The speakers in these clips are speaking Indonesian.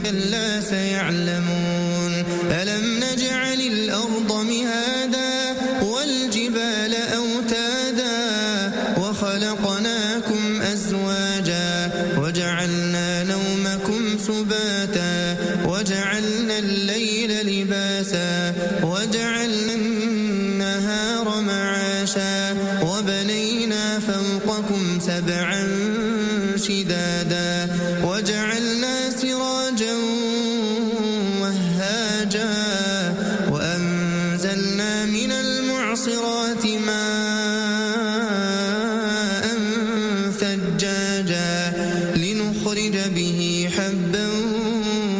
كلا سيعلمون ألم نجعل الأرض مهادا والجبال أوتادا وخلقناكم أزواجا وجعلنا نومكم سباتا وجعلنا الليل لباسا وجعلنا النهار معاشا وبنينا فوقكم سبعا شدادا وجعلنا سراجا وهاجا وأنزلنا من المعصرات ماء ثجاجا لنخرج به حبا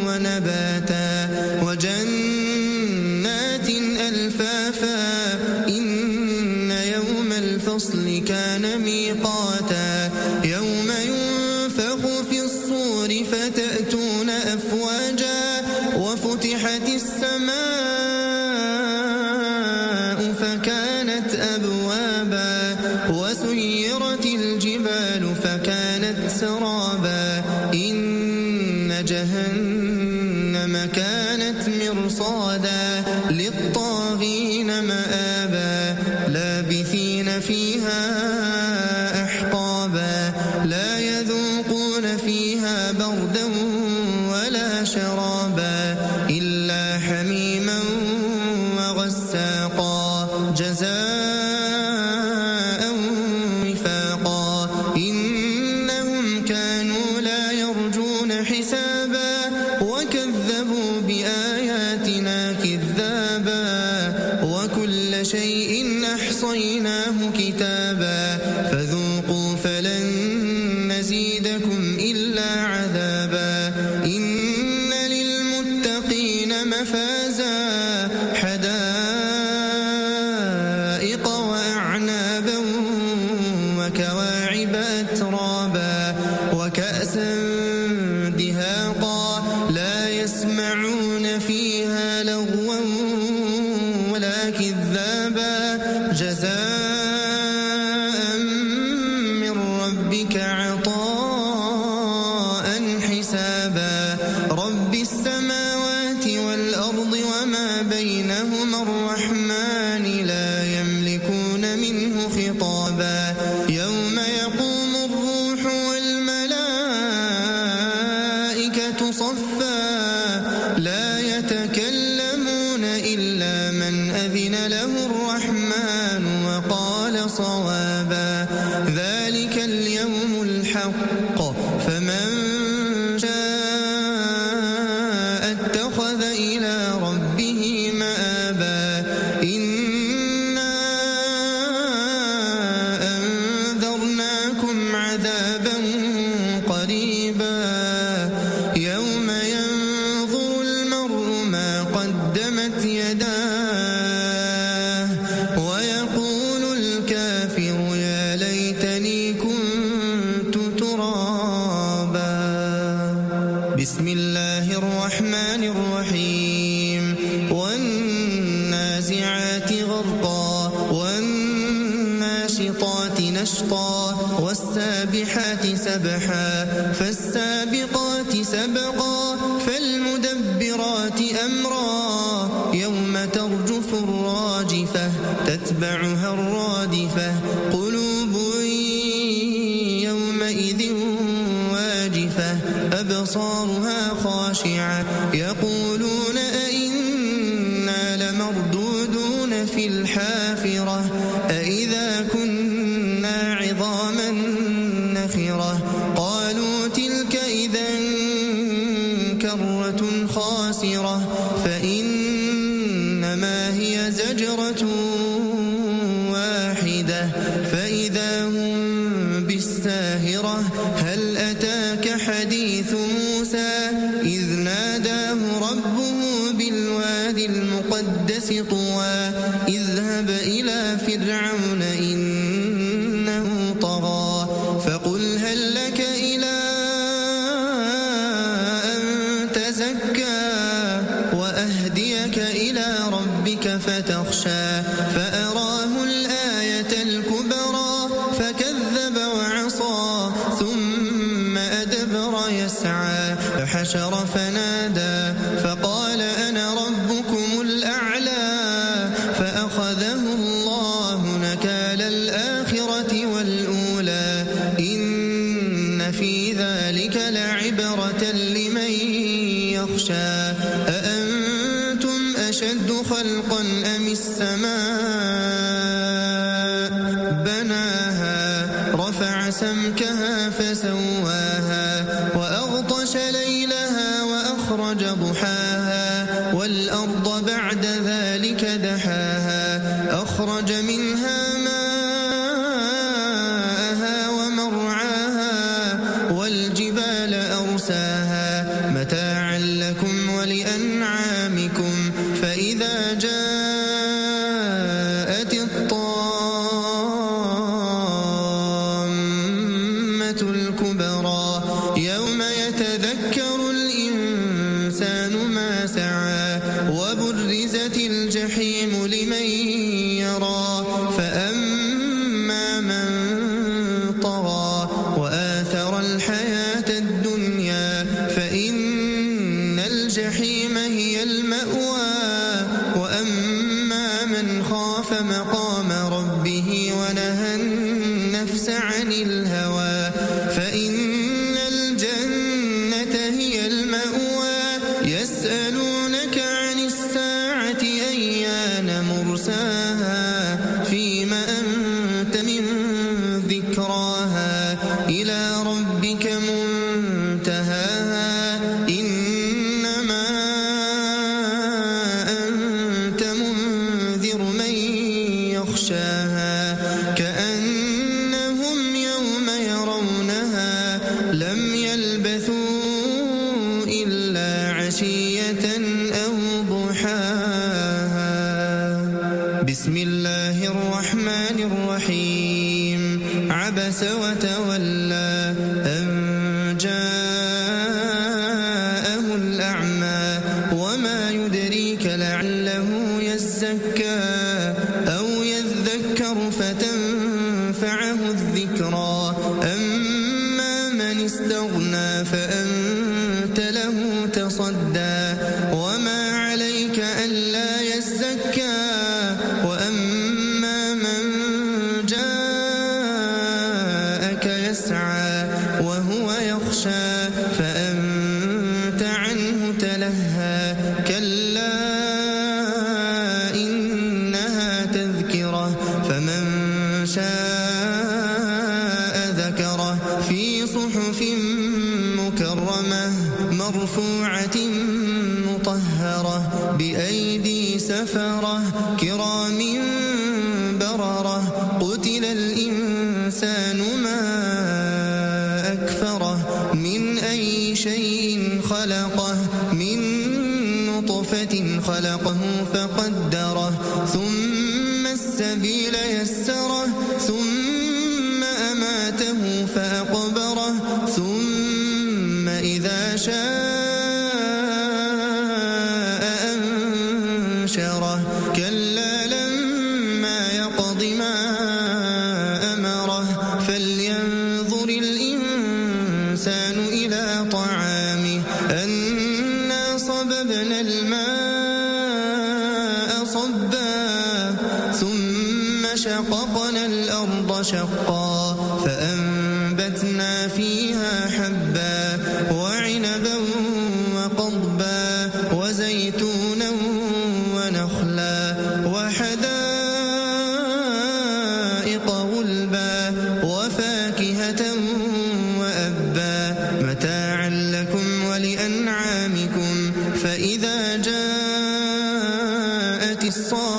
ونباتا وجنات ألفافا إن يوم الفصل كان ميقاتا يوم ينفخ في الصور فتأتون أفواجا وفتحت السماء فكانت أبوابا وسيرت الجبال فكانت سرابا إن جهنم كانت مرصادا للطاغين مآبا لابثين فيها أحقابا لا يذوقون فيها بردا ولا شرابا إلا حميما وغساقا جزاء وفاقا إنهم كانوا لا يرجون حسابا وكذبوا بآياتنا كذابا وكل شيء أحصيناه كتابا فذوقوا فلن نزيدكم إلا عذابا إن للمتقين مفازا حدائق وأعنابا وكواعب أترابا وكأسا دهاقا لا يسمعون فيها لغوا ولا كذابا جزاء من ربك عطاء حسابا رب السماوات والأرض وما بينهما الرحمن لا يملكون منه خطابا يوم يقوم الروح والملائكة صفا لا يتكلمون إلا من أذن له الرحمن وقال صوابا ذلك اليوم الحق فمن شاء اتخذ إلى ربه مآبا إنا أنذرناكم عذابا قريبا يوم ينظر المرء ما قدمت يداه ويقول الكافر يا ليتني كنت ترابا بسم الله الرحمن الرحيم والنازعات غرقا والناشطات نشطا والسابحات سبحا فالسابقات سبقا فالمدبرات أمرا يوم ترجف الراجفة تتبعها الرادفة قلوب يومئذ واجفة أبصارها خاشعة يقولون أئنا لمردودون في الحافرة أئذا كنا عظاما نخرة قالوا تلك إذا كرة خاسرة فإنما هي زجرة واحدة فإذا هم بالساهرة هل أتاك حديث موسى إذ ناداه ربه بالوادي المقدس طوى اذهب إلى فرعون إنه طغى فقل هل لك إلى أن تزكى وأهديك إلى ربك فتخشى فأراه الآية الكبرى فكذب وعصى ثم أدبر يسعى سعى فحشر فنادى فقال أنا ربكم الأعلى فأخذه الله نكال الآخرة والأولى إن في ذلك لعبرة لمن يخشى أأنتم أشد خلقا أم السماء بناها رفع سمكها فسواها وأغطش ليلها وأخرج ضحاها والأرض بعد ذلك دحاها أخرج منها ماءها ومرعاها والجبال أرساها متاعا لكم ولأنعامكم فإذا جاءت الطامة الكبرى يوم يتذكر الإنسان ما سعى وبرزت الجحيم لمن يرى فأما من طغى وآثر الحياة الدنيا فإن الجحيم هي المأوى وأما من خاف مقام ربه ونهى النفس عن الهوى فإن الجنة هي المأوى يسألونك عن الساعة أيان مرساها فيم أنت من ذكراها إلى ربك منتهاها إنما أنت منذر من يخشاها كأنهم يوم يرونها لم يلبثوا إلا عشية أو ضحاها بسم الله الرحمن الرحيم عبس وتولى أن جاءه الأعمى وما يدريك لعله يزكى أو يذكر فتنفعه الذكرى أما من استغنى فأنت له تصدى وما عليك ألا يزكى وأما من جاءك يسعى وهو يخشى فأنت عنه تلهى كلا إنها تذكرة فمن شاء ذكره في صحف مكرمة مرفوعة مطهرة بأيدي سفرة كرام بررة قتل الإنسان ما أكفره من أي شيء خلقه من نطفة خلقه فقدره ثم السبيل يسره ثم أماته فأقبره ثم إذا شاء أنشره كلا لما يقض ما أمره فلينظر الإنسان إلى طعامه أنا صببنا الماء صبا ثم شققنا الأرض شقا فأنبتنا فيها حبا وعنبا وقضبا وزيتونا ونخلا وحدائق غلبا وفاكهة وأبا متاعا لكم ولأنعامكم فإذا جاءت الصاخة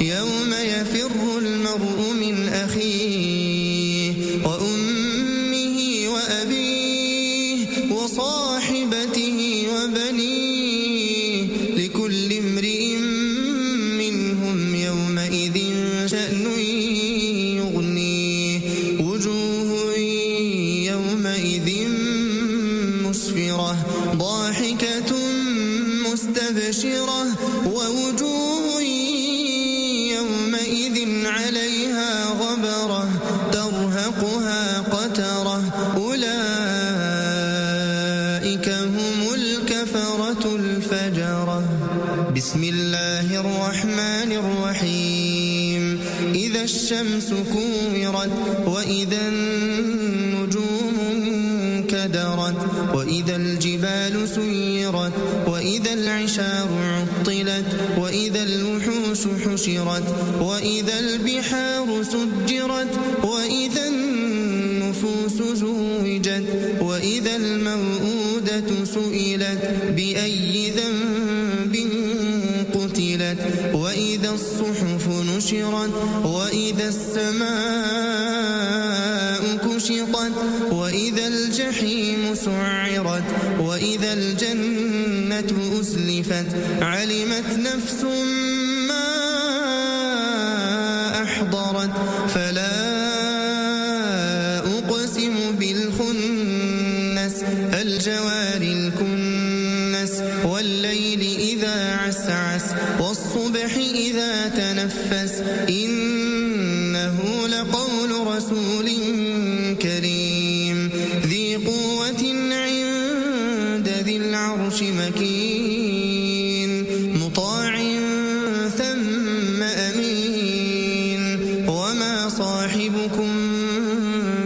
يوم يفر المرء من أخيه وأمه وأبيه وصاحبته وبنيه لكل امرئ منهم يومئذ شأن يغنيه وجوه يومئذ مسفرة ضاحكة مستبشرة ووجوه عليها غبرة ترهقها قترة أولئك أولئك هم الكفرة الفجرة. بسم الله الرحمن الرحيم. إذا الشمس كورت وإذا النجوم انكدرت وإذا الجبال سيرت وإذا العشار عطلت وإذا الوحوش حشرت وإذا البحار سجرت وإذا النفوس زوجت وإذا الموءودة سئلت بأي ذنب قتلت وإذا الصحف نشرت وإذا السماء كشطت وإذا الجحيم سعرت وإذا الجنة أزلفت علمت نفس ما أحضرت فلا أقسم بالخنس الجوار الكنس والليل إذا عسعس والصبح إذا تنفس إنه لقول رسول كريم ذي قوة عند ذي العرش مكين مطاع ثم أمين وما صاحبكم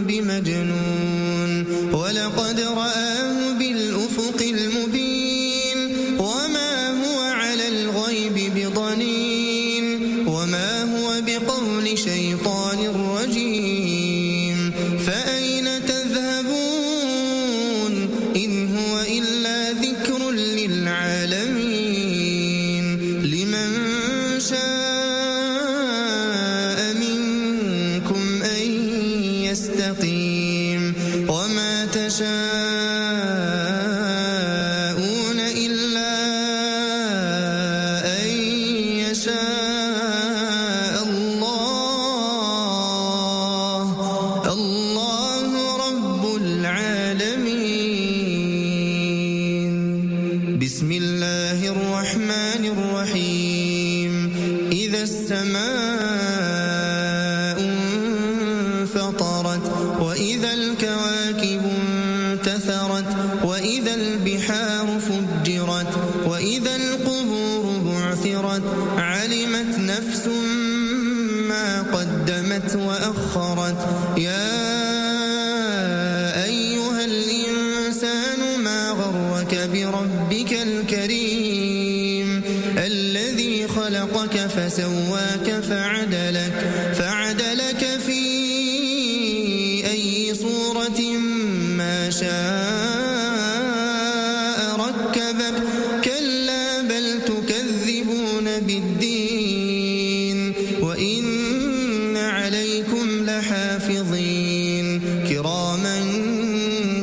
بمجنون ولقد رآه بالأفق المبين وما هو على الغيب بضنين وما هو بقول شيطان رجيم فأين تذهبون إن هو إلا ذكر للعالمين لمن شاء منكم أن يستقيم وما تشاءون إلا أن يشاء الله رب العالمين. بسم الله الرحمن الرحيم. إذا السماء انفطرت وإذا الكواكب انتثرت وإذا البحار فجرت وإذا القبور بعثرت علمت نفس ما قدمت وأخرت يا أيها الإنسان ما غرك بربك الكريم الذي خلقك فسواك فعدلك في أي صورة ما شاء ركبك كلا بل تكذبون بالدين وإن عليكم لحافظين كراما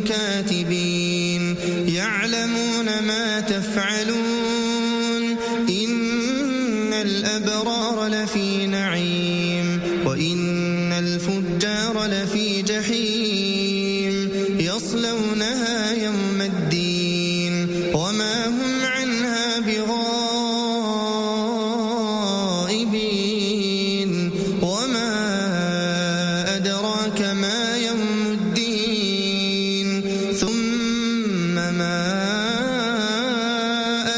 كاتبين يعلمون ما تفعلون إن الأبرار لفي نعيم وإن الفجار لفي جحيم يصلونها يوم الدين وما هم عنها بغائبين وما أدراك ما يوم الدين ثم ما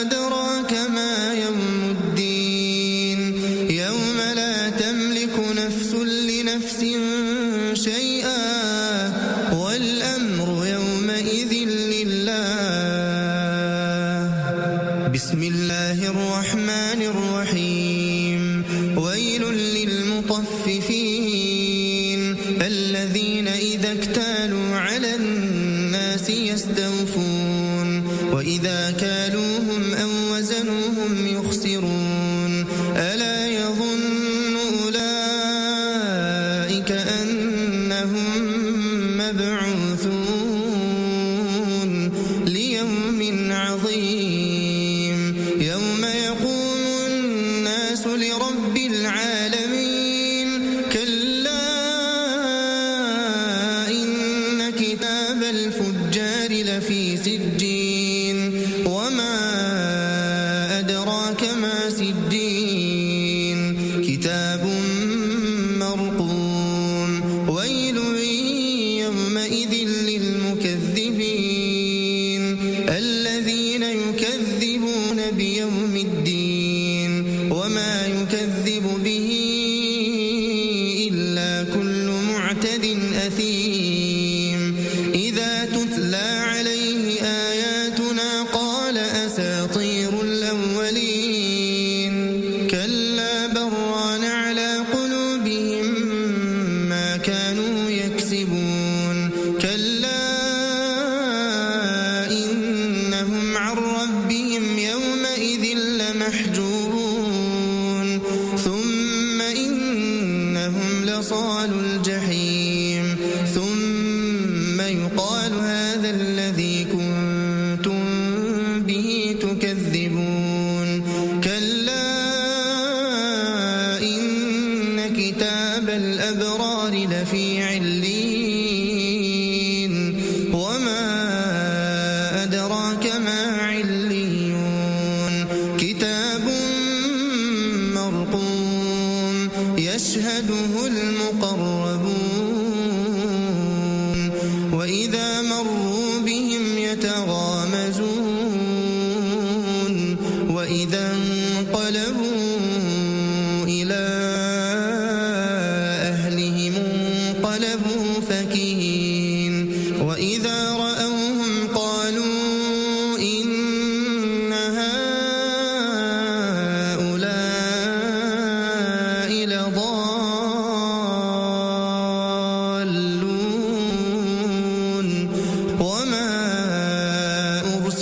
أدراك ما يوم الدين يوم لا تملك نفس لنفس شيئا والأمر يومئذ لله. بسم الله الرحمن الرحيم. ويل للمطففين الذين إذا اكتالوا على الناس يستوفون وإذا كالوهم أو وزنوهم يخسرون ألا يظن أولئك أنهم مبعوثون ليوم عظيم يوم يقوم الناس لرب العالمين كلا إن كتاب الفجار لفي سجين وما أدراك ما سجين كتاب مرقوم ويل يومئذ للمكذبين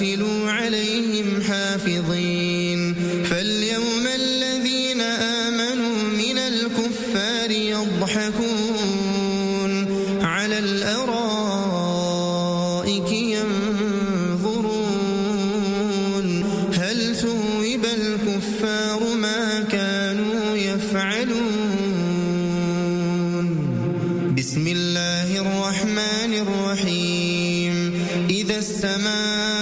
أرسلوا عليهم حافظين فاليوم الذين آمنوا من الكفار يضحكون على الأرائك ينظرون هل ثوب الكفار ما كانوا يفعلون بسم الله الرحمن الرحيم إذا السماء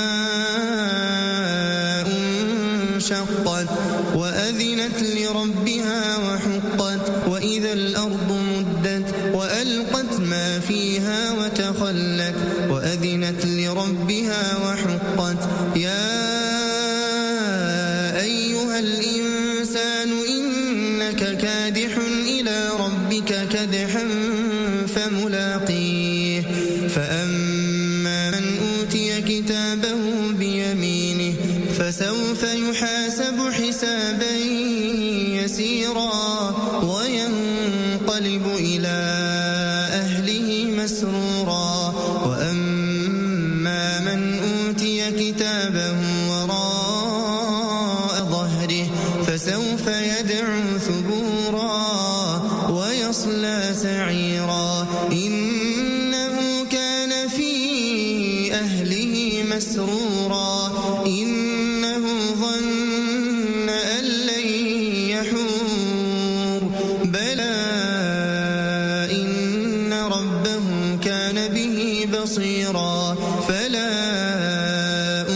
انشقت وأذنت لربها وحقت وإذا الأرض مدت وألقت ما فيها وتخلت وأذنت لربها وحقت يا أيها الإنسان إنك كادح إلى ربك كدحا فملاقيه فأما من أوتي كتابه بيمينه فسوف يحاسب حسابا يسيرا وينقلب إلى أهله مسرورا وأما من أوتي كتابه وراء ظهره فسوف يدعو ثبورا ويصلى سعيرا إنه كان في أهله مسرورا إنه ظن أن لن يحور بلى إن ربه كان به بصيرا فلا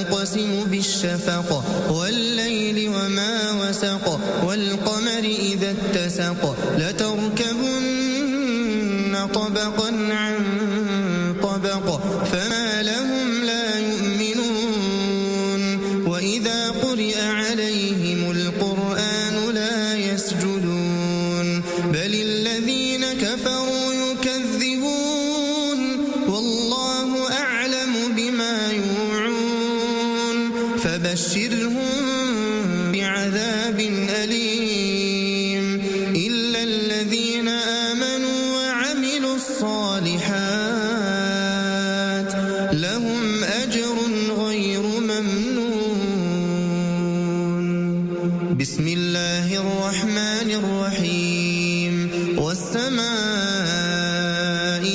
أقسم بالشفق والليل وما وسق والقمر إذا اتسق لتركبن طبقا عن طبق فما لهم لا يؤمنون وإذا قرئ عليهم القرآن لا يسجدون بل الذين كفروا يكذبون والله أعلم بما يوعون فبشرهم بعذاب أليم إلا الذين آمنوا وعملوا الصالحات لهم أجر غير ممنون بسم الله الرحمن الرحيم والسماء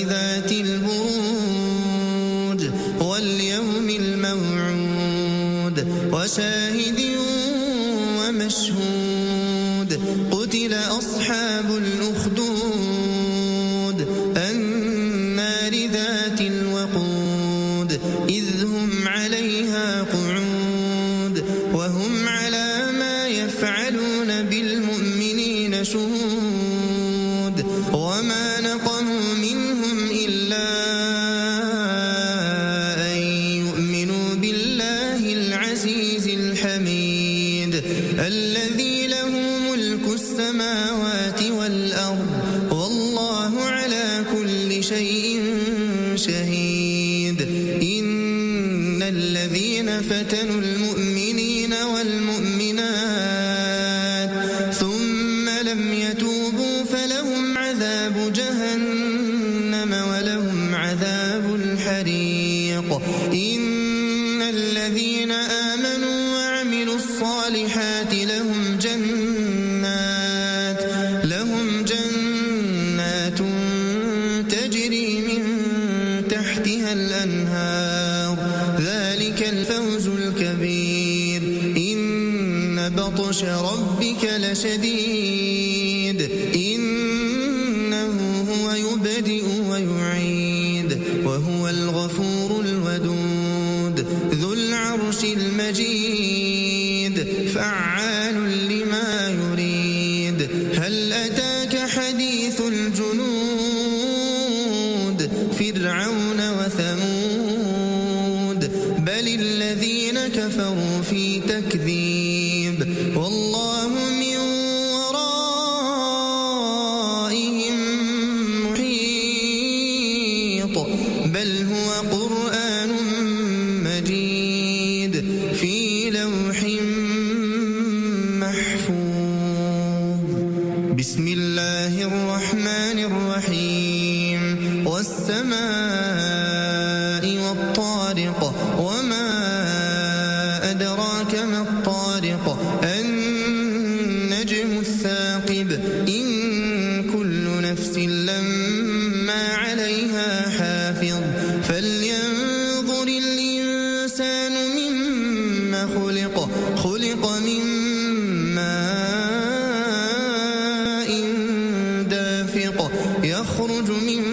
ذات البروج واليوم الموعود وشاهد ومشهود قتل أصحاب الأخدود النار ذات الوقود إذ هم عليها قعود وهم على ما يفعلون بالمؤمنين شهود وما نقموا منهم إلا أن يؤمنوا بالله العزيز الحميد الذي له ملك السماوات والأرض والله على كل شيء شهيد إن الذين فتنوا المؤمنين والمؤمنات ثم لم يتوبوا فلهم عذاب جهنم ولهم عذاب الحريق إن الذين آمنوا وعملوا الصالحات لهم جنات تجري من تحتها الأنهار ذلك الفوز الكبير إن بطش ربك لشديد إنه هو يبدئ ويعيد وهو الغفور الودود ذو العرش المجيد فعال لما يريد هل أتاك حديث الجنود فرعون وثمود بل الذين كفروا في تكذيب والله من ورائهم محيط بل هو قرآن مجيد في لوح محفوظ بسم الله الرحمن الرحيم والسماء والطارق وما الإنسان مما خلق من ماء دافق يخرج من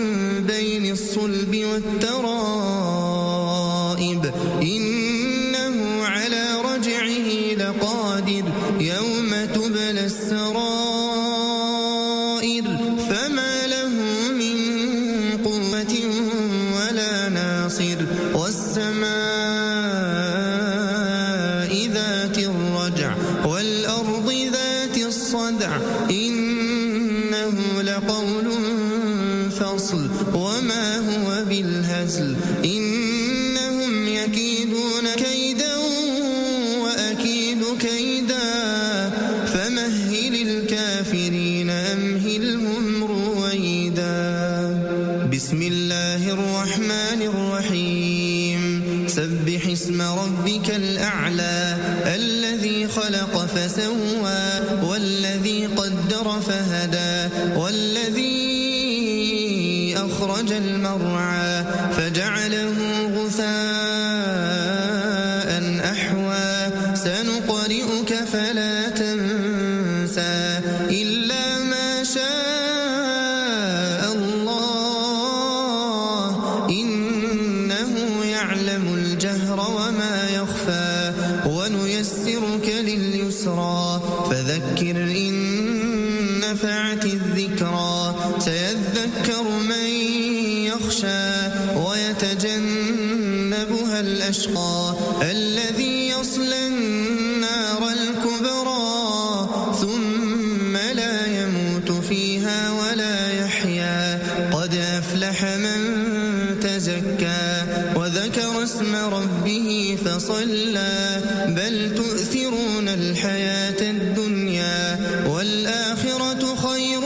بين الصلب والترائب إنه على رجعه لقادر يوم تبلى السرائر فما له من قوة ولا ناصر والسماء ذات الرجع والأرض ذات الصدع إنه لقول فصل وما هو بالهزل إنهم يكيدون كيدا وأكيد كيدا فمهل الكافرين أمهلهم رويدا بسم الله الرحمن الرحيم سبح اسم ربك الأعلى الذي خلق فسوى والذي قدر فهدى والذي أخرج المرعى فجعله غثاء أحوى سنقرئك فلا تنسى إلا ما شاء الله إنه يعلم الجهر وما يخفى ونيسرك لليسرى فذكر إن نفعت الذكرى سيذكر من يخشى ويتجنبها الأشقى الذي يصلى النار الكبرى ثم لا يموت فيها ولا يحيا قد أفلح من تزكى وذكر اسم ربه فصلى بل تؤثرون الحياة الدنيا والآخرة خير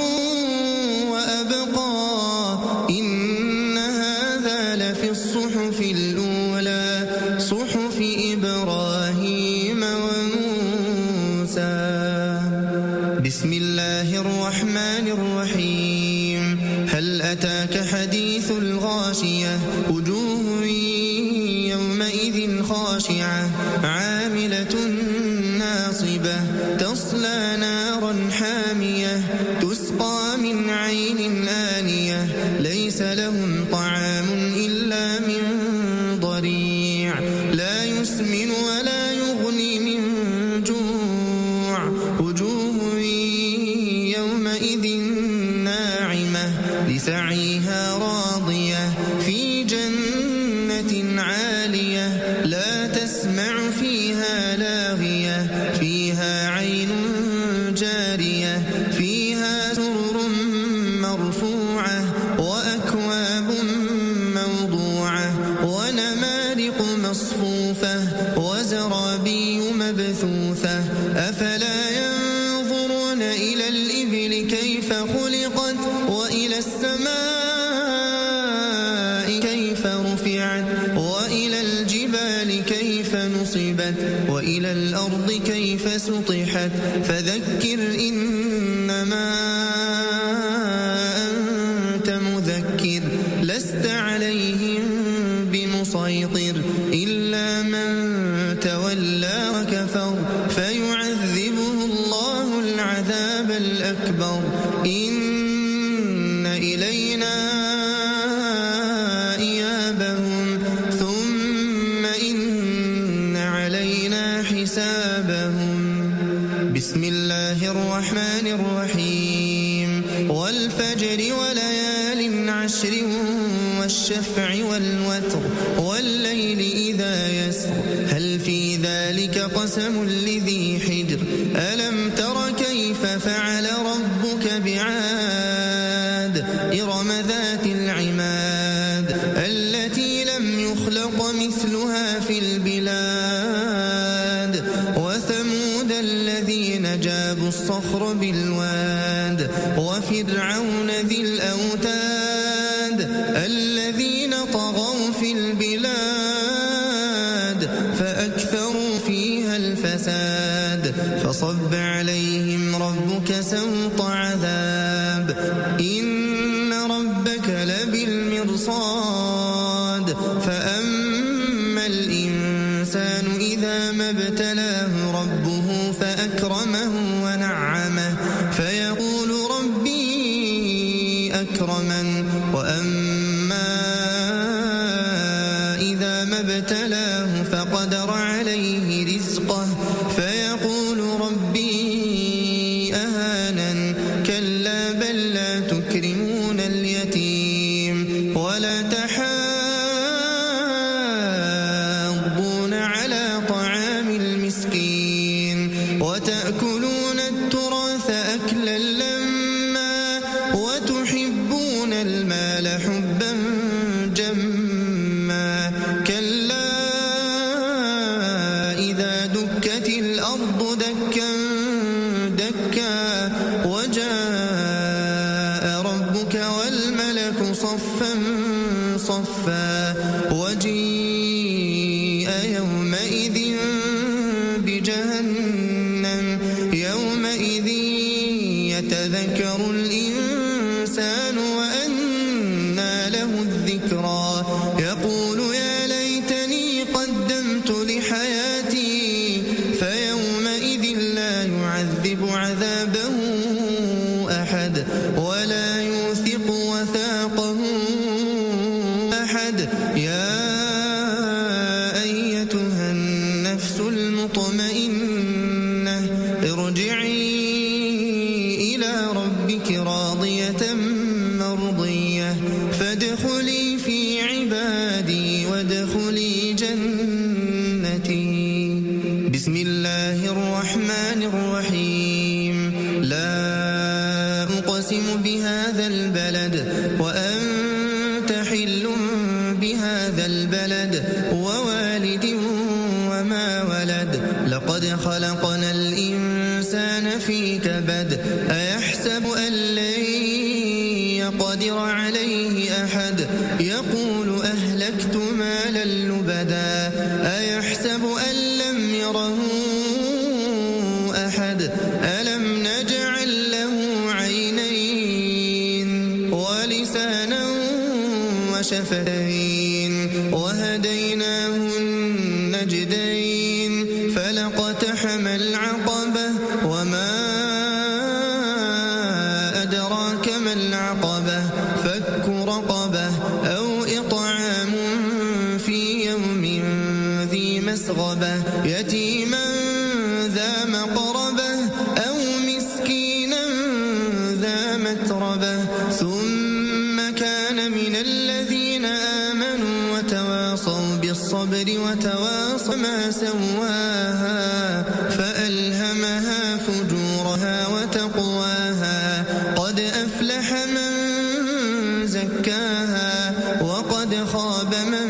وأبقى إن هذا لفي الصحف الأولى صحف إبراهيم وموسى بسم الله الرحمن الرحيم هل أتاك حديث الغاشية وجوه يومئذ خاشعة عاملة ناصبة تصلى نارا حامية تسقى من عين آنية ليس لهم طعام إلا من ضريع لا يسمن ولا يغني من جوع وجوه يومئذ ناعمة لسعيها راضية في جنة عالية لا تسمع فيها لاغية فيها عين جارية فيها سرر مرفوعة وأكواب موضوعة ونمارق مصفوفة وزرابي مبثوثة أفلا ينظرون إلى الإبل كيف خلقت وإلى السماء كيف رفعت وإلى الجبال كيف نصبت وإلى الأرض كيف سطحت فذكر إنما أنت مذكر لست عليهم بمسيطر إلا من تولى وكفر فيعذبه الله العذاب الأكبر إن إلينا إيابهم ثم إن علينا حسابهم بسم الله الرحمن الرحيم والفجر وليال عشر والشفع والوتر والليل إذا يسر هل في ذلك قسم لذي حجر ألم تر كيف فعل ربك بعاد إرم ذات العماد التي لم يخلق مثلها في البلاد وثمود الذين جابوا الصخر بالواد وفرعون ذي الأوتاد الذين طغوا في البلاد فأكثروا فيها الفساد فصب عليهم ربك سوط عذاب إن ربك لبالمرصاد فأما الإنسان الإنسان إذا ما ابتلاه ربه فأكرمه ونعمه فيقول ربي أكرمن وأما إذا ما ابتلاه فقدر عليه رزقه فيقول ربي أهانن كلا بل لا تكرمون اليتيم ولا تحاضون على طعام المسكين وتأكلون التراث أكلا لما وتحبون المال حبا جما كلا إذا دكت الأرض دكا دكا وجاء ربك والملك صفا صفا وجيء يومئذ بجهنم يومئذ يتذكر الإنسان وأنى له الذكرى يقول يا ليتني قدمت لحياتي فيومئذ لا يعذب عذابه أحد ولا يوثق وثاقه أحد يا أيتها النفس المطمئنة ارجعي إلى ربك راضية مرضية فادخلي في عبادي وادخلي جنتي بسم الله الرحمن الرحيم لا أقسم بهذا البلد وأنت حل بهذا البلد ووالد وما ولد لقد خلقنا الإنسان في كبد أيحسب أن لن يقدر عليه أحد يقول أهلكت مالا لبدا أيحسب أن لم يره أحد ألم نجعل له عينين ولسانا وشفتين وهديناه النجدين فلاقتحم العقبة وما أدراك ما العقبة فك رقبة أو إطعام في يوم ذي مسغبة يتيما ذا مقربة أو مسكينا ذا متربة ثم كان من الذين آمنوا وتواصوا بالصبر وتواصوا ما سواها فألهمها فجورها وتقواها قد أفلح من زكاها وقد خاب من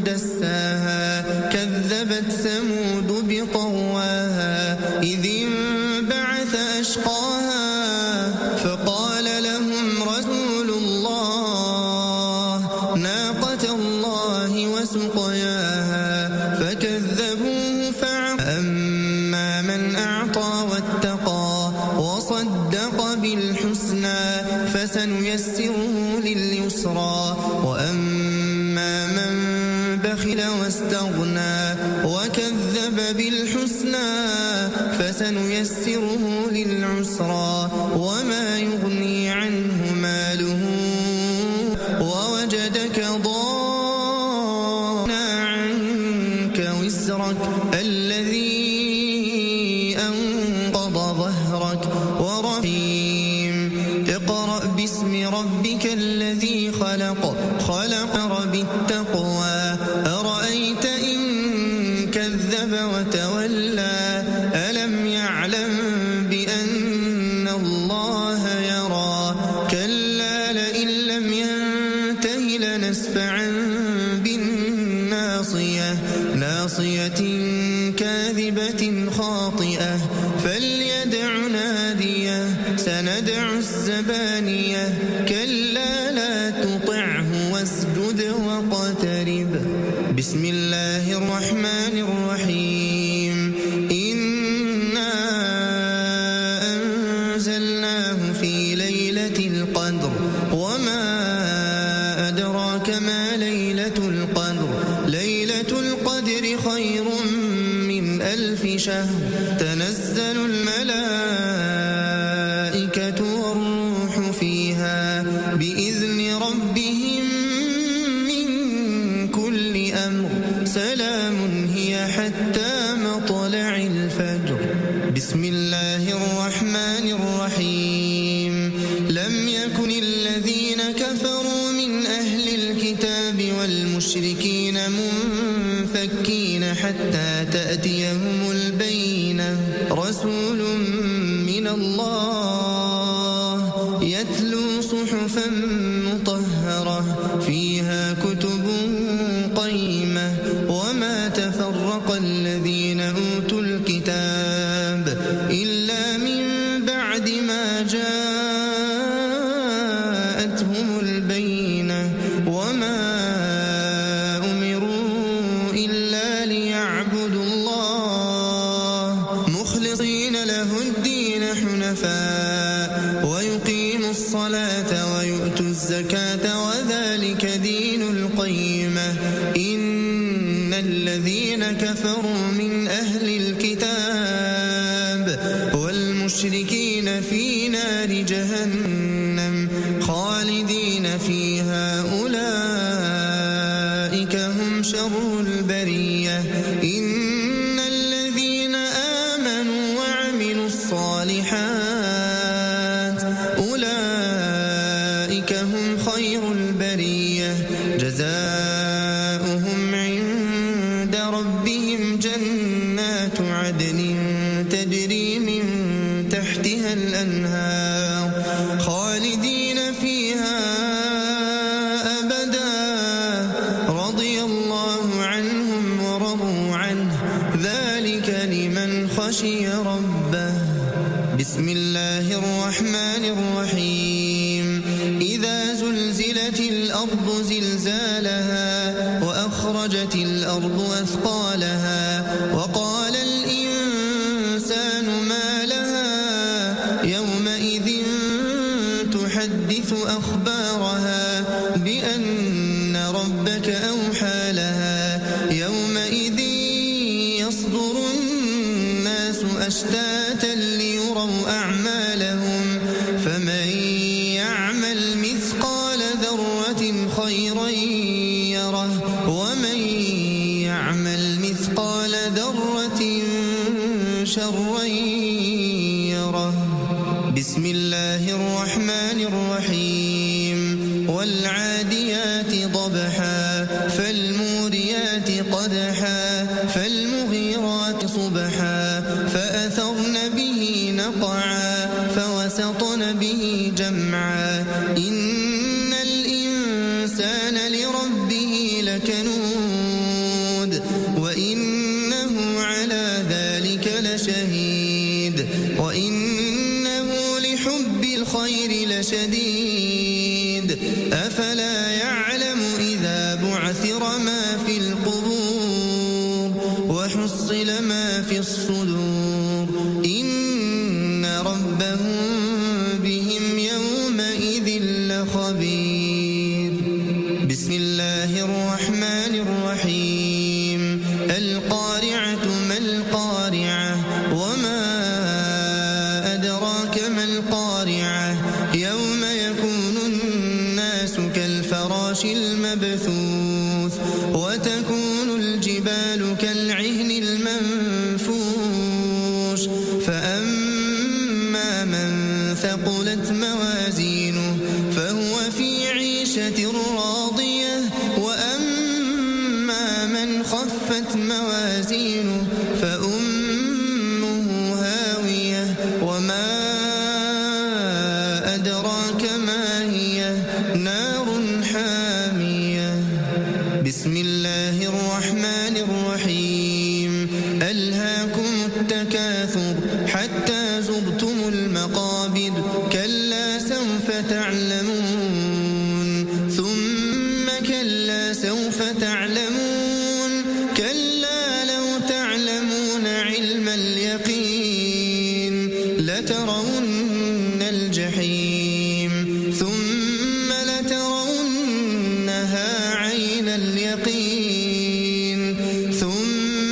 دساها كذبت ثمود بطواها إذ انبعث أشقاها فقال لهم رسول الله ناقة الله وسقياها فكذبوه فأما من أعطى واتقى وصدق بالحسنى فسنيسره لليسرى وأما من بخل واستغنى وكذب بالحسنى فسنيسره للعسرى وما يغني عنه ماله ووجدك ضالا عنك وزرك الذي أنقض ظهرك ورحيم اقرأ باسم ربك الذي خلق بالتقوى أرأيت إن كذب وتولى ألم يعلم بأن الله يرى كلا لئن لم ينته لنسفعا بالناصية ناصية كاذبة خاطئة فليدع ناديه سندع الزبانية كلا لا تطعه واسجد واقترب بسم الله الرحمن الرحيم إنا أنزلناه في ليلة القدر وما أدراك ما ليلة القدر ليلة القدر خير من 1000 شهر تنزل الملائكة والروح فيها بإذن ربهم من كل أمر سلام هي حتى مطلع الفجر. بسم الله الرحمن الرحيم. لم يكن الذين كفروا من أهل الكتاب والمشركين منفكين حتى تأتيهم البينة. رسول من الله يتلو صحفا مطهرة فيها كتب قيمة. وما تفرق الذين أوتوا الكتاب إلا من بعد ما جاءتهم البينة. وما أمروا إلا ليعبدوا الله مخلصين له الدين حنفاء ويقيموا الصلاة ويؤتوا الزكاة وذلك دين القيمة. إن الذين كفروا من أهل الكتاب والمشركين في نار جهنم خالدين فيها أولئك هم شر البرية. إن الذين آمنوا وعملوا الصالحات أولئك هم خير البرية. جزاؤهم عند ربهم جنات عدن تجري من تحتها الأنهار خالدين فيها أبدا رضي الله عنهم ورضوا عنه ذلك لمن خشي ربه. بسم الله الرحمن الرحيم. إذا زلزلت الأرض زلزالها وأخرجت الأرض أثقالها وقال الإنسان ما لها يومئذ تحدث أخبارها بأن ربك أوحى لها. يومئذ يصدر الناس أشتاتا ليروا أعمالهم فمن يعمل مثقال ذرة خيرا يره ومن يعمل مثقال ذرة شرا يره. بسم الله الرحمن الرحيم. والعاديات ضبحا فالموريات قدحا فالمغيرات صبحا فأثرن به نقعا فوسطن به جمعا. إن الإنسان لربه لكنود وإنه على ذلك لشهيد وإنه لحب الخير لشديد. أفلا يعلم إذا بعثر ما في القبور وحصل ما في الصدور إن ربهم بهم يومئذ لخبير. بسم الله الرحمن الرحيم. القارعة ما القارعة وما أدراك ما القارعة. يوم يكون الناس كالفراش المبثوث وتكون الجبال كالعهن المنفوش. فأما من ثقلت موازينه فهو في عيشة راضية وأما من خفت موازينه فأمه هاوية وما أدراك ما هي نار حامية. بسم الله الرحمن الرحيم. ألهاكم التكاثر حتى زرتم المقابر كلا سوف تعلمون ثم كلا سوف تعلمون كلا لو تعلمون علم اليقين لترون الجحيم ثم لترونها عين اليقين ثم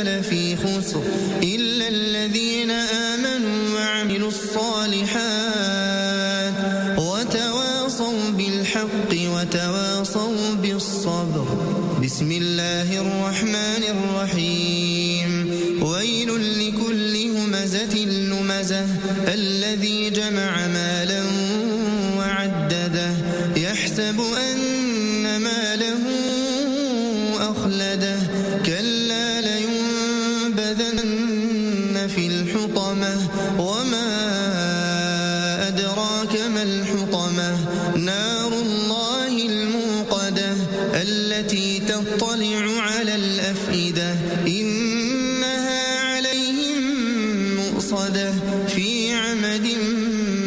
لفي خسر إلا الذين آمنوا وعملوا الصالحات وتواصوا بالحق وتواصوا بالصبر. بسم الله الرحمن الرحيم. ويل لكل همزة لمزة الذي جمع مالا وعدده يحسب أن ماله أخلده كلا لينبذن في الحطمة وما أدراك ما الحطمة نار الله الموقدة التي تطلع على الأفئدة إنها عليهم مؤصدة في عمد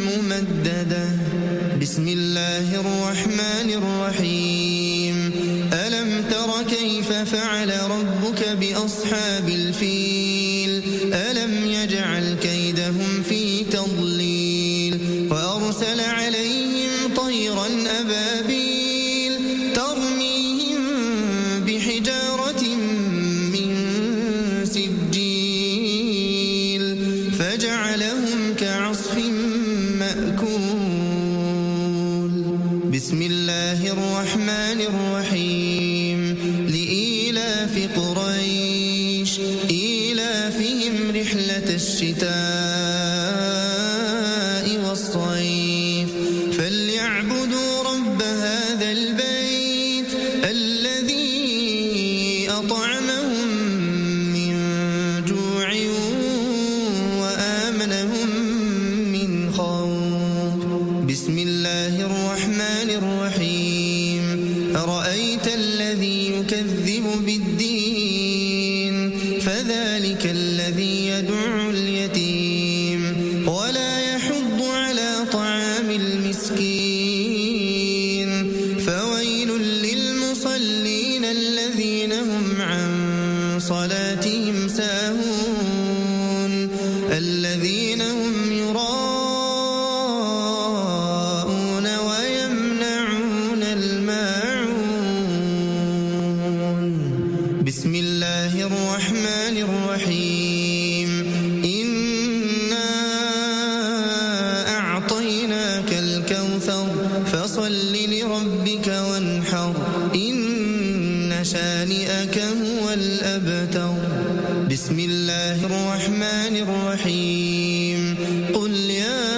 ممددة. بسم الله الرحمن الرحيم. ألم تر كيف فعل ربك بأصحاب الفيل ألم يجعل كيدهم في تضليل وأرسل عليهم طيرا أبابيل ترميهم بحجارة من سجيل فجعلهم كعصف مأكول. بسم الله الرحمن الرحيم. لإيلاف قريش إيلافهم رحلة الشتاء والصيف فليعبدوا رب هذا البيت الذي أطعمهم من جوع وآمنهم من خوف. بسم الله الرحمن الرحيم. أرأيت الذي يكذب بالدين فذلك الذي يدعو اليتيم ولا يحض على طعام المسكين فويل للمصلين الذين هم عن صلاتهم ساهون الذين هم يراءون ويمنعون الماعون. بسم الله الرحمن الرحيم. إنا أعطيناك الكوثر فصل لربك وانحر إن شانئك هو الأبتر. بسم الله الرحمن الرحيم. قل يا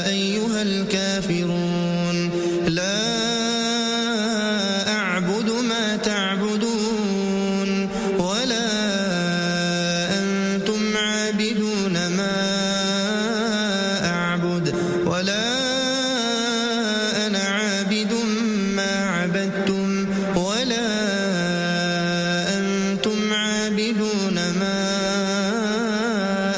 أيها الكافرون لا أعبد ما تعبدون ولا أنتم عابدون ما أعبد ولا أنا عابد ما عبدتم ولا أنتم عابدون ما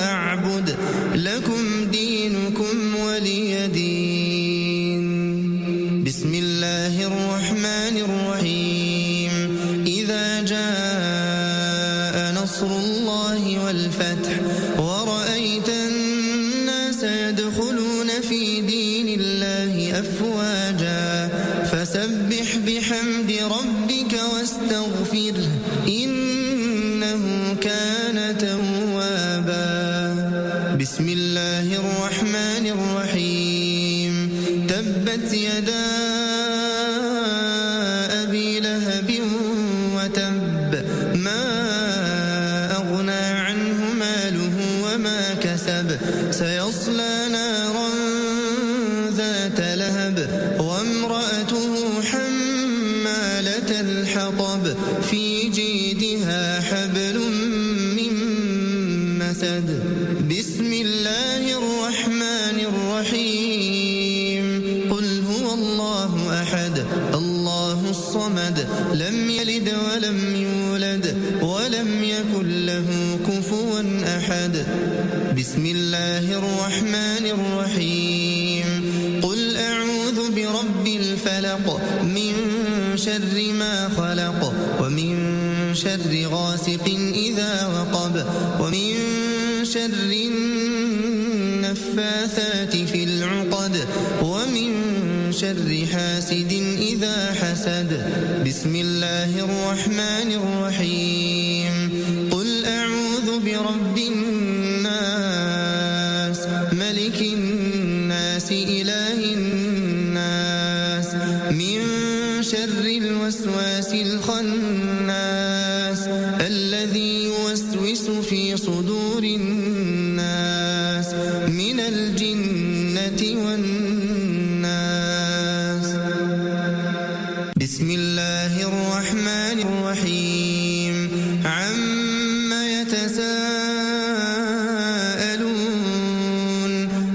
أعبد لكم دينكم ولي دين. بسم الله الرحمن الرحيم. إذا جاء نصر الله والفتح ورأيت الناس يدخلون في دين الله أفواجا فسبح بحمد ربك واستغفره إنه كان توابا. بسم الله الرحمن الرحيم. تبت يدا أبي لهب وتب ما أغنى عنه ماله وما كسب سيصلى نارا ذات لهب وامرأته حمالة الحطب في جيدها حبل من مسد. بسم الله الرحمن الرحيم. قل هو الله أحد الله الصمد لم يلد ولم يولد ولم يكن له كفوا أحد. بسم الله الرحمن الرحيم. قل أعوذ برب الفلق من شر ما خلق ومن شر غاسق إذا وقب ومن شر النفاثات في العقد ومن شر حاسد إذا حسد. بسم الله الرحمن الرحيم. رب الناس ملك الناس إله الناس من شر الوسواس الخناس الذي يوسوس في صدور الناس من الجنة والناس. بسم الله الرحمن الرحيم. عما يتساءلون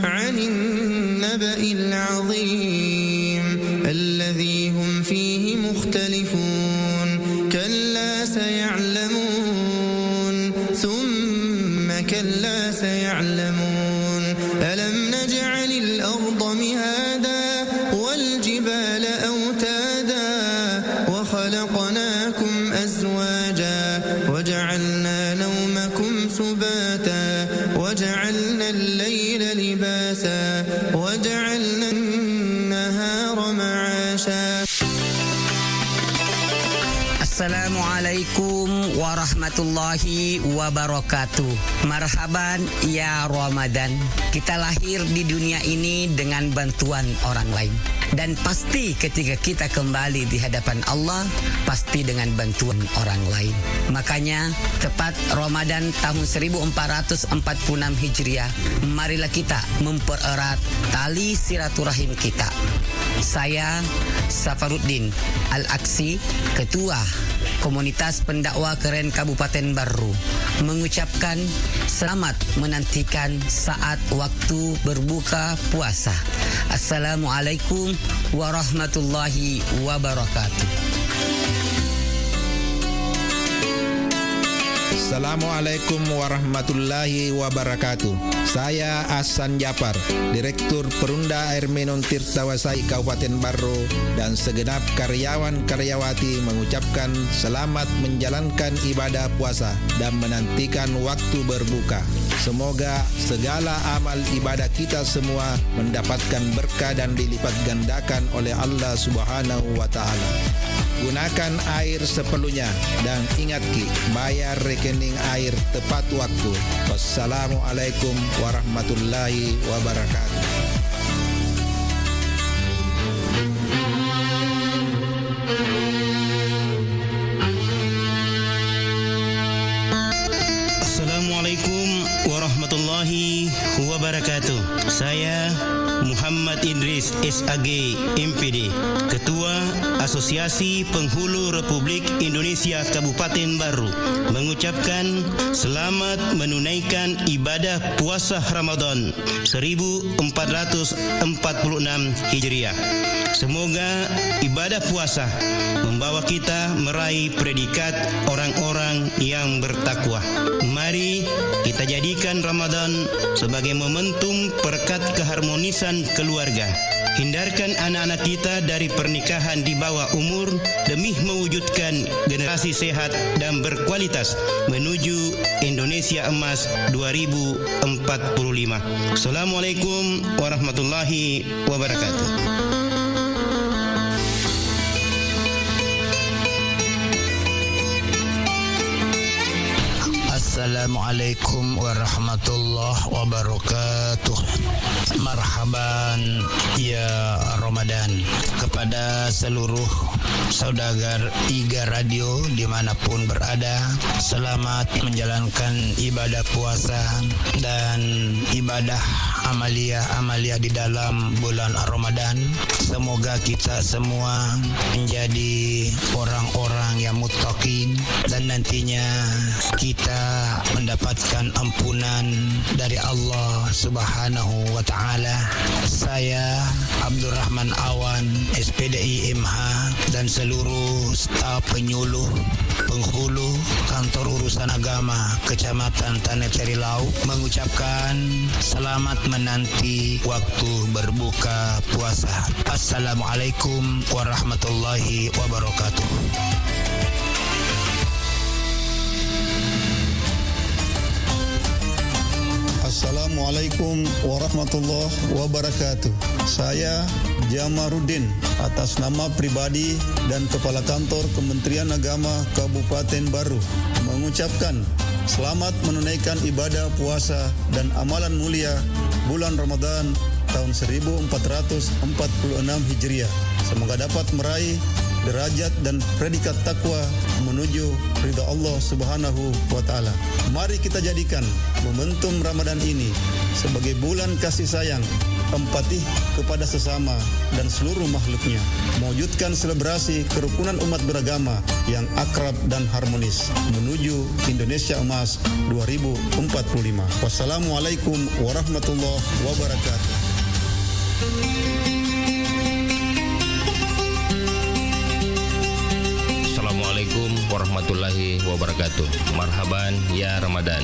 عن النبأ العظيم الذي هم فيه مختلفون كلا سيعلمون ثم كلا سيعلمون ألم نجعل الأرض مهادا والجبال أوتادا وخلقناكم أزواجا وجعلنا نومكم سباتا وجعلنا الليل لباسا وجعلنا النهار معاشا. Assalamualaikum warahmatullahi wabarakatuh. Marhaban ya Ramadan. Kita lahir di dunia ini dengan bantuan orang lain. Dan pasti ketika kita kembali di hadapan Allah, pasti dengan bantuan orang lain. Makanya tepat Ramadan tahun 1446 Hijriah, marilah kita mempererat tali silaturahim kita. Saya Safaruddin Al-Aksi, Ketua Komunitas Pendakwa Keren Kabupaten Baru, mengucapkan selamat menantikan saat waktu berbuka puasa. Assalamualaikum warahmatullahi wabarakatuh. Assalamualaikum warahmatullahi wabarakatuh. Saya Hasan Japar, Direktur Perunda Air Minum Tirtawasai Kabupaten Baru, dan segenap karyawan-karyawati mengucapkan selamat menjalankan ibadah puasa dan menantikan waktu berbuka. Semoga segala amal ibadah kita semua mendapatkan berkah dan dilipat gandakan oleh Allah Subhanahu wa Ta'ala. Gunakan air seperlunya dan ingat Ki, bayar rekening air tepat waktu. Wassalamualaikum warahmatullahi wabarakatuh. Assalamualaikum warahmatullahi wabarakatuh. Saya Muhammad Idris SAG MPD, Ketua Asosiasi Penghulu Republik Indonesia Kabupaten Baru, mengucapkan selamat menunaikan ibadah puasa Ramadan 1446 Hijriah. Semoga ibadah puasa membawa kita meraih predikat orang-orang yang bertakwa. Mari kita jadikan Ramadan sebagai momentum perekat keharmonisan keluarga. Hindarkan anak-anak kita dari pernikahan di bawah umur demi mewujudkan generasi sehat dan berkualitas menuju Indonesia Emas 2045. Assalamualaikum warahmatullahi wabarakatuh. Assalamualaikum warahmatullahi wabarakatuh. Marhaban ya Ramadan. Kepada seluruh saudagar Iga Radio dimanapun berada, selamat menjalankan ibadah puasa dan ibadah amalia di dalam bulan Ramadan. Semoga kita semua menjadi orang-orang yang muttaqin dan nantinya kita mendapatkan ampunan dari Allah Subhanahu wa Ta'ala. Saya Abdurrahman Awan, SPDI MH, dan seluruh staf penyuluh penghulu kantor urusan agama Kecamatan Tanah Carilau mengucapkan selamat menanti waktu berbuka puasa. Assalamualaikum warahmatullahi wabarakatuh. Assalamualaikum warahmatullahi wabarakatuh. Saya Jamaruddin atas nama pribadi dan Kepala Kantor Kementerian Agama Kabupaten Baru mengucapkan Selamat menunaikan ibadah puasa dan amalan mulia bulan Ramadan tahun 1446 Hijriah. Semoga dapat meraih derajat dan predikat takwa menuju ridha Allah Subhanahu wa taala. Mari kita jadikan momentum Ramadan ini sebagai bulan kasih sayang, empati kepada sesama dan seluruh makhluknya, mewujudkan selebrasi kerukunan umat beragama yang akrab dan harmonis menuju Indonesia Emas 2045. Wassalamualaikum warahmatullahi wabarakatuh. Assalamualaikum warahmatullahi wabarakatuh. Marhaban ya Ramadan.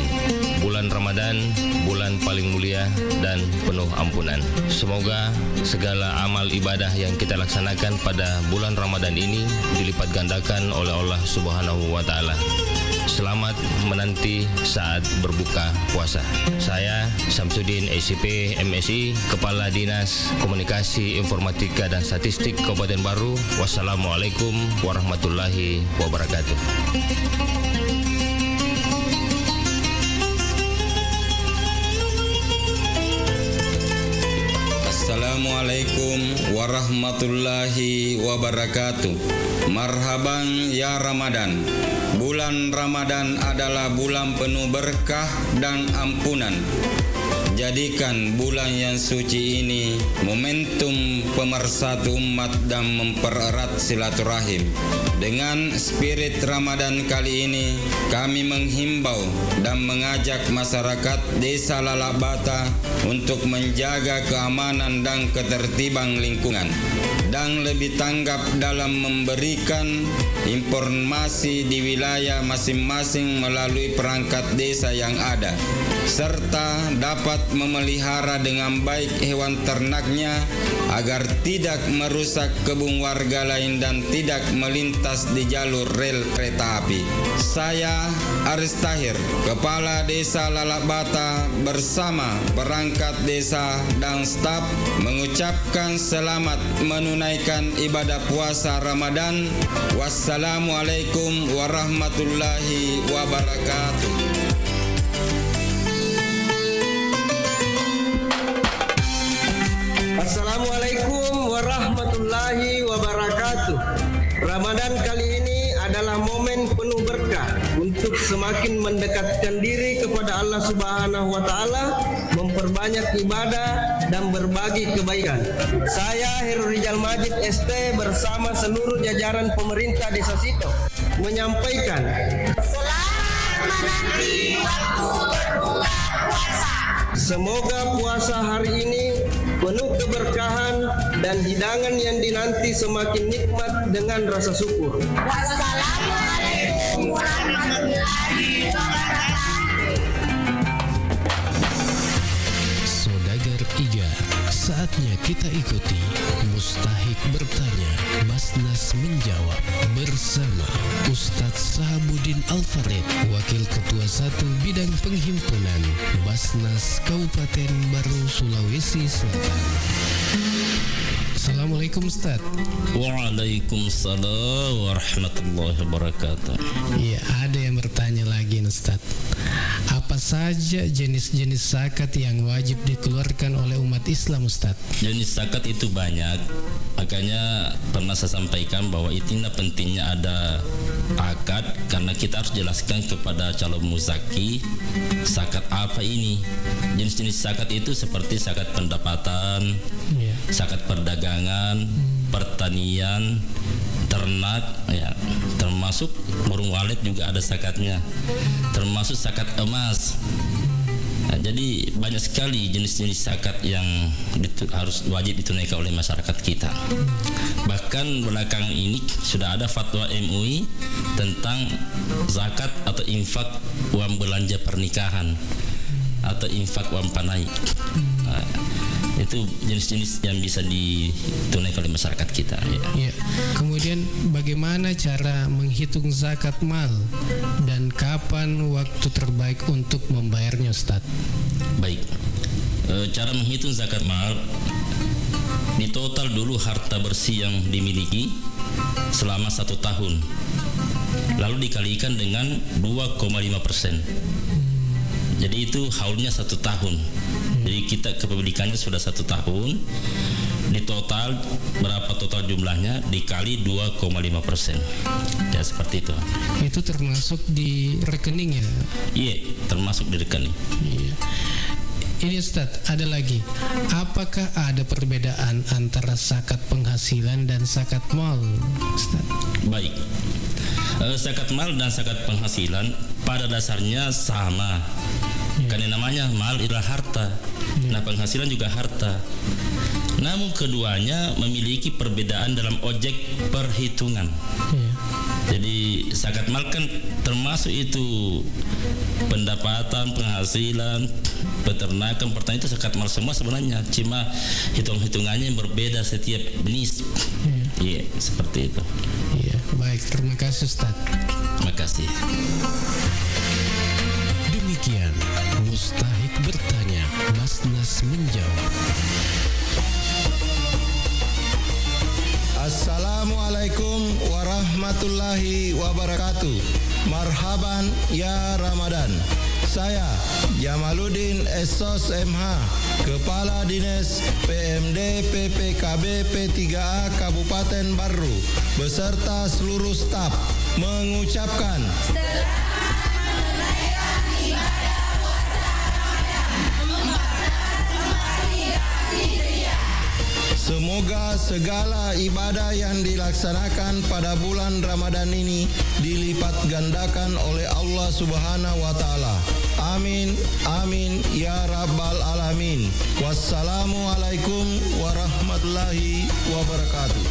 Bulan Ramadan, bulan paling mulia dan penuh ampunan. Semoga segala amal ibadah yang kita laksanakan pada bulan Ramadan ini dilipat gandakan oleh Allah Subhanahu wa taala. Selamat menanti saat berbuka puasa. Saya Samsudin SCP MSI, Kepala Dinas Komunikasi Informatika dan Statistik Kabupaten Baru. Wassalamualaikum warahmatullahi wabarakatuh. Assalamualaikum warahmatullahi wabarakatuh. Marhaban ya Ramadan. Bulan Ramadan adalah bulan penuh berkah dan ampunan. Jadikan bulan yang suci ini momentum pemersatu umat dan mempererat silaturahim. Dengan spirit Ramadan kali ini, kami menghimbau dan mengajak masyarakat Desa Lalabata untuk menjaga keamanan dan ketertiban lingkungan dan lebih tanggap dalam memberikan informasi di wilayah masing-masing melalui perangkat desa yang ada, serta dapat memelihara dengan baik hewan ternaknya agar tidak merusak kebun warga lain dan tidak melintas di jalur rel kereta api. Saya Aris Tahir, Kepala Desa Lalabata bersama perangkat desa dan staf mengucapkan selamat menunaikan ibadah puasa Ramadan. Wassalamualaikum warahmatullahi wabarakatuh. Assalamualaikum warahmatullahi wabarakatuh. Ramadan kali ini adalah momen penuh berkah untuk semakin mendekatkan diri kepada Allah Subhanahu wa taala, memperbanyak ibadah dan berbagi kebaikan. Saya Heru Rijal Majid ST bersama seluruh jajaran pemerintah Desa Sito menyampaikan selamat menanti waktu berbuka puasa. Semoga puasa hari ini penuh keberkahan dan hidangan yang dinanti semakin nikmat dengan rasa syukur. Wassalamualaikum warahmatullahi wabarakatuh. Saudagar Iga, saatnya kita ikuti Mustahik bertanya, Basnas menjawab bersama Ustadz Sahabuddin Al-Farid, Wakil Ketua 1 Bidang Penghimpunan Basnas Kabupaten Baru, Sulawesi Selatan. Assalamualaikum Ustaz. Waalaikumsalam warahmatullahi wabarakatuh. Ya, ada yang bertanya lagi Ustaz. Apa saja jenis-jenis zakat yang wajib dikeluarkan oleh umat Islam Ustaz? Jenis zakat itu banyak. Makanya pernah saya sampaikan bahwa itu pentingnya ada akad, karena kita harus jelaskan kepada calon muzaki zakat apa ini. Jenis-jenis zakat itu seperti zakat pendapatan, zakat perdagangan, pertanian, ternak, ya, termasuk burung walet juga ada zakatnya, termasuk zakat emas. Nah, jadi banyak sekali jenis-jenis zakat yang harus wajib ditunaikan oleh masyarakat kita. Bahkan belakangan ini sudah ada fatwa MUI tentang zakat atau infak uang belanja pernikahan atau infak uang panai. Nah, itu jenis-jenis yang bisa ditunaikan oleh masyarakat kita. Ya. Kemudian bagaimana cara menghitung zakat mal dan kapan waktu terbaik untuk membayarnya Ustaz? Baik, cara menghitung zakat mal, di total dulu harta bersih yang dimiliki selama 1 tahun. lalu dikalikan dengan 2,5%. Jadi itu haulnya 1 tahun. Jadi kita kepemilikannya sudah 1 tahun. Di total berapa total jumlahnya dikali 2,5%. Ya seperti itu. Itu termasuk di rekening ya? Iya, termasuk di rekening. Iya. Ini Ustadz, ada lagi. Apakah ada perbedaan antara zakat penghasilan dan zakat mal, Ustadz? Baik. Zakat mal dan zakat penghasilan pada dasarnya sama. Karena namanya mal adalah harta. Nah, penghasilan juga harta. Namun keduanya memiliki perbedaan dalam objek perhitungan. Jadi zakat mal kan termasuk itu pendapatan, penghasilan, peternakan, pertanian, itu zakat mal semua sebenarnya. Cuma hitung-hitungannya yang berbeda setiap jenis. Iya, seperti itu. Iya, baik. Terima kasih Ustaz. Terima kasih. Demikian Mustahik bertanya, Basnas menjawab. Assalamualaikum warahmatullahi wabarakatuh. Marhaban ya Ramadan. Saya Jamaluddin Esos MH, Kepala Dinas PMD PPKB P3A Kabupaten Barru beserta seluruh staf mengucapkan semoga segala ibadah yang dilaksanakan pada bulan Ramadan ini dilipat gandakan oleh Allah Subhanahu wa taala. Amin amin ya rabbal alamin. Wassalamualaikum warahmatullahi wabarakatuh.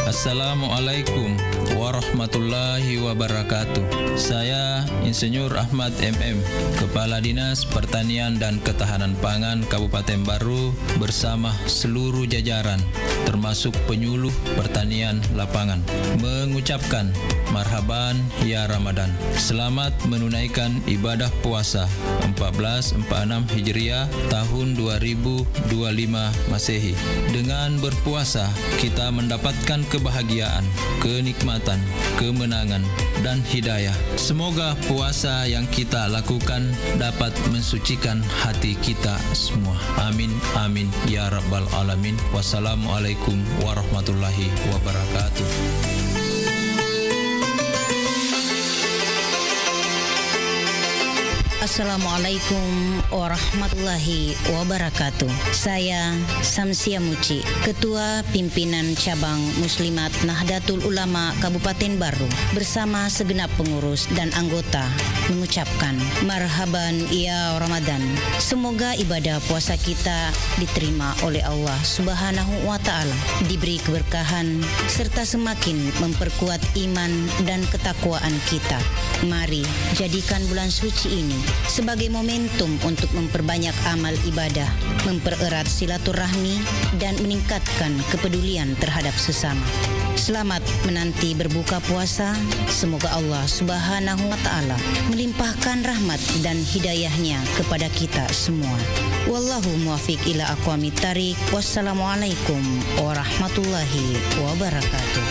Assalamualaikum warahmatullahi wabarakatuh. Saya Insinyur Ahmad MM, Kepala Dinas Pertanian dan Ketahanan Pangan Kabupaten Barru bersama seluruh jajaran termasuk penyuluh pertanian lapangan mengucapkan marhaban ya Ramadan. Selamat menunaikan ibadah puasa 1446 Hijriah tahun 2025 Masehi. Dengan berpuasa kita mendapatkan kebahagiaan, kenikmatan, kemenangan, dan hidayah. Semoga puasa yang kita lakukan dapat mensucikan hati kita semua. Amin, amin, ya rabbal alamin. Wassalamualaikum warahmatullahi wabarakatuh. Assalamualaikum warahmatullahi wabarakatuh. Saya Samsia Muci, Ketua Pimpinan Cabang Muslimat Nahdlatul Ulama Kabupaten Barru bersama segenap pengurus dan anggota mengucapkan marhaban ya Ramadan. Semoga ibadah puasa kita diterima oleh Allah Subhanahu wa taala, diberi keberkahan serta semakin memperkuat iman dan ketakwaan kita. Mari jadikan bulan suci ini sebagai momentum untuk memperbanyak amal ibadah, mempererat silaturahmi, dan meningkatkan kepedulian terhadap sesama. Selamat menanti berbuka puasa. Semoga Allah Subhanahu wa taala melimpahkan rahmat dan hidayahnya kepada kita semua. Wallahu muwaffiq ila aqwamit thariq. Wassalamualaikum warahmatullahi wabarakatuh.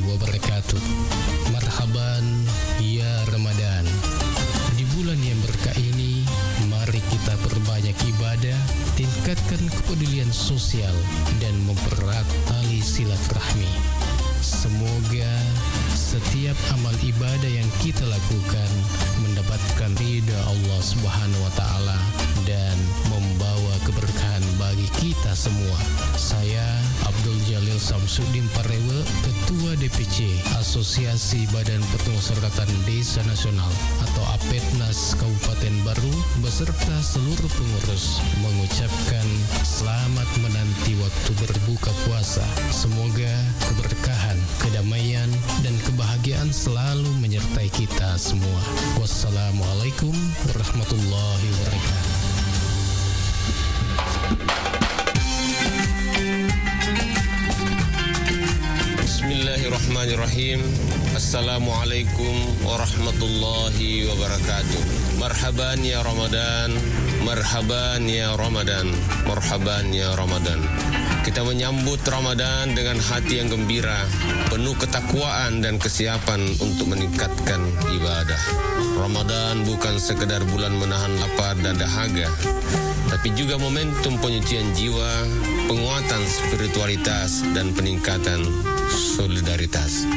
Wabarakatuh. Marhaban ya Ramadan. Di bulan yang berkah ini, mari kita perbanyak ibadah, tingkatkan kepedulian sosial, dan mempererat tali silaturahmi. Semoga setiap amal ibadah yang kita lakukan mendapatkan ridha Allah Subhanahu wa taala dan membawa keberkahan bagi kita semua. Saya Abdul Jalil Samsudin Parewe, Ketua DPC Asosiasi Badan Permusyawaratan Desa Nasional atau APEDNAS Kabupaten Barru beserta seluruh pengurus mengucapkan selamat menanti waktu berbuka puasa. Semoga keberkahan, kedamaian, dan kebahagiaan selalu menyertai kita semua. Wassalamualaikum warahmatullahi wabarakatuh. Bismillahirrahmanirrahim. Assalamualaikum warahmatullahi wabarakatuh. Marhaban ya Ramadan, marhaban ya Ramadan, marhaban ya Ramadan. Kita menyambut Ramadan dengan hati yang gembira, penuh ketakwaan dan kesiapan untuk meningkatkan ibadah. Ramadan bukan sekedar bulan menahan lapar dan dahaga, tapi juga momentum penyucian jiwa, penguatan spiritualitas, dan peningkatan solidaritas.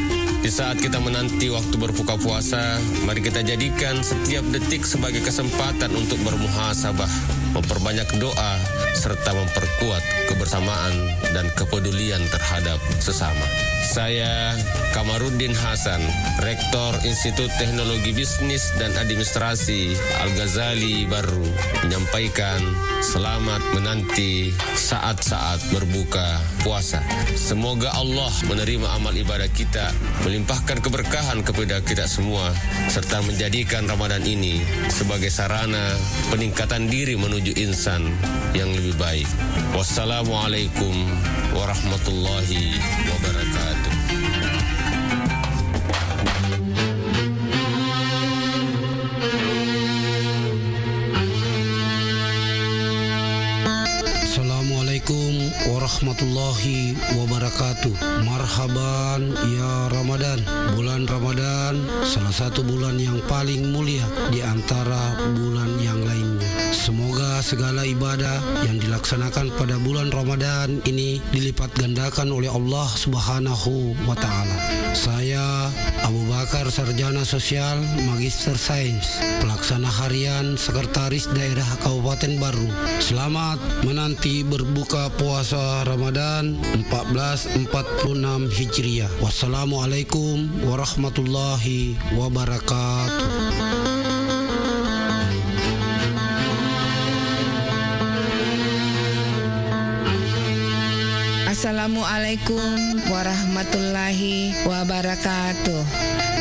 Di saat kita menanti waktu berbuka puasa, mari kita jadikan setiap detik sebagai kesempatan untuk bermuhasabah, memperbanyak doa, serta memperkuat kebersamaan dan kepedulian terhadap sesama. Saya Kamaruddin Hasan, Rektor Institut Teknologi Bisnis dan Administrasi Al-Ghazali Barru, menyampaikan selamat menanti saat-saat berbuka puasa. Semoga Allah menerima amal ibadah kita, melimpahkan keberkahan kepada kita semua, serta menjadikan Ramadan ini sebagai sarana peningkatan diri menuju insan yang lebih baik. Wassalamualaikum warahmatullahi wabarakatuh. Assalamualaikum warahmatullahi wabarakatuh. Marhaban ya Ramadan. Bulan Ramadan salah satu bulan yang paling mulia di antara bulan yang lainnya. Semoga segala ibadah yang dilaksanakan pada bulan Ramadan ini dilipat gandakan oleh Allah Subhanahu wa Ta'ala. Saya Abu Bakar, Sarjana Sosial, Magister Sains, Pelaksana Harian Sekretaris Daerah Kabupaten Barru. Selamat menanti berbuka puasa Ramadan 1446 Hijriah. Wassalamualaikum warahmatullahi wabarakatuh. Assalamualaikum warahmatullahi wabarakatuh.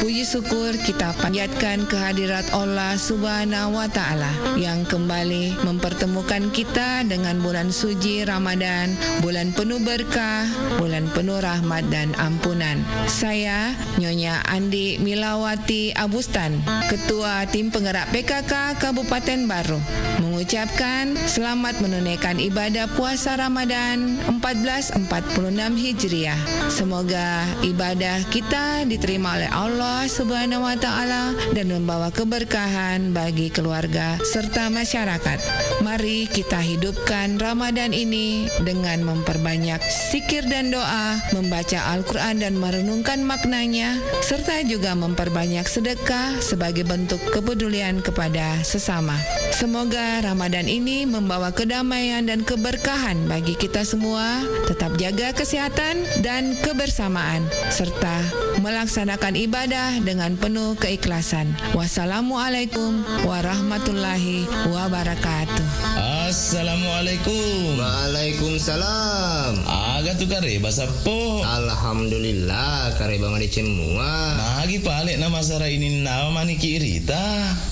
Puji syukur kita panjatkan kehadirat Allah Subhanahu wa Ta'ala yang kembali mempertemukan kita dengan bulan suci Ramadan, bulan penuh berkah, bulan penuh rahmat dan ampunan. Saya Nyonya Andi Milawati Abustan, Ketua Tim Penggerak PKK Kabupaten Barru, mengucapkan selamat menunaikan ibadah puasa Ramadan 1446 Hijriah. Semoga ibadah kita diterima oleh Allah Subhanahu wa Ta'ala dan membawa keberkahan bagi keluarga serta masyarakat. Mari kita hidupkan Ramadan ini dengan memperbanyak zikir dan doa, membaca Al-Quran dan merenungkan maknanya, serta juga memperbanyak sedekah sebagai bentuk kepedulian kepada sesama. Semoga Ramadan ini membawa kedamaian dan keberkahan bagi kita semua. Tetap jaga kesehatan dan kebersamaan, serta melaksanakan ibadah dengan penuh keikhlasan. Wassalamualaikum warahmatullahi wabarakatuh. Assalamualaikum. Waalaikumsalam. Aga tu kare bahasa po. Alhamdulillah kare bang ada cemua. Nagi palik nama sara ini nama mani kirita.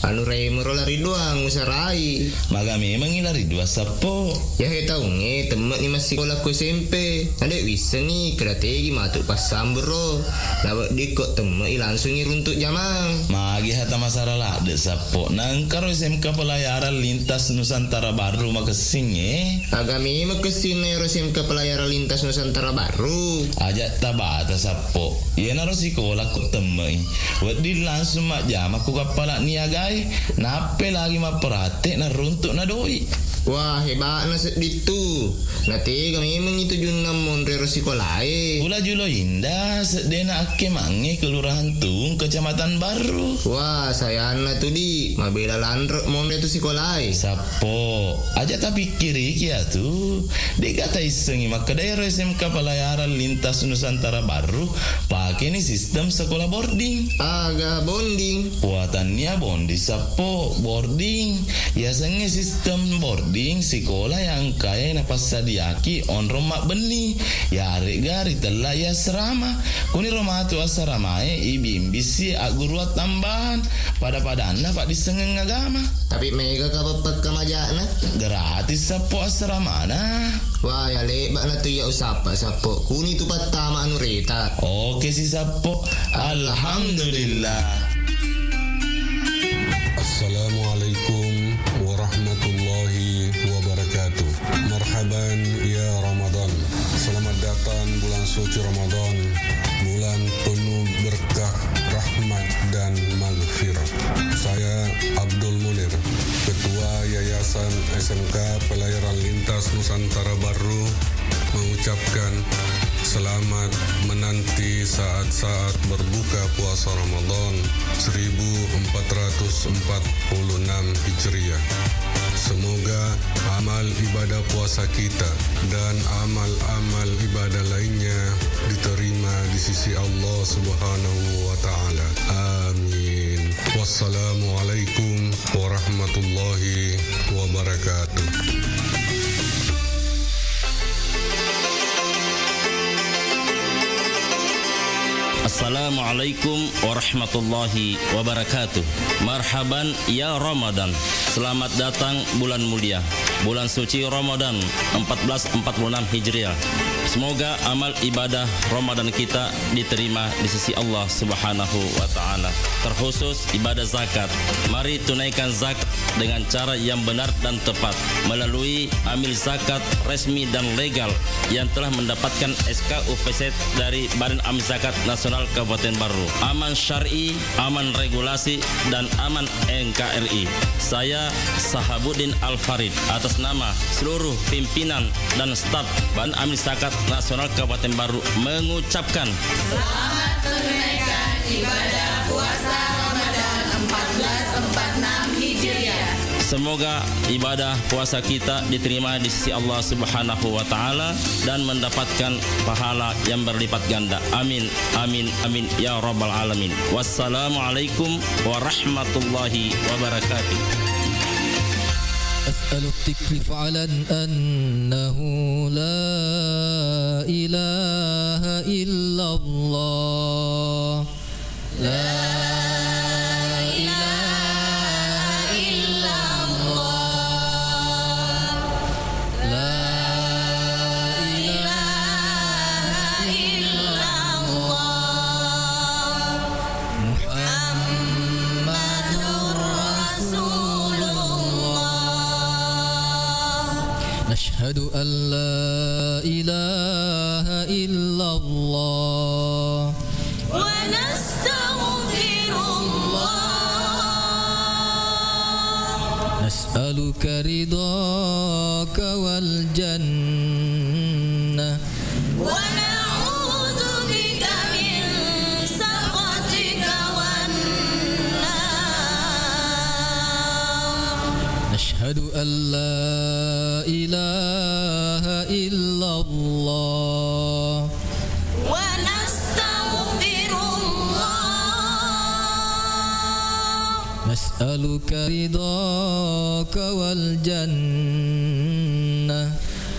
Anu rei merolari doang usarai. Maga memang ilari dua sapo. Ya he tahu nge temen ni masih sekolah ku SMP. Ada bisa ni strategi matuk pasam bro. Lawak dikot temen langsung runtuk jamang. Magi hata masara lah de sapo. Nangkaro SMK Pelayaran Lintas Nusantara Baru makasing Agami makasing na SMK Pelayaran Lintas Nusantara Baru. Ajak tabata sapo. Ia naro sekolah ku temui. Wadi langsung mak jam aku kapala niagai. Nape lagi mak perhati na runtuk na doi. Wah hebat na ditu. Nanti kami mengitu junam monrero sekolahai. Pula julo indah sedena ake mange kelurahan Tung Kecamatan Baru. Wah saya anak tu di mabela landrek monre tu sekolahai. Sapo aja tapi kiri kia tu. Dia kata isengi maka daerah SMK Pelayaran Lintas Nusantara Baru pakai ni sistem sekolah boarding. Aga bonding. Buatannya bondi sapo boarding. Ya sengi sistem boarding boarding sekolah yang kaya na pasadiaki on romak beni yari gari telah ya serama kuni romatu asaramae ibimbisi aguruat tambahan pada anda pak disengeng agama tapi mega kapapat kamajana gratis sapo asramana wah ya lebat na tu ya usapa sapo kuni tu patama anu reta oke si sapo alhamdulillah. Assalamualaikum warahmatullahi wabarakatuh. Marhaban ya Ramadan. Selamat datang bulan suci Ramadan, bulan penuh berkah, rahmat dan maghfirah. Saya Abdul Munir, Ketua Yayasan SMK Pelayaran Lintas Nusantara Baru, mengucapkan selamat menanti saat-saat berbuka puasa Ramadan 1446 Hijriah. Semoga amal ibadah puasa kita dan amal-amal ibadah lainnya diterima di sisi Allah Subhanahu wa taala. Amin. Wassalamualaikum warahmatullahi wabarakatuh. Assalamualaikum warahmatullahi wabarakatuh. Marhaban ya Ramadan. Selamat datang bulan mulia, bulan suci Ramadan 1446 Hijriah. Semoga amal ibadah Ramadan kita diterima di sisi Allah Subhanahu wa taala. Terkhusus ibadah zakat. Mari tunaikan zakat dengan cara yang benar dan tepat melalui amil zakat resmi dan legal yang telah mendapatkan SK UPZ dari Badan Amil Zakat Nasional Kabupaten Baru. Aman syar'i, aman regulasi, dan aman NKRI. Saya Sahabuddin Al-Farid atas nama seluruh pimpinan dan staf Badan Amil Zakat Nasional Kabupaten Baru mengucapkan selamat menunaikan ibadah puasa Ramadan 1446 Hijriah. Semoga ibadah puasa kita diterima di sisi Allah Subhanahu wa taala dan mendapatkan pahala yang berlipat ganda. Amin amin amin ya rabbal alamin. Wassalamualaikum warahmatullahi wabarakatuh. أسأل التكليف على أنه لا إله إلا الله لا أشهد أن لا إله إلا الله ونستغفر الله نسألك رضاك والجنة ونعوذ بك من سخطك والنار نشهد أن لا إله إلا الله ونستغفر الله نسألك رضاك والجنة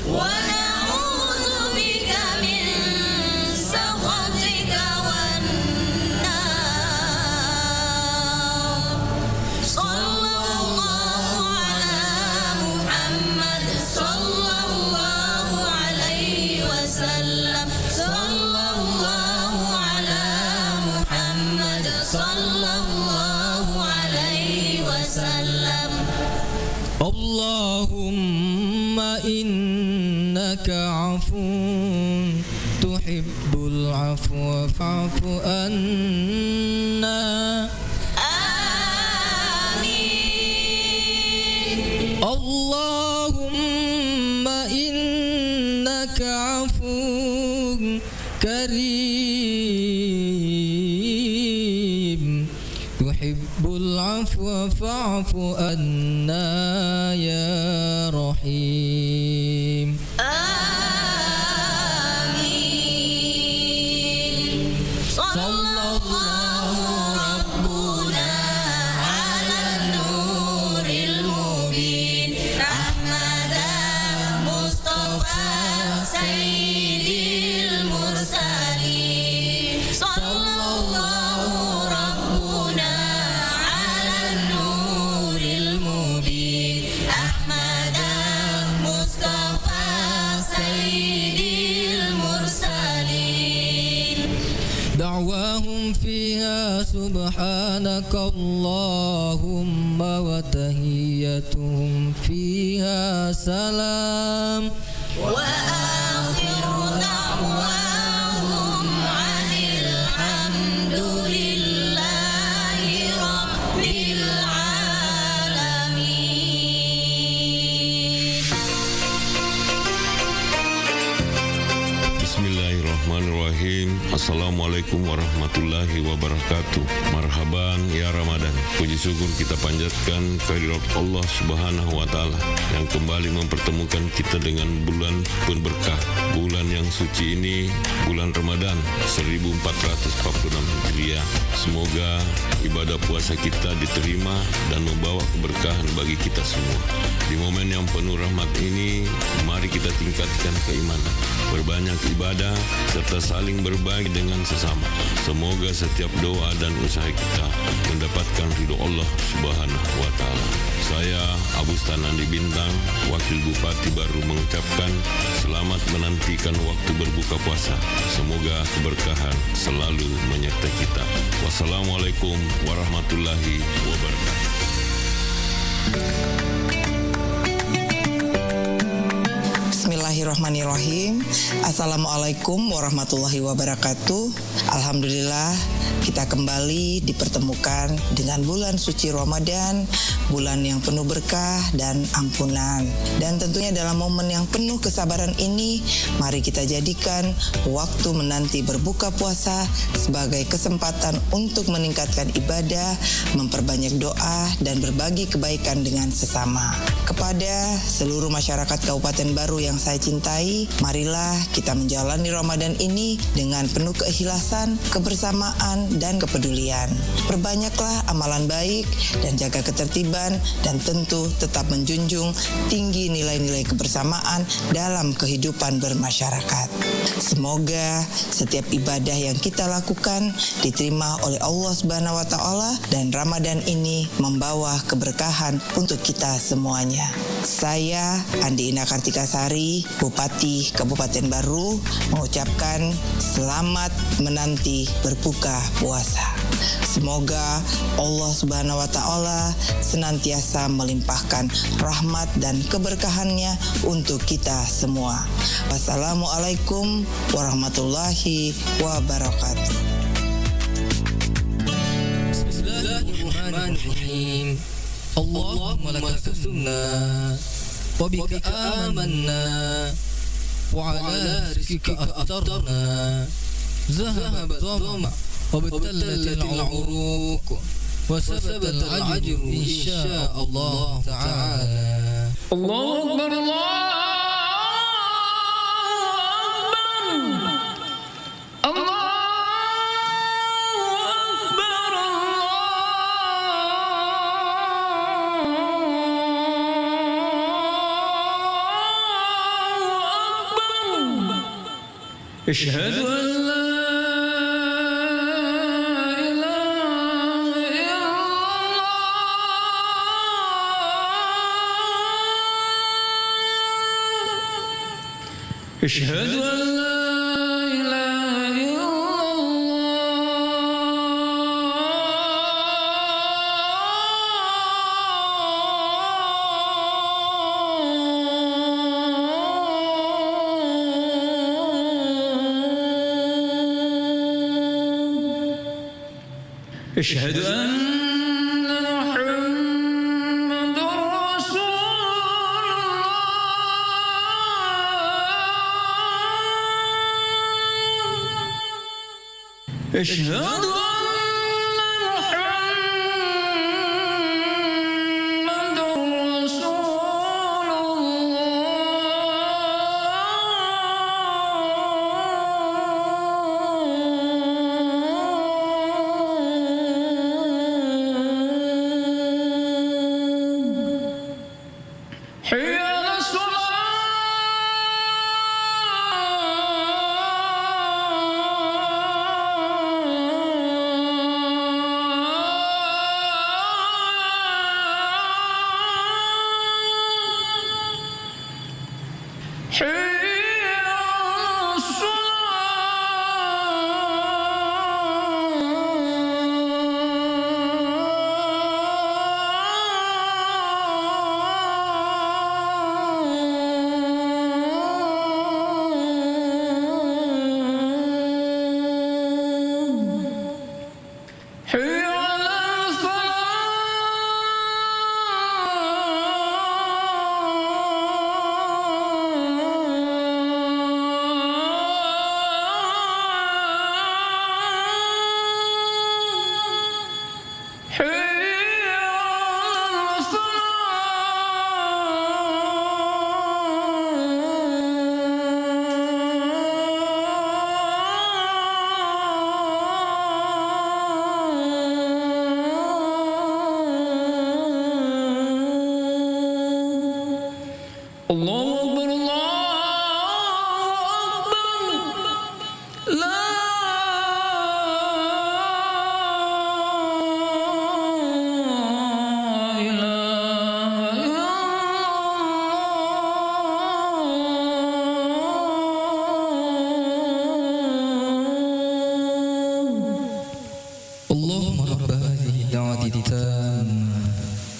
ونعوذ بك من سخطك والنار صلى الله على محمد صلى الله عليه وسلم صلى الله على محمد صلى الله عليه وسلم اللهم إنك عفو تحب العفو فاعف عنا آمين اللهم إنك عفو كريم تحب العفو فاعف عنا يا رحيم آمين صلى الله ربنا على النور المبين رحمة sayyidil mursalin sallallahu rabbuna ala nuril mubin Ahmad Mustafa sayyidil mursalin دعواهم فيها سبحانك اللهم وتحيتهم فيها سلام وآخر دعواهم عن الحمد لله رب العالمين Bismillahirrahmanirrahim. Assalamualaikum warahmatullahi wabarakatuh. Marhaban ya Ramadan. Puji syukur kita panjatkan kehadirat Allah Subhanahu wa taala yang kembali mempertemukan kita dengan bulan berberkah. Bulan yang suci ini, bulan Ramadan 1446 Hijriah. Semoga ibadah puasa kita diterima dan membawa keberkahan bagi kita semua. Di momen yang penuh rahmat ini, mari kita tingkatkan keimanan, berbanyak ibadah serta saling berbagi dengan sesama. Semoga setiap doa dan usaha kita mendapatkan ridho Allah Subhanahu wa taala. Saya Abu Stanandi Bintang, Wakil Bupati Baru mengucapkan selamat menantikan waktu berbuka puasa. Semoga keberkahan selalu menyertai kita. Wassalamualaikum warahmatullahi wabarakatuh. Bismillahirrahmanirrahim. Assalamualaikum warahmatullahi wabarakatuh. Alhamdulillah kita kembali dipertemukan dengan bulan suci Ramadan, bulan yang penuh berkah dan ampunan. Dan tentunya dalam momen yang penuh kesabaran ini, mari kita jadikan waktu menanti berbuka puasa sebagai kesempatan untuk meningkatkan ibadah, memperbanyak doa, dan berbagi kebaikan dengan sesama. Kepada seluruh masyarakat Kabupaten Baru yang saya cintai, marilah kita menjalani Ramadan ini dengan penuh keikhlasan, kebersamaan, dan kepedulian. Perbanyaklah amalan baik dan jaga ketertiban, dan tentu tetap menjunjung tinggi nilai-nilai kebersamaan dalam kehidupan bermasyarakat. Semoga setiap ibadah yang kita lakukan diterima oleh Allah Subhanahu wa taala dan Ramadan ini membawa keberkahan untuk kita semuanya. Saya Andi Ina Kartikasari, Bupati Kabupaten Baru, mengucapkan selamat menanti berbuka puasa. Semoga Allah Subhanahu wa taala senantiasa melimpahkan rahmat dan keberkahannya untuk kita semua. Wassalamualaikum warahmatullahi wabarakatuh. Bismillahirrahmanirrahim. Allahumma laka sumna wa bika amanna wa ala rizqika aftarna zahaba dhamma wa batallatil uruq wa sabata al-ajru insya Allah ta'ala. Allahu akbar, Allahu أشهد أن لا إله إلا الله أشهد أن لا إله إلا أشهد أن محمد رسول الله أشهد أن محمد رسول الله حي على الصلاة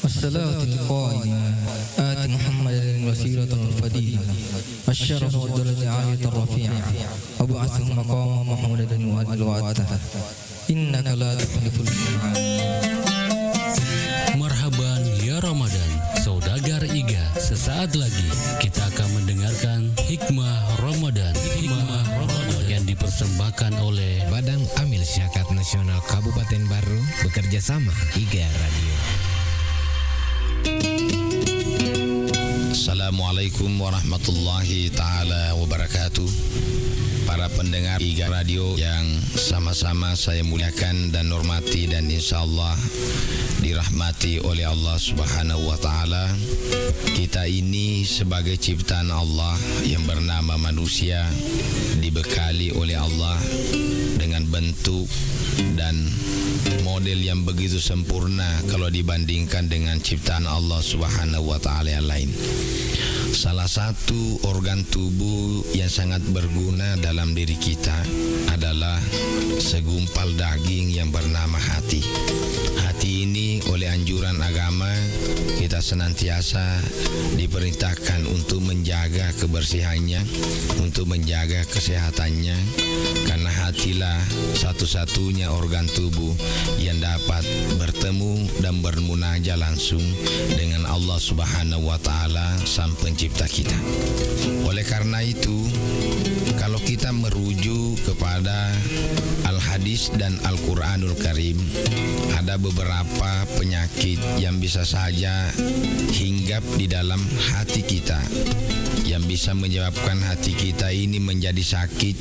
والصلاة القائمة آت محمدا الوسيلة والفضيلة الشرف والدرجة العالية الرفيعة وابعثه مقاما محمودا وأدعوته إنك لا تخلف الميعاد. Marhaban ya Ramadan, saudagar Iga. Sesaat lagi kita akan mendengarkan Hikmah Ramadan. Hikmah Ramadan yang dipersembahkan oleh Badan Amil Syakat Nasional Kabupaten Baru bekerja sama Iga Radio. Assalamualaikum warahmatullahi ta'ala wabarakatuh. Para pendengar Iga Radio yang sama-sama saya muliakan dan hormati, dan insya Allah dirahmati oleh Allah Subhanahu wa ta'ala. Kita ini sebagai ciptaan Allah yang bernama manusia, dibekali oleh Allah dengan bentuk dan model yang begitu sempurna kalau dibandingkan dengan ciptaan Allah Subhanahu wa ta'ala yang lain. Salah satu organ tubuh yang sangat berguna dalam diri kita adalah segumpal daging yang bernama hati. Hati ini oleh anjuran agama kita senantiasa diperintahkan untuk menjaga kebersihannya, untuk menjaga kesehatannya, karena hatilah satu-satunya organ tubuh yang dapat bertemu dan bermunajat langsung dengan Allah Subhanahu wa ta'ala, Sang Pencipta kita. Oleh karena itu, kalau kita merujuk kepada Al-Hadis dan Al-Quranul Karim, ada beberapa penyakit yang bisa saja hinggap di dalam hati kita, yang bisa menyebabkan hati kita ini menjadi sakit,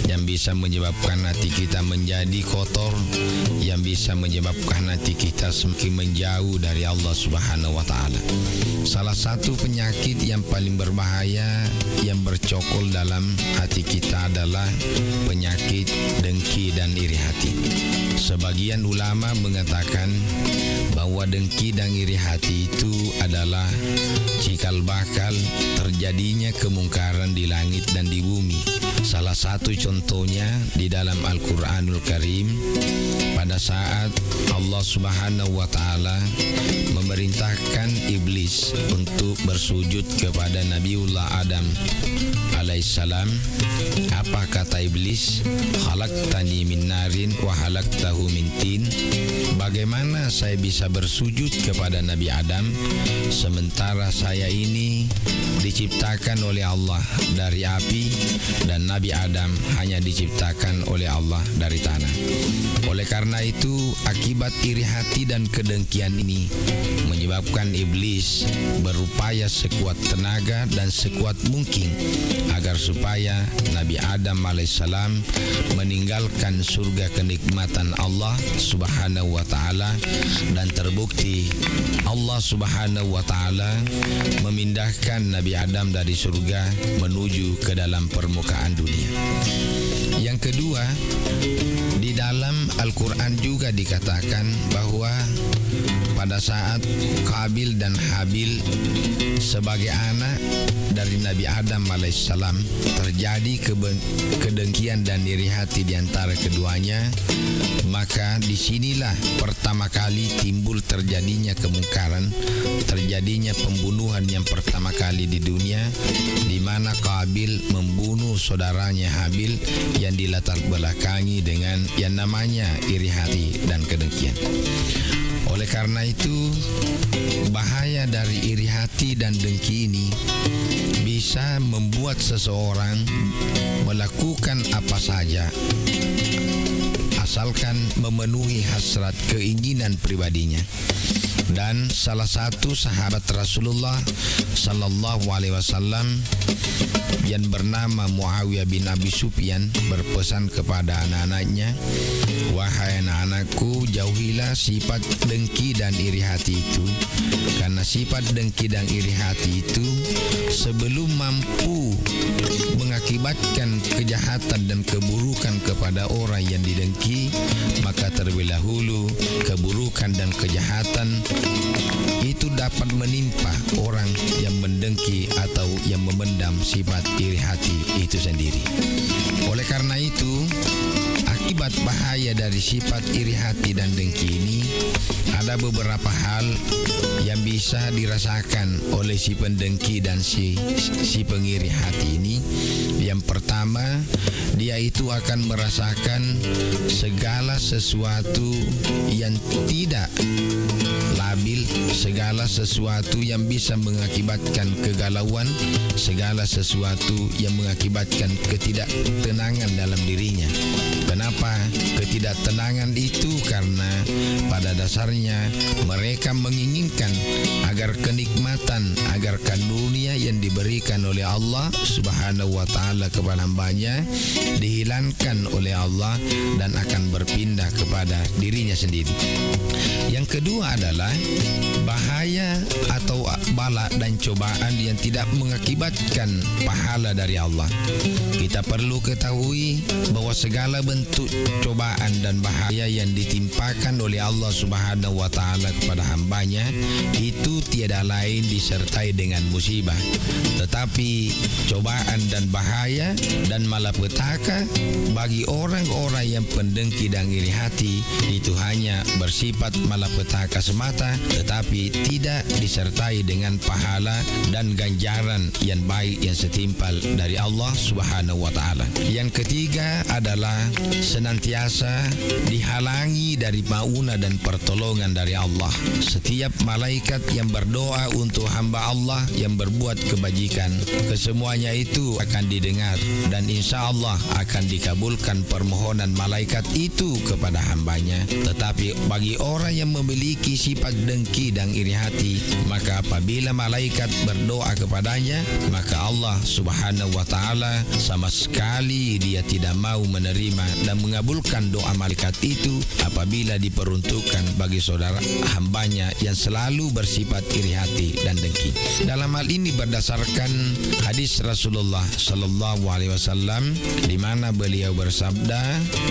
yang bisa menyebabkan hati kita menjadi kotor, yang bisa menyebabkan hati kita semakin menjauh dari Allah Subhanahu wa ta'ala. Salah satu penyakit yang paling berbahaya yang bercokol dalam hati kita adalah penyakit dengki dan iri hati. Sebagian ulama mengatakan bahwa dengki dan iri hati itu adalah cikal bakal terjadinya kemungkaran di langit dan di bumi. Salah satu contohnya di dalam Al-Quranul Karim, pada saat Allah Subhanahu wa ta'ala memerintahkan iblis untuk bersujud kepada Nabiullah Adam alaihissalam. Apa kata iblis? Khalaqtani min narin wa khalaqtahu min tin. Bagaimana saya bisa bersujud kepada Nabi Adam sementara saya ini diciptakan oleh Allah dari api dan Nabi Adam hanya diciptakan oleh Allah dari tanah. Oleh karena itu, akibat iri hati dan kedengkian ini menyebabkan iblis berupaya sekuat tenaga dan sekuat mungkin agar supaya Nabi Adam alaihissalam meninggalkan surga kenikmatan Allah Subhanahu wa ta'ala, dan terbukti Allah Subhanahu wa ta'ala memindahkan Nabi Adam dari surga menuju ke dalam permukaan dunia. Yang kedua, di dalam Al-Quran juga dikatakan bahwa pada saat Qabil dan Habil sebagai anak dari Nabi Adam alaihissalam terjadi kedengkian dan iri hati di antara keduanya, maka disinilah pertama kali timbul terjadinya kemungkaran, terjadinya pembunuhan yang pertama kali di dunia, di mana Qabil membunuh saudaranya Habil yang dilatar belakangi dengan yang namanya iri hati dan kedengkian. Oleh karena itu, bahaya dari iri hati dan dengki ini bisa membuat seseorang melakukan apa saja asalkan memenuhi hasrat keinginan pribadinya. Dan salah satu sahabat Rasulullah sallallahu alaihi wasallam yang bernama Muawiyah bin Abi Sufyan berpesan kepada anak-anaknya, "Wahai anak-anakku, jauhilah sifat dengki dan iri hati itu, karena sifat dengki dan iri hati itu sebelum mampu mengakibatkan kejahatan dan keburukan kepada orang yang didengki, maka terlebih dahulu keburukan dan kejahatan itu dapat menimpa orang yang mendengki atau yang memendam sifat iri hati itu sendiri." Oleh karena itu, akibat bahaya dari sifat iri hati dan dengki ini ada beberapa hal yang bisa dirasakan oleh si pendengki dan si pengiri hati ini. Yang pertama, dia itu akan merasakan segala sesuatu yang tidak labil, segala sesuatu yang bisa mengakibatkan kegalauan, segala sesuatu yang mengakibatkan ketidaktenangan dalam dirinya. Kenapa ketidaktenangan itu? Karena pada dasarnya mereka menginginkan agar kenikmatan, agar karunia yang diberikan oleh Allah Subhanahu wa taala kepada hambanya dihilangkan oleh Allah dan akan berpindah kepada dirinya sendiri. Yang kedua adalah bahaya atau bala dan cobaan yang tidak mengakibatkan pahala dari Allah. Kita perlu ketahui bahwa segala bentuk cobaan dan bahaya yang ditimpakan oleh Allah Subhanahu wa taala kepada hambanya itu tiada lain disertai dengan musibah. Tetapi cobaan dan bahaya dan malapetaka bagi orang-orang yang pendengki dan iri hati itu hanya bersifat malapetaka semata, tetapi tidak disertai dengan pahala dan ganjaran yang baik yang setimpal dari Allah Subhanahu wa taala. Yang ketiga adalah senantiasa dihalangi dari maunah dan pertolongan dari Allah. Setiap malaikat yang berdoa untuk hamba Allah yang berbuat kebajikan, kesemuanya itu akan didengar dan insya Allah akan dikabulkan permohonan malaikat itu kepada hambanya. Tetapi bagi orang yang memiliki sifat dengki dan iri hati, maka apabila malaikat berdoa kepadanya, maka Allah Subhanahu wa taala sama sekali dia tidak mau menerima dan mengabulkan doa malaikat itu apabila diperuntukkan bagi saudara hambanya yang selalu bersifat iri hati dan dengki. Dalam hal ini berdasarkan hadis Rasulullah sallallahu alaihi wasallam di mana beliau bersabda,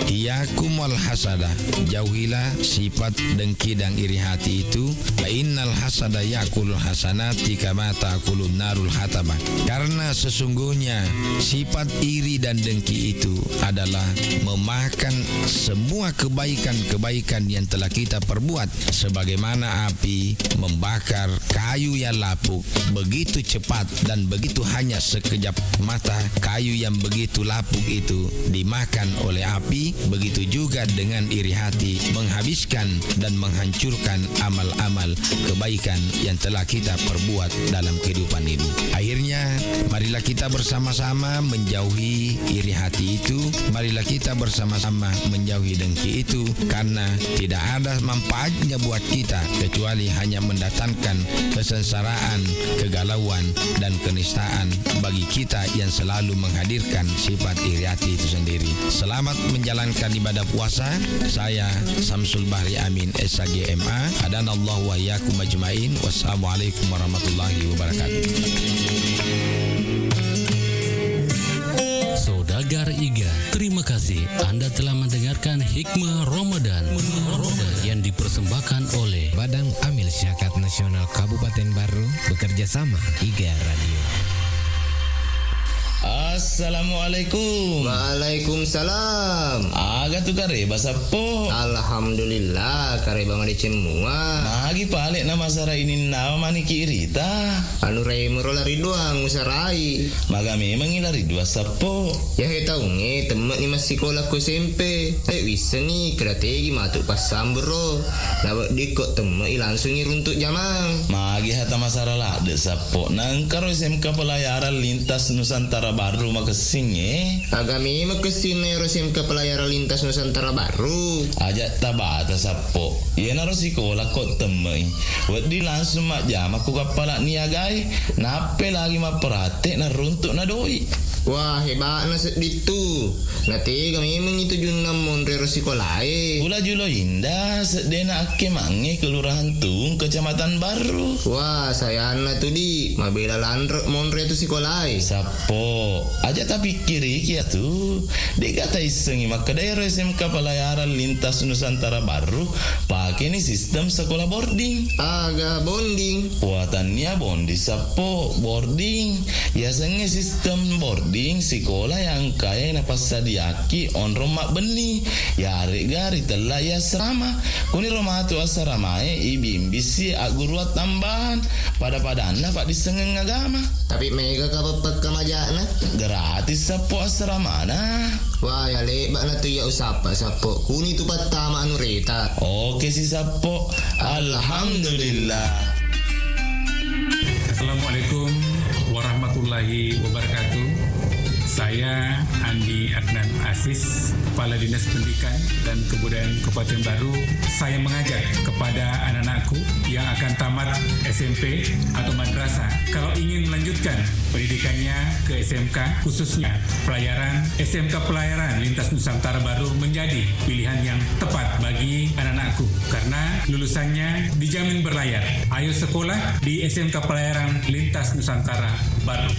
"Iyyakum wal hasada." Jauhilah sifat dengki dan iri hati itu. Fa innal hasada ya'kulul hasanati kama ta'kulun narul hatabah. Karena sesungguhnya sifat iri dan dengki itu adalah memakan semua kebaikan-kebaikan yang telah kita perbuat, sebagaimana api membakar kayu yang lapuk begitu cepat dan begitu hanya sekejap mata. Kayu yang begitu lapuk itu dimakan oleh api, begitu juga dengan iri hati menghabiskan dan menghancurkan amal-amal kebaikan yang telah kita perbuat dalam kehidupan ini. Akhirnya, marilah kita bersama-sama menjauhi iri hati itu, marilah kita bersama-sama menjauhi dengki itu, karena tidak ada manfaatnya buat kita kecuali hanya mendatangkan kesengsaraan, kegalauan, dan kenistaan bagi kita yang selalu menghadirkan sifat iri hati itu sendiri. Selamat menjalankan ibadah puasa. Saya Samsul Bahri Amin SAG MA. Hadanallahu wa iyyakum ajmain. Wassalamualaikum warahmatullahi wabarakatuh. Saudagar Iga, terima kasih Anda telah mendengarkan Hikmah Ramadan yang dipersembahkan oleh Badang Amil Syakat Nasional Kabupaten Baru bekerja sama IGA Radio. Assalamualaikum. Waalaikumsalam. Aga tu kare basapo. Alhamdulillah kare bang ade cemua. Magi palik nama sara ini nama mani kirita. Anu rai merolari doang usarai. Maga memang ilari dua sapo. Ya he tahu nge temen ni masih sekolah ku SMP. Bisa ni strategi matuk pas sambro. Lawak dikot temen langsung runtuk jamang. Magi hata masara lah de sapo. Nangkaro SMK Pelayaran Lintas Nusantara Baru makasing Agami makasing na SMK Pelayaran Lintas Nusantara Baru. Ajak tabata sapo. Iya naro sekolah kok temui. Wadi langsung mak jam aku kapala niagai. Nape lagi mak perhati na runtuk na doi. Wah hebat na itu. Nanti kami memang itu junam monre sekolahai. Pula julo indah sedena ake mange kelurahan Tung Kecamatan Baru. Wah saya anak tu di mabela landrek monre tu sekolahai. Sapo aja tapi kiri kia tu. Dek kata isengi maka daerah SMK Pelayaran Lintas Nusantara Baru pakai ni sistem sekolah boarding. Agak bonding. Buatannya bondi sapo boarding. Ya senge sistem boarding sekolah yang kaya na pasadiaki on romak beni. Ya arek gari telah ya serama. Kuni romah tu asaramae ibimbisi aguruat tambahan pada anak pak disengeng agama. Tapi mega kapapak kamajana gratis sapo asramana. Wah ya lebat na tu ya usapa sapo. Kuni tu patama anu reta. Oke si sapo. Alhamdulillah. Assalamualaikum warahmatullahi wabarakatuh. Saya Andi Adnan Aziz, Kepala Dinas Pendidikan dan Kebudayaan Kabupaten Baru. Saya mengajak kepada anak-anakku yang akan tamat SMP atau madrasah, kalau ingin melanjutkan pendidikannya ke SMK, khususnya pelayaran, SMK Pelayaran Lintas Nusantara Baru menjadi pilihan yang tepat bagi anak-anakku karena lulusannya dijamin berlayar. Ayo sekolah di SMK Pelayaran Lintas Nusantara Baru.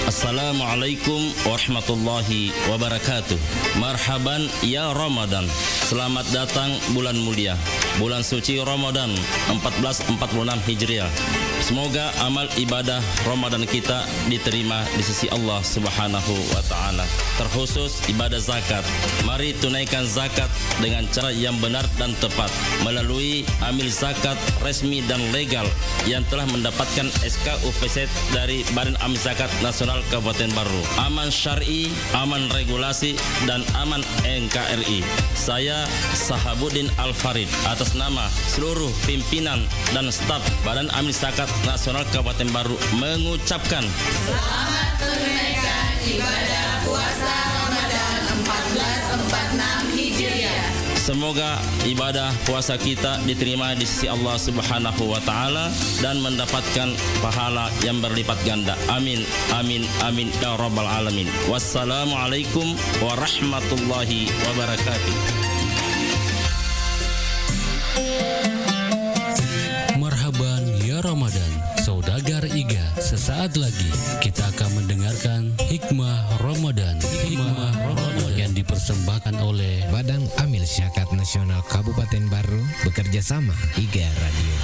Assalamualaikum warahmatullahi wabarakatuh. Marhaban ya Ramadan. Selamat datang bulan mulia, bulan suci Ramadan 1446 Hijriah. Semoga amal ibadah Ramadan kita diterima di sisi Allah Subhanahu wa taala. Terkhusus ibadah zakat. Mari tunaikan zakat dengan cara yang benar dan tepat melalui amil zakat resmi dan legal yang telah mendapatkan SK UPZ dari Badan Amil Zakat Nasional Kabupaten Baru. Aman syar'i, aman regulasi, dan aman NKRI. Saya Sahabuddin Al-Farid atas nama seluruh pimpinan dan staf Badan Amil Zakat Nasional Kabupaten Baru mengucapkan selamat menunaikan ibadah puasa Ramadan 1446 Hijriah. Semoga ibadah puasa kita diterima di sisi Allah Subhanahu wa taala dan mendapatkan pahala yang berlipat ganda. Amin amin amin ya rabbal alamin. Wassalamualaikum warahmatullahi wabarakatuh. Marhaban ya Ramadan. Saudagar IGA, sesaat lagi kita akan mendengarkan Hikmah Ramadan. Hikmah Ramadan yang dipersembahkan oleh Badan Amil Syakat Nasional Kabupaten Baru bekerja sama IGA Radio.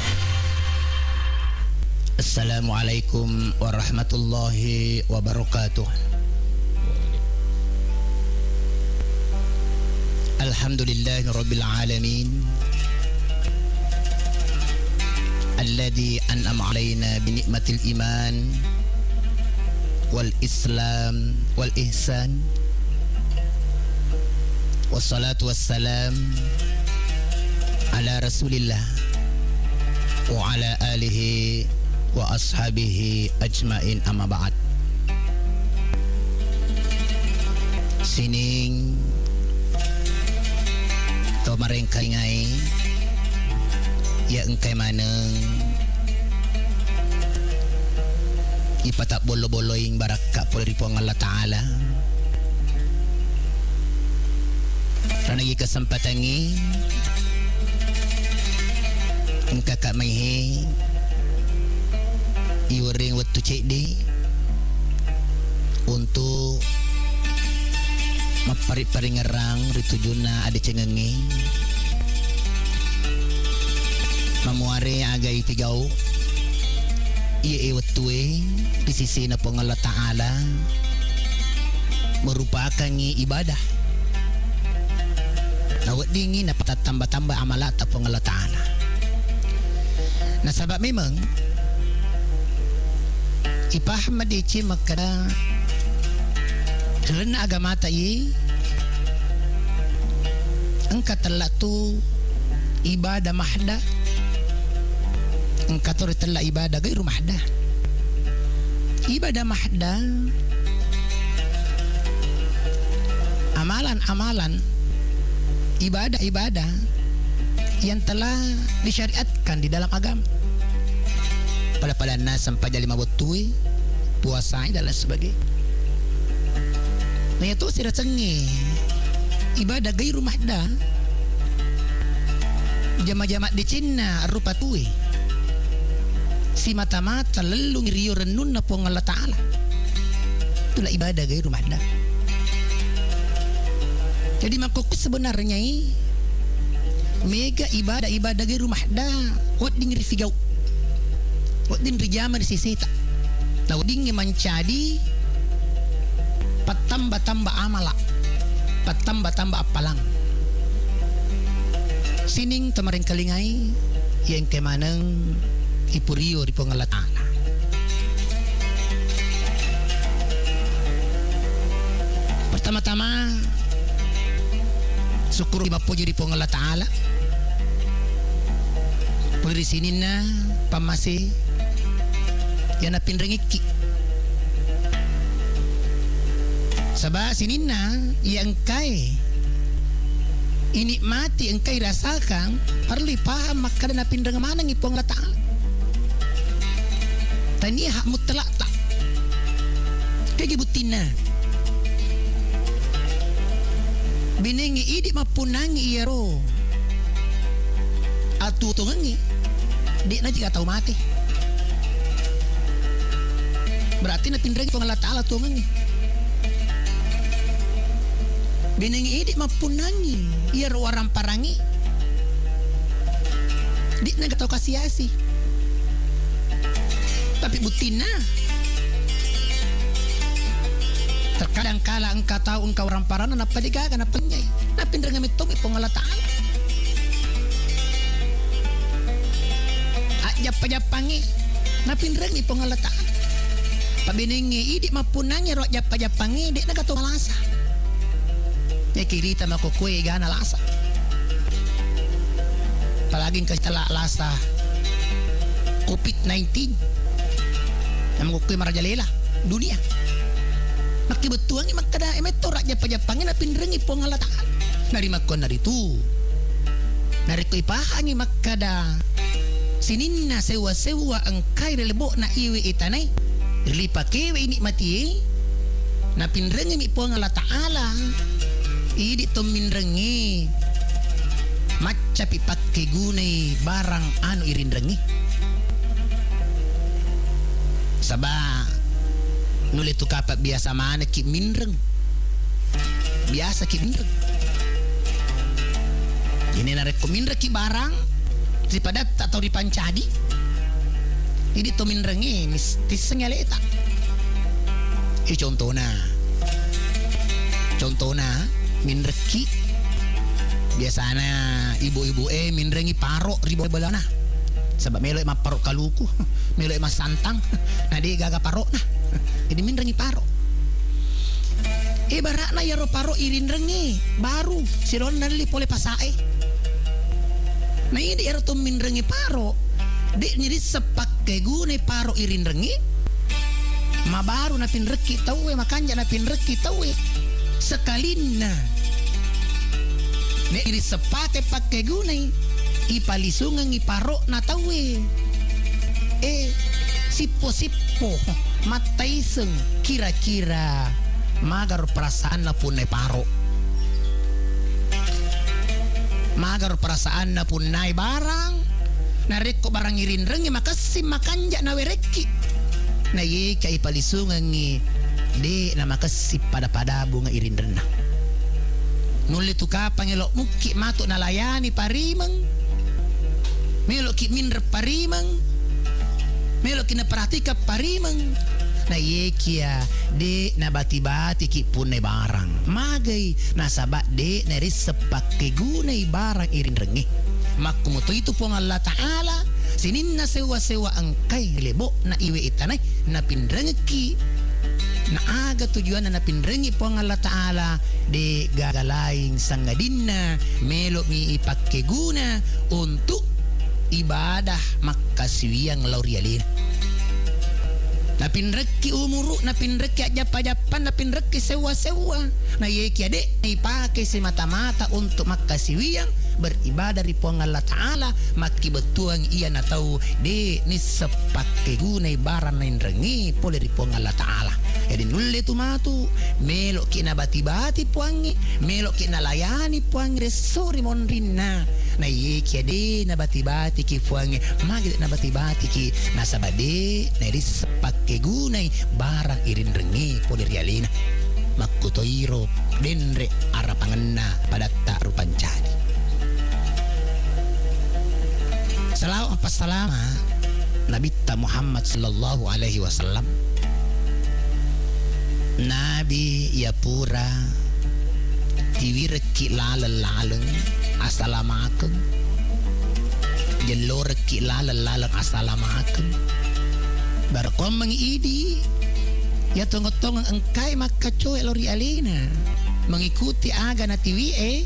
Assalamualaikum warahmatullahi wabarakatuh. Alhamdulillahirabbil alamin. الذي أنعم علينا بنعمة الإيمان والإسلام والإحسان والصلاة والسلام على رسول الله وعلى آله وأصحابه أجمعين أما بعد. Sining to marengkai ngai ya engkai maneng ipatak bolo-boloing baraka puliripong Allah Ta'ala ranagi kesempatangi engka kak maihe iwering waktu cek di untuk mapari-pari ngerang ritujuna ada cengengi mamuare agai tigau iya ewetue di sisi na po Allah Ta'ala merupakan ibadah nawat dingin na patatambah-tambah amalat po Allah Ta'ala na sabab memang ipaham madici makana kerana agama tayi engka telah tu ibadah mahda engka tu telah ibadah gairu mahda ibadah mahda amalan-amalan ibadah-ibadah yang telah disyariatkan di dalam agama pada nas sampai jadi mabutui puasa dan lain sebagainya. Nah itu sira cengi ibadah gairu mahda jama-jama di Cina rupa tuwe si mata-mata lelung rio renun na po Allah Ta'ala itulah ibadah gairu mahda. Jadi makuku sebenarnya mega ibadah gairu mahda wat ding rifigau wat ding rijama di sisita tau ding mencadi patambah-tambah amala patambah-tambah apalang sining tamaring kalingai yang kemanang ipurio di Allah Ta'ala. Pertama-tama syukur ibapo di Allah Ta'ala puri sini na pamasi yang napin rengiki sabah sinina yang engkai inikmati engkai rasakan perlu paham maka dan napin dengan mana ngipong Allah Ta'ala tani hak mutlak tak kegibutina binengi idik mapunangi iaro atu tungangi dik na jika tahu mati berarti napin dengan Allah Ta'ala tungangi binengi idik mapunangi iya warang parangi dik na gatau kasiasi tapi butina terkadang kala engkau tahu engkau orang parana napa digaga napa nyai napin dengan mitong ipong Allah Ta'ala ajap-japangi napin dengan ipong Allah Ta'ala pabinengi idik mapunangi ro japa-japangi dik na gatau malasa ya kirita makukue gana lasa palaging kita lasa COVID-19 yang makukue marajalela dunia makibetuangi makada emeto raja pajapangin na pinrengi pong Allah Ta'ala nari makon nari tu nari ko ipahangi makada sininna sewa-sewa angkai relebo na iwi itanay rilipakewe ini mati na pinrengi mi pong Allah Ta'ala idi to minrengi maca pipake gunai barang anu irinrengi sabah nulit tu kapak biasa mana ki minreng biasa ki minreng ini narek ko minreng ki barang daripada tak tahu dipancadi ini to minrengi mistis sengaleta contohna minreki biasanya ibu-ibu minrengi paro ribu belana sebab meloi mah paro kaluku meloi mah santang nah dia gaga paro nah jadi minrengi paro barakna ya ro paro irin rengi baru siron nali pole pasae nah ini ya ro minrengi paro dek nyiri sepak gune paro irin rengi ma baru na pinreki tawe makanya na pinreki tawe sekalina nek iri sepate pakai gunai ipalisungan iparo na tawe sipo mataiseng kira-kira magar perasaan na punai paro magar perasaan na punai barang nareko barang irin rengi makasim makanja na wereki na ye kai palisungan ni de na makasip pada bunga irin renah Nuli tu kapang elok muki matuk nalayani parimang. Melok ki minre parimang. Melok ki naperhatika parimang. Na ye kia de na bati-bati ki punai barang. Magai nasabak de neri sepake gunai barang irin rengi. Makumuto itu pong Allah Ta'ala sinin na sewa-sewa angkai lebo na iwe itanay na pinrengki na aga tujuan na napinrengi pong Allah Ta'ala de gagalaing sangadinna melo mi ipake guna untuk ibadah makasiwiyang laurialina. Napinreki umuru, napinreki ajap-ajapan, napinreki sewa-sewa. Na yeki ade, ipake semata-mata untuk makasiwiyang beribadah di puang Allah Ta'ala. Maki betuang iya na tahu de ni sepake gunai barang nain rengi pole di puang Allah Ta'ala. Jadi nulle tu matu melok ki na bati-bati puangi, melok ki na layani puangi resori monrina. Na yeki ade na bati-bati ki puangi, magi na bati-bati ki nasabade na ris sepake gunai barang irin rengi pole rialina. Makutoiro denre arapangenna pada tak rupancani. Salam apa salama Nabi Muhammad sallallahu alaihi wasallam. Nabi ya pura tiwireki laleng assalamualaikum. Jeloreki laleng assalamualaikum. Barkom mengidi ya tongotong engkai maka coy lori alina mengikuti aga na tiwi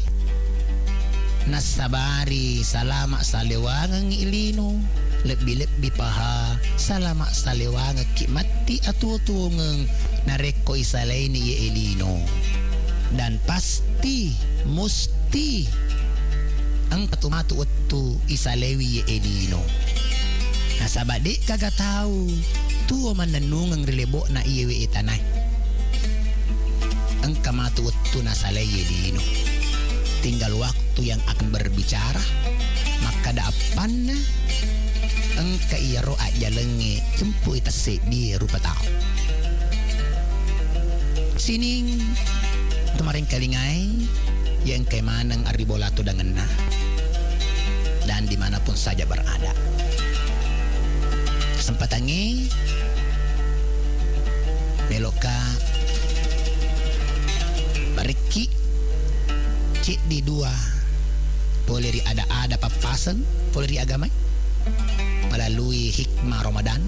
nasabari salama salewangang ilino lebih paha salama salewangang kimati atutungang nareko isalaini ye elino dan pasti musti ang patumatu utu isalewi ye elino nasabade kagak tahu tuwa mananungang rilebo na iyewe itanay ang kamatu utu nasalay ye elino tinggal waktu yang akan berbicara maka daapan na ang kaiyaro aja lengi cempu itase di rupa tao sining kemarin kalingay yang kemanang aribolato dengan na dan dimanapun saja berada kesempatannya meloka bariki cik di dua boleh di ada papasan boleh di agama melalui hikmah Ramadan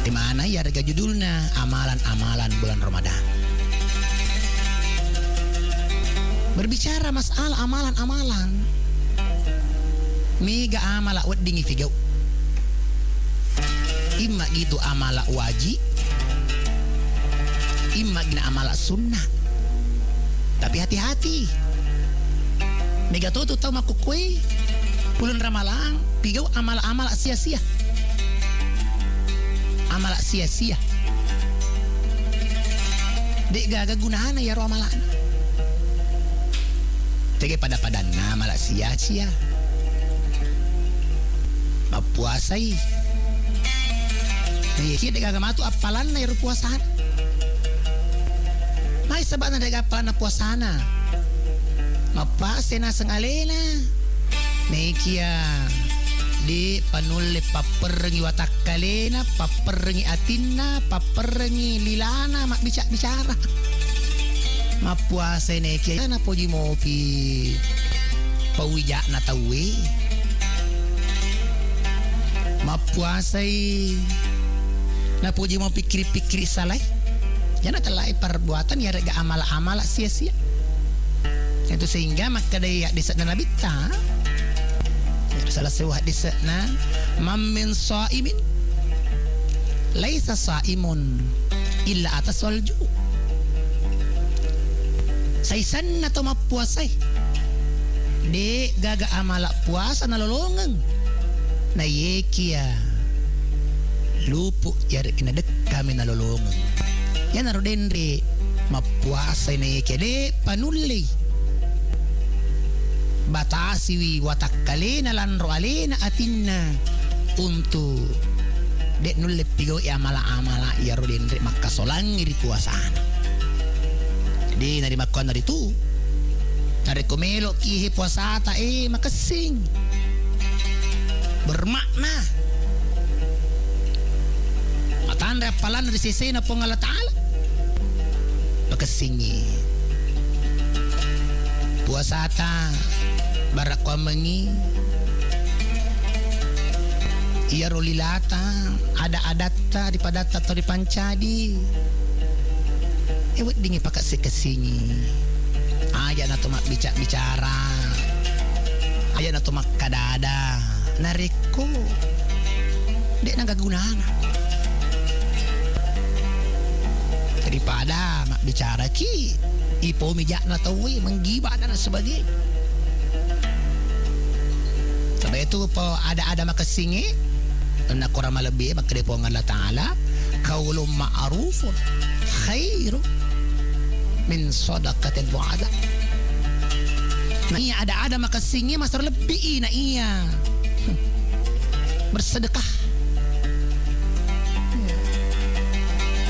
di mana ya harga judulnya amalan-amalan bulan Ramadan. Berbicara masalah amalan-amalan mega amala wedding figau imma gitu amala wajib imma gina amala sunnah. Tapi hati-hati mega tuh tahu makukui bulan Ramalan pigau amala-amala sia-sia amala sia-sia dek gaga gunana ya ramalan tege pada-padana amala sia-sia mapuasai dek gaga matu apalan na ya puasana may sabat na dek apalan na puasana mapase na sengalena nekia di panule paperengi watakkalena paperengi atinna paperengi lilana mak bicara mapuasa nekia na poji mopi pawija na tawe mapuasai na poji mopi pikir-pikir salai jana telai perbuatan ya rega amala-amala sia-sia itu sehingga maka daya desa dan nabita salah sebuah hadisna mam min shaimin laisa shaimun illa atas walju saisan na to mapuasay de gaga amala puasa na lolongang na yekia lupu yari inadek kami na lolongang yan na rodendre mapuasay na yekia de panuli batasi watakkalena lan roalena atinna untuk dek nulle pigo ya amala ya rodendre makasolangi di puasana. Jadi nari makon nari tu nari komelo kihi puasata makasing bermakna matanda palan dari sisi na pong Allah Ta'ala makasingi puasata barakwamengi iya rolilata ada adatta di padata atau di pancadi dingi pakai sikesingi aja na tumak bicara aja na tumak kadada nareko dek na gagunana daripada mak bicara ki ipo mijak na tawi menggibah dan sebagainya. Sebab itu po ada makasingi na kurang lebih maka depo Allah Ta'ala qaulun ma'rufun khairu min sadaqatin wa'ada. Nah iya ada makasingi masar lebih na iya bersedekah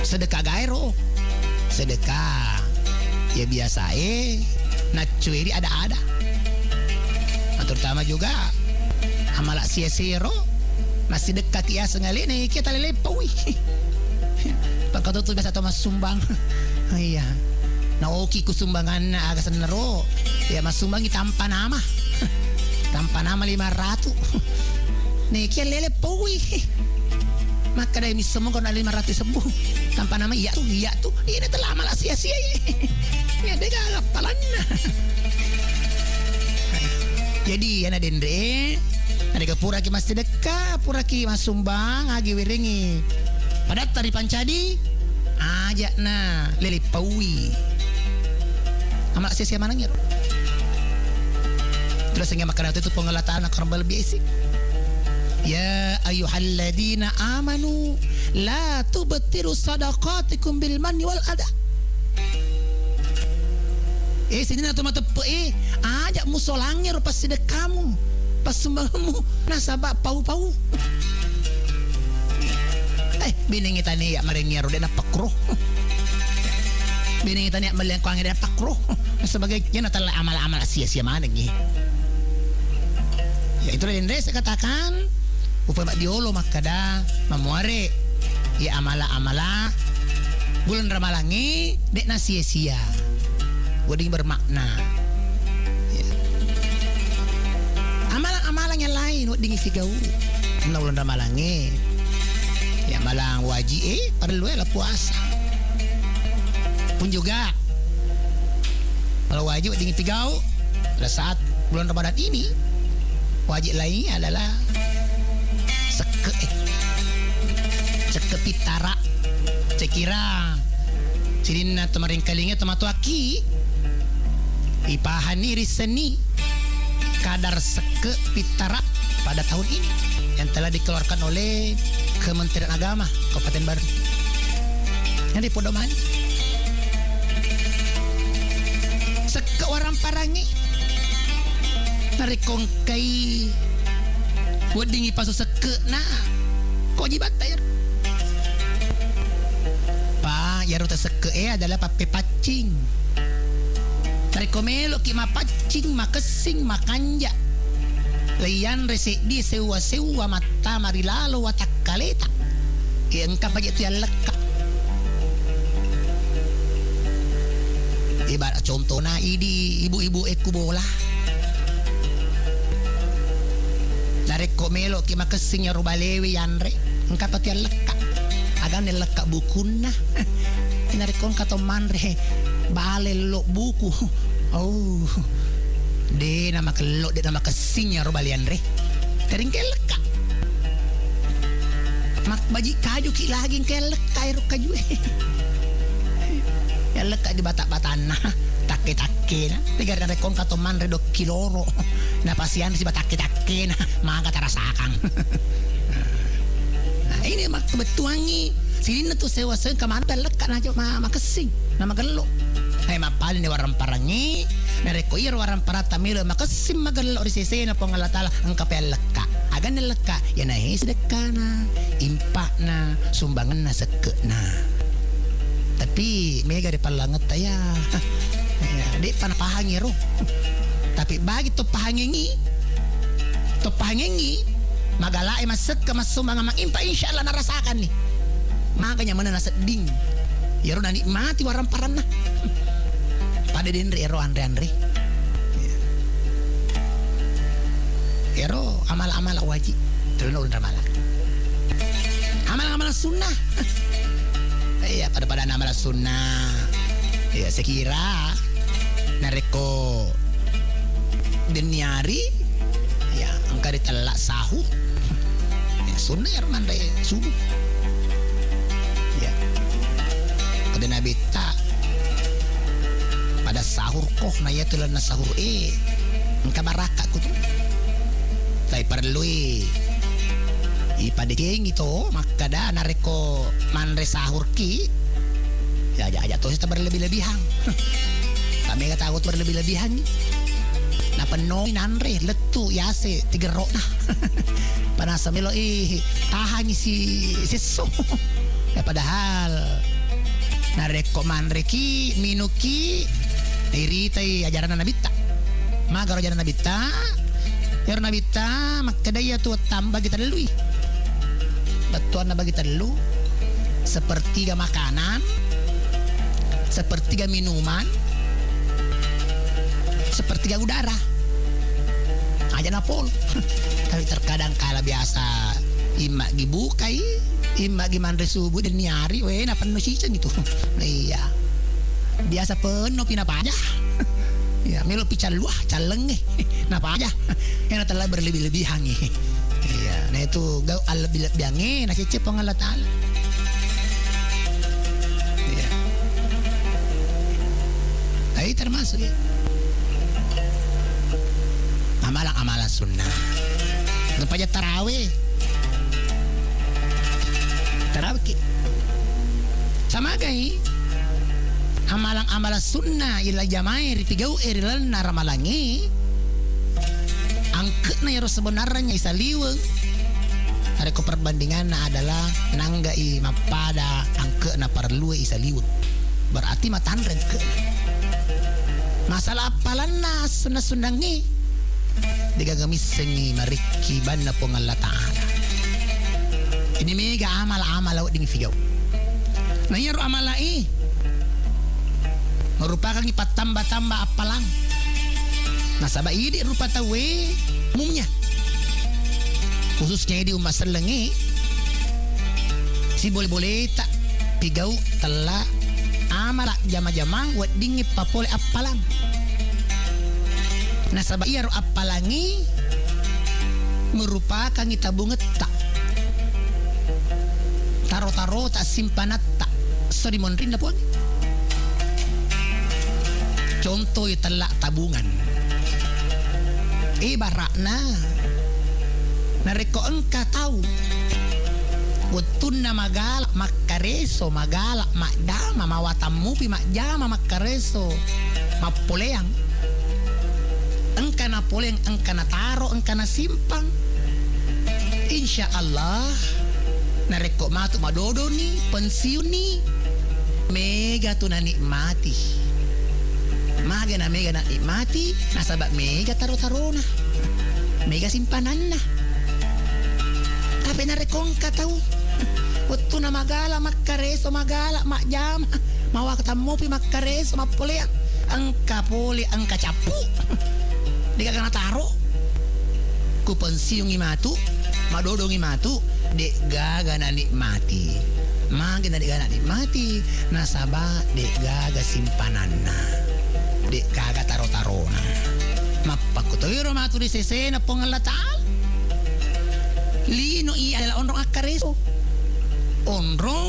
sedekah gairo sedekah ya biasa na cuiri ada nah, terutama juga amalak sia-siro masih dekat ya sengali nih kita lelepawi Pak tuh biasa Thomas sumbang iya nah oki ku sumbangan agak senero ya mas sumbangi tanpa nama 500 nih kia lelepawi maka dari semua kena 500 sembuh tanpa nama iya tuh ini telah malah sia-sia ya dega gapalan jadi ana dendre ada ke pura ki mas sedekah pura ki mas sumbang agi wiringi pada tari pancadi aja na lele pawi amal sia-sia manangnya terus sehingga makanan itu pengelataan akan lebih isi. Ya ayyuhalladzina amanu la tubtiru sadaqatikum bil manni wal adha. Sini na tumatepe ajak musolangnya pas sedekahmu pas sumbangmu nasaba pau-pau. Bining itani ya marengnya rodena pakroh. Bining itani ya melengkang dia pakroh. Sebagainya natala amal-amal sia-sia mana nih. Ya itulah yang saya katakan upaya diolo makada mamuare ya amala bulan ramalangi dek na sia-sia wading bermakna ya. Amalan yang lain wading sigau na bulan ramalangi ya malang wajib perlu lah puasa pun juga kalau wajib wading sigau pada saat bulan Ramadan ini wajib lainnya adalah seke pitara cekira sidin na tumaring kalinga tumato aki ipahani riseni kadar seke pitara pada tahun ini yang telah dikeluarkan oleh Kementerian Agama Kabupaten Baru yang di Podoman seke orang parangi narikongkai wadingi pasu seke na kewajiban tayar pa yaruta seke adalah pape pacing dari komelo ki mapacing makesing makanja layan resedi sewa mata marilalo watak kaleta yang kapaj itu yang leka ibarat contoh na idi ibu-ibu eku bola dari komelo ki makesing ya rubalewi yanre engka pati leka agan leka bukuna inari kon kato manre bale lo buku oh de nama kelok de nama kesing ya rubale yanre tering ke leka mak baji kaju ki lagi ke leka iru kaju ya leka di batak-batana take-take na tiga dari kon kato manre do kiloro na pasian si batake-take na mga katarasakan nah ini mak betuangi sini tu sewa-sewa kemana pelek kan aja makesing nama gelok mapalin ni warang parangi nareko ir warang para tamilo makesing magelok di sisi na pengalatala angka pelek ka Agan leka ya nahi sedekana, impakna, sumbangan na sekena. Tapi mega di palanget ya. Ya, di panapahangi ro. Tapi bagi to pahangi magala masek ke masumbangan mang impa insyaallah narasakan nih. Makanya mana seding. Ya ro nikmati waram parana. Pada denre ro andre. Ero amal-amal wajib terus ulun ramal. Amal-amal sunnah. Iya pada amal sunnah. Ya sekira nareko deniari ya engkau ditelak sahu. Ya sunnah ya mandai subuh. Ya. Kada nabi ta pada sahur koh na ya tulan na sahur engka baraka kutu. Tay perlu pada geng itu maka dah nareko manre sahur ki ya aja tuh kita berlebih-lebihan kami kata takut berlebih-lebihan nah penuh nanre letu yase tigerok nah panasa melo tahan si so ya padahal nareko manre ki minuki iritai ajaran Nabi ta maka ajaran Nabi ta ya Nabi ta makadaya tu tambah kita dulu. Batuan na bagi telu sepertiga makanan, sepertiga minuman, sepertiga udara. Aja napol. Tapi terkadang kala biasa imak gibukai, imak gimandre subuh dan niari, na penuh sisa gitu. Nah iya. Biasa penuh pinapa aja. Ya, melo pical luah, caleng napa aja. Yang telah berlebih-lebihan Iya, nah itu gau lebih-lebihannya nah cecep Allah Ta'ala. Iya. Nah, itu termasuk ya. Amalan-amalan sunnah. Lupa aja tarawih. Tarawih sama gai amalan-amalan sunnah ila jamaah ritigau irilan naramalangi angke na yaro sebenarnya isa liweng ada perbandingan adalah nanggai mapada angke na perlu isa liweng berarti matandren ke masalah apalan na sunnah-sunnangi digagamis sengi mariki banna pong Allah Ta'ala ini mega amal-amal awak ding figau nah yaro amalai merupakan ipat tambah-tambah apalang. Nah sabab ini rupa tawe umumnya. Khususnya di umat selengi si boleh-boleh tak pigau telah amarak jama-jama wad dingip papole apalang. Nah sabab iya apalangi merupakan itabunget tak taro-taro tak simpanat tak sorry monrin na po. Contoh telak tabungan. Ibaratna nareko engka tahu. Wetuna magala makareso magala makdama mawatamu pi makjama makareso mapoleang. Engka na poleang engka na taro engka na simpang. Insya Allah nareko matu madodo ni pensiun ni mega tu na nikmati. Mega na nikmati nasabab mega taro-taro na mega simpanan na tapi narekong ka tahu waktu na magala makareso magala makjama mawakatamu pi makareso mapoleang angka poli angka capu di kagana taro ku pensiung imatu madodong imatu de gaga na nikmati magi na de gaga nikmati nasabab de gaga simpanan na dek kagak taro-tarona mapakutoiro matu di sesena pongalla Ta'ala lino iya adalah onrong akareso onrong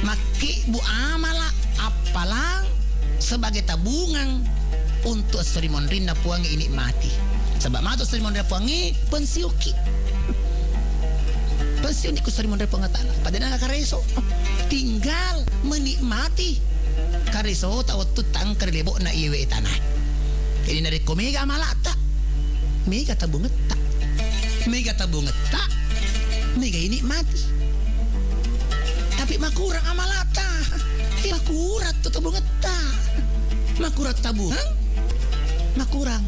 maki bu amala apalang sebagai tabungan untuk serimon rinda puangi ini mati sebab matu serimon rinda puangi pensiuki pensiun iku serimon rinda puangi Ta'ala padahal akareso tinggal menikmati kareso tahu tu tangker lebok na iwe tanah. Ini dari komega malata, mega tabunget tak. Mega tabunget tak. Mega ini mati. Tapi makurang amalata. Makurat tu tabunget tak. Makurat tabung. Makurang.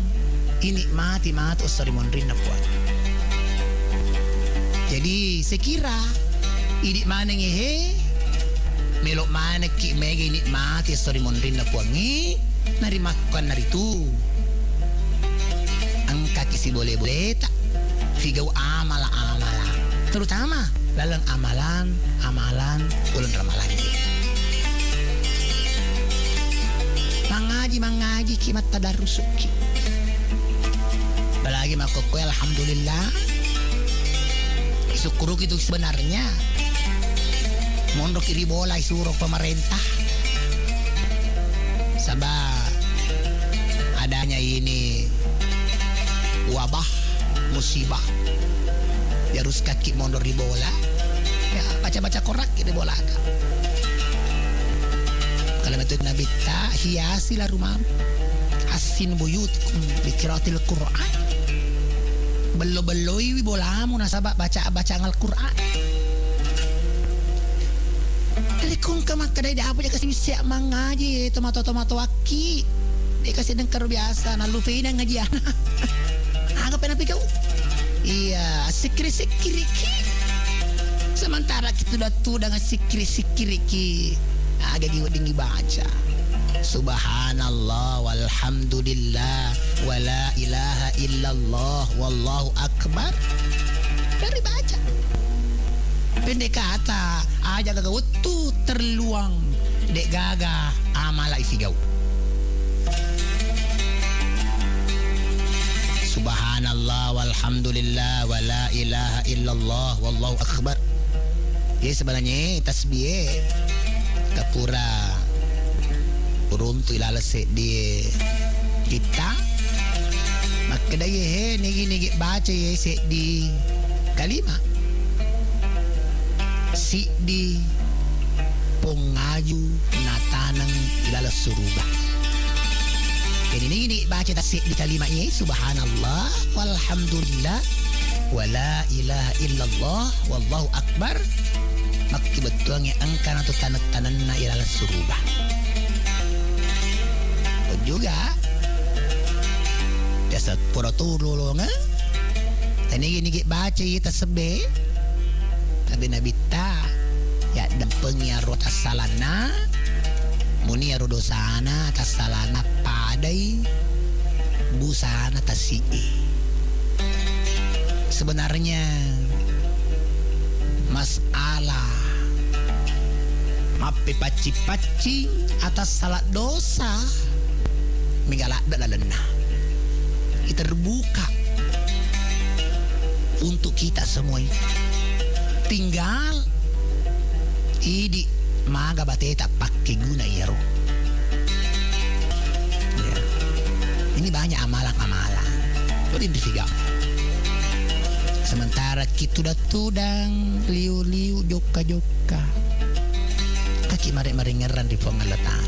Ini mati sorry monrin na puan. Jadi sekira ini mana ngehe melok mana ki mega ini mati sorry monrin na puan ngi nari makan nari tu. Angka kisi boleh tak figau amala terutama lalang amalan ulun ramalan mangaji kimat tadarusuk ki balagi makokwe alhamdulillah syukur itu sebenarnya mondok iri bola isuruh pemerintah sabab adanya ini wabah musibah harus kaki mondor di bola ya baca korak di bola kalau metode Nabi ta hiasilah rumah asin buyutkum dikiratil Quran bello-belloi bolamu nasabak baca Al-Quran dari kong kemak kedai dah apa dia kasih siap mangaji tomato aki dia kasih dengkar biasa nalu pina ngaji anak agak pernah pikau iya sikri sementara kita udah sikri agak tinggi baca subhanallah walhamdulillah wala ilaha illallah wallahu akbar dari baca pendek kata aja gagak utuh terluang dek gagah amala isigau subhanallah walhamdulillah wala ilaha illallah wallahu akbar. Ya sebenarnya tasbih kapura uruntu ilalase di kita maka daya he nigi baca ye se di kalima si di pongaju natanang ilalas surubah. Jadi ini baca tasbih di kalimat ini subhanallah walhamdulillah wala ilaha illallah wallahu akbar maki betuangnya angka atau tanak-tanan na ilalas surubah. Juga dasar pura turulong tani gini baca ini tasbih tapi nabi ta ya dempengnya rota salana muni ya rodosana atas salana padai busana tasi sebenarnya masalah mape paci atas salah dosa minggalak dalalena terbuka untuk kita semua tinggal idi maga bateta pakai guna ya. Ini banyak amalan boleh difigang sementara kita tudang liu joka kaki mari ngeran di pengalatan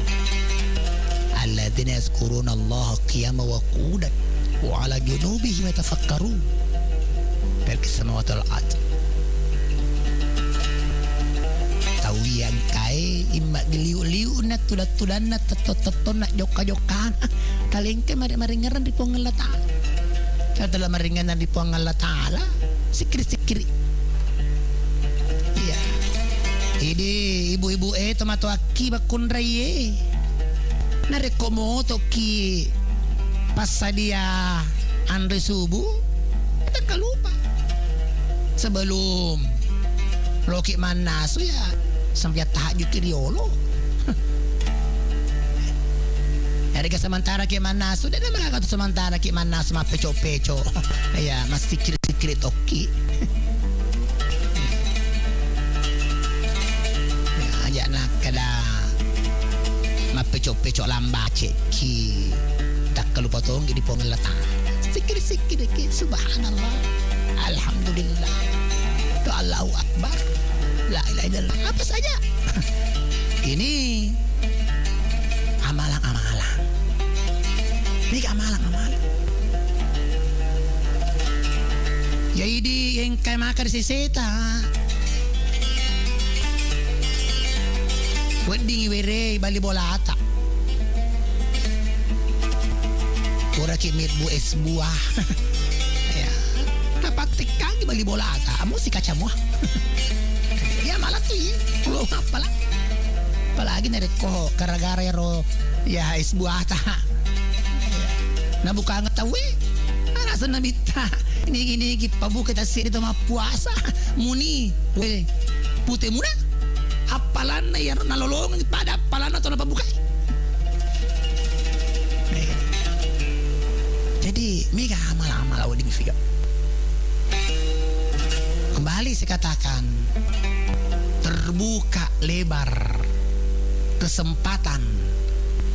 alladzina yazkuruna Allah qiyaman wa qu'udan wa 'ala junubihim yatafakkarun fil samawati wal ardh tawiyan kai imma liu na tudan na teton nak joka talengke mari ngeran di pengalatan setelah meringanan di Allah Ta'ala sikri iya ini ibu-ibu tomato aki bakun raye narekomo toki pasadia andre subuh kita kalupa sebelum loki manasu ya sampai tahajud kiriolo dari sementara ke mana sudah ada mereka tu sementara ke mana sama peco ya masih kiri toki aja nak kada ma peco lamba ceki tak lupa tong di pengelata sikir ke subhanallah alhamdulillah to Allahu akbar la ilaha illallah apa saja ini amalan ini amalan jadi yang kay makar si seta. Wedding iwere bali bolata. Ora kimit bu es buah. Ya. Napatik kang bali bolata. Amo si kacamu. Ya malah tuh lo apa lah. Apalagi nareko gara-gara ya ro ya es buah ta. Na buka ngetawi. Ana sanabita. Ini pabuka ta siri to puasa. Muni we putih muna. Apalan na ya nalolongan pada apalan atau napabuka. Jadi mega amal-amal awal di figa. Kembali saya katakan terbuka lebar kesempatan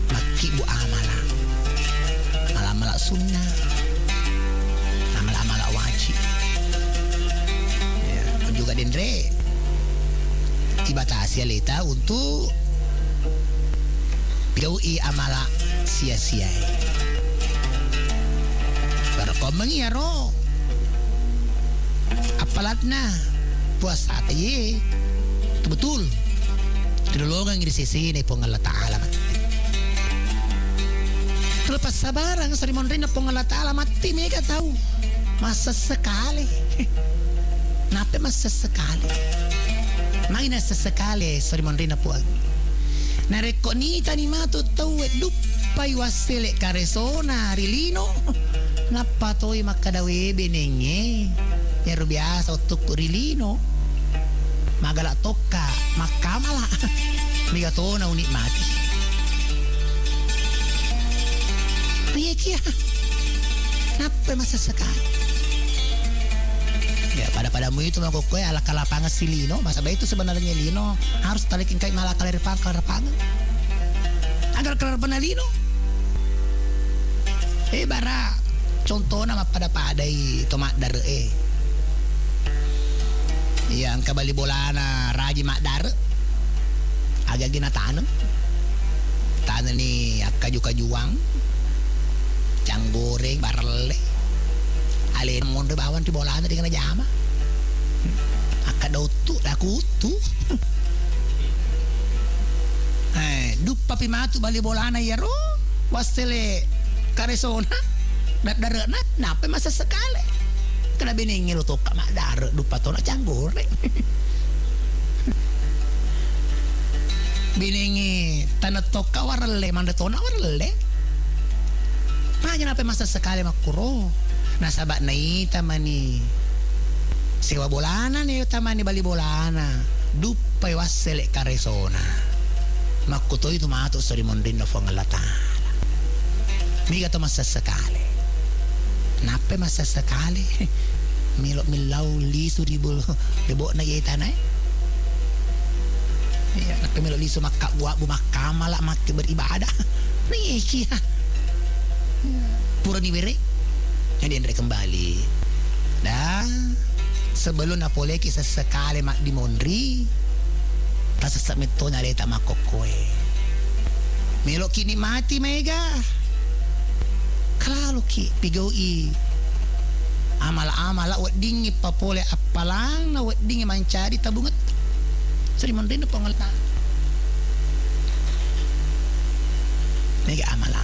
makibu amala amala sunnah amala wajib ya, juga dendre dibatasi alita untuk gaui amala sia-sia berkomeng ya ro apalatna puasa taye betul Tinulungan ng sisini po ng Allah Ta'ala mati. Terlepas sabarang sa rimon rin na po ng Allah Ta'ala mati, mega tahu. Masasekali. Nape masasekali. May nasasekali sa rimon rin na po. Narekonita ni mato tahu dupay wasile karesona rilino. Napatoy makadawi binenge. Yaro biasa utuk rilino. Magala toka makamala migato na unik mati Riyakia napa masasakal ya padamu itu makukoy ala kalapangan si Lino masa ba itu sebenarnya Lino harus talikin kay malah kalerpangan agar kalerpan na Lino bara contoh nama pada-padai tomat dare yang kabali bolana raji makdar agak gina tanah ni kaju-kajuang cang goreng barele alin monde bawan ti bolana dengan jama akadotu lakutu dupa pimatu bali bolana ya ro wasele karesona darana napa masa sekali kena beningin lo toka mak dar dupa tona canggoreng beningi tanah toka warele manda tona warele makanya apa masa sekali makuro nasabak nai tamani sewa bolana nih tamani bali bolana dupa wasele karesona makuto itu mato sari mondin na fong Allah Ta'ala miga to masa sekali nape masa sekali milok milau lisu ribul debok na ye tanai ya nape milok lisu makak buat bu makamala mak beribadah nih kia pura ni bere jadi andre kembali dan sebelum napole kisah sekali mak di mondri rasa samito na leta makokoy milok kini mati mega kalau ki pigoi amala wedding papole apalang na wedding mancari tabungat seri mandino pangalta mega amala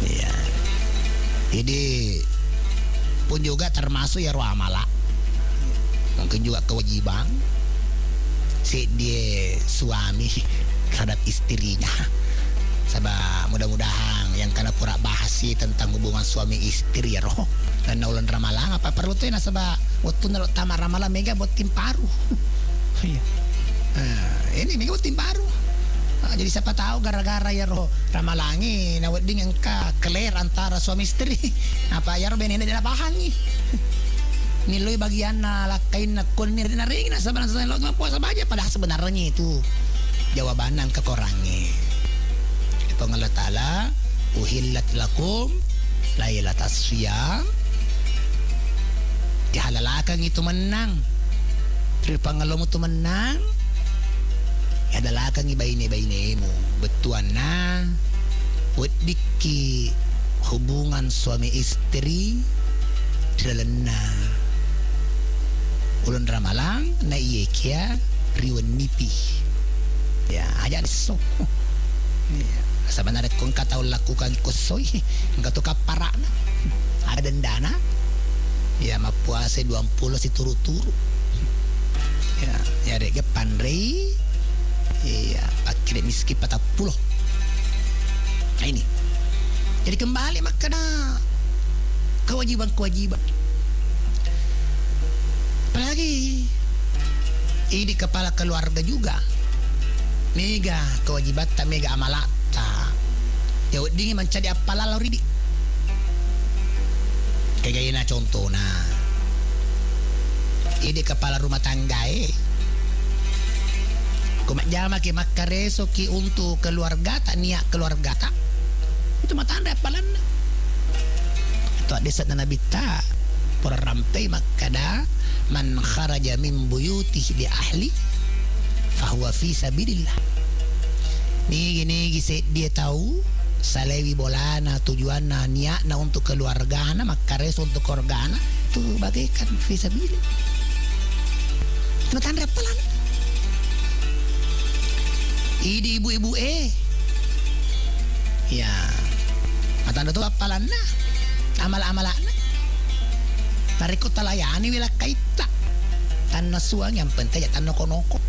ya jadi pun juga termasuk ya roh amala mungkin juga kewajiban si dia suami terhadap istrinya. Sabah mudah-mudahan yang kana pura bahasi tentang hubungan suami istri ya roh. Dan naulan ramalang apa perlu tuh na sabah waktu nalok tamar ramalang mega buat tim paru. Iya. Ini mega buat tim paru. Jadi siapa tahu gara-gara ya roh ramalangi na wedding yang keler antara suami istri. Apa ya roh benene dina pahangi. Niloy bagian na lakain na kunir na ring na saban-saban lo puasa aja padahal sebenarnya itu jawaban ang kekorangi. Ito ng Allah Ta'ala, uhillat lakum laylat asyam. Ihalalakan ito menang. Pero pangalo mo ito menang, ihadalakan ibaini mo. Betuan na, wet diki hubungan suami istri dilena ulun ramalang na iye kia riwan nipi ya aja sok ya sebenarnya kung kataw lakukan kusoy enggak tuh kaparana ada dendana ya mapuase 20 si turu-turu ya rege pandrei ya akhirnya miski 40 nah ini jadi kembali makna kewajiban apalagi ini kepala keluarga juga mega kewajiban tak mega amalata ya dingin mencari apalah lori di kayak gini contoh nah ini kepala rumah tangga kumak jama ki makareso ki untuk keluarga tak niat keluarga tak itu matanda apalan itu ada saat Nabi ta para rampai makada man kharaja min buyutihi li ahli fahuwa fi sabilillah ni dia tahu salewi bolana tujuanna niatna untuk keluargana makareso untuk keluargana itu bagaikan fi sabilillah itu matanda apalan ini ibu-ibu ya matanda tu apalan na amal-amalan na nariko talayani wila kaita tan nasuang yang penting ya tan noko-noko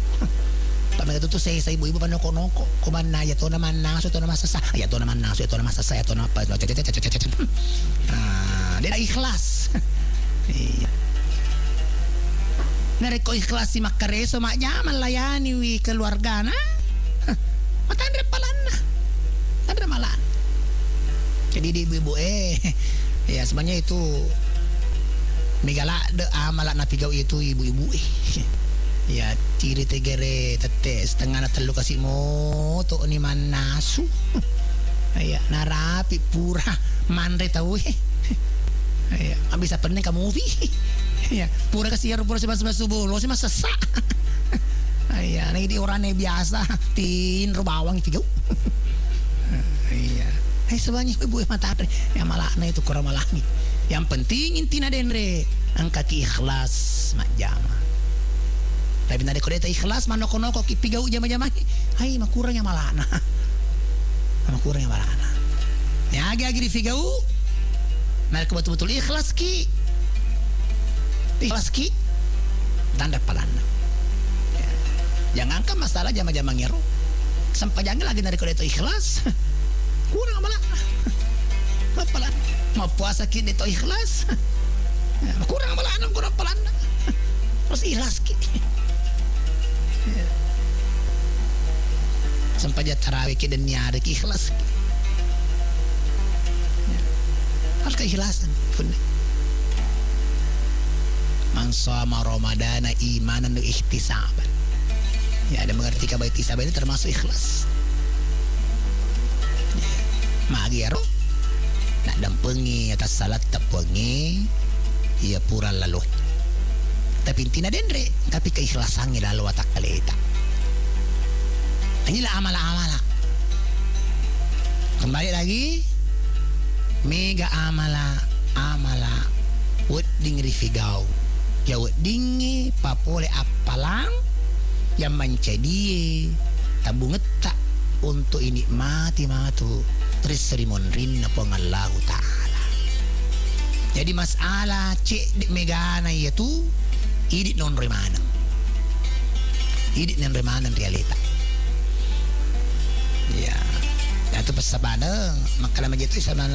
pamega tu saya ibu-ibu pan noko-noko kumana ya to naman naso to naman sasa ya to naman naso ya to naman sasa ya to naman pa dia ikhlas nariko ikhlas si makareso maknya malayani wi keluarga na matandre palan tandre malan jadi di ibu-ibu ya sebenarnya itu megala de amalak na pigaw itu ibu-ibu ya ciri tegere tete setengah na telu kasih mo to ni manasu ya narapi pura manre tahu ya abis apa nih kamu ya pura kasih pura sebab subuh lo sih mas sesak iya, ini orangnya biasa tin bawang pigaw. Iya. Sebanyak ibu mata yang malakna itu kurang malakni. Yang penting intina denre angka ki ikhlas mak jama. Tapi nade kodeta ikhlas manoko-noko ki pigaw jama-jama. Hai makurang yang malakna. Makurang yang malakna. Ya agi-agi di pigaw. Mereka betul-betul ikhlas ki. Ikhlas ki. Tanda palana. Jangan kan masalah jama-jama ngero sampai jangan lagi dari kode itu ikhlas kurang malah apalah mau puasa kini itu ikhlas kurang malah kurang pelan terus ikhlas ki sampai dia tarawih ki dan nyari ki ikhlas ki harus keikhlasan pun man shoma ramadana imanan wa ihtisaban. Ya, ada mengerti kabait isabah ini termasuk ikhlas. Magiaro nak dampengi atas salat tapengi ia pura lalu. Tapi intina dendre, tapi keikhlasannya lalu atak kaleta. Inilah amala-amala. Kembali lagi mega amala wedding rifigau. Ya wedding papole apalang yang mencedi tabungetak untuk ini mati matu terus serimonrin na pengallahu ta'ala. Jadi masalah cek di megana itu idit non remanan realita ya itu pesabana makalah majitu sana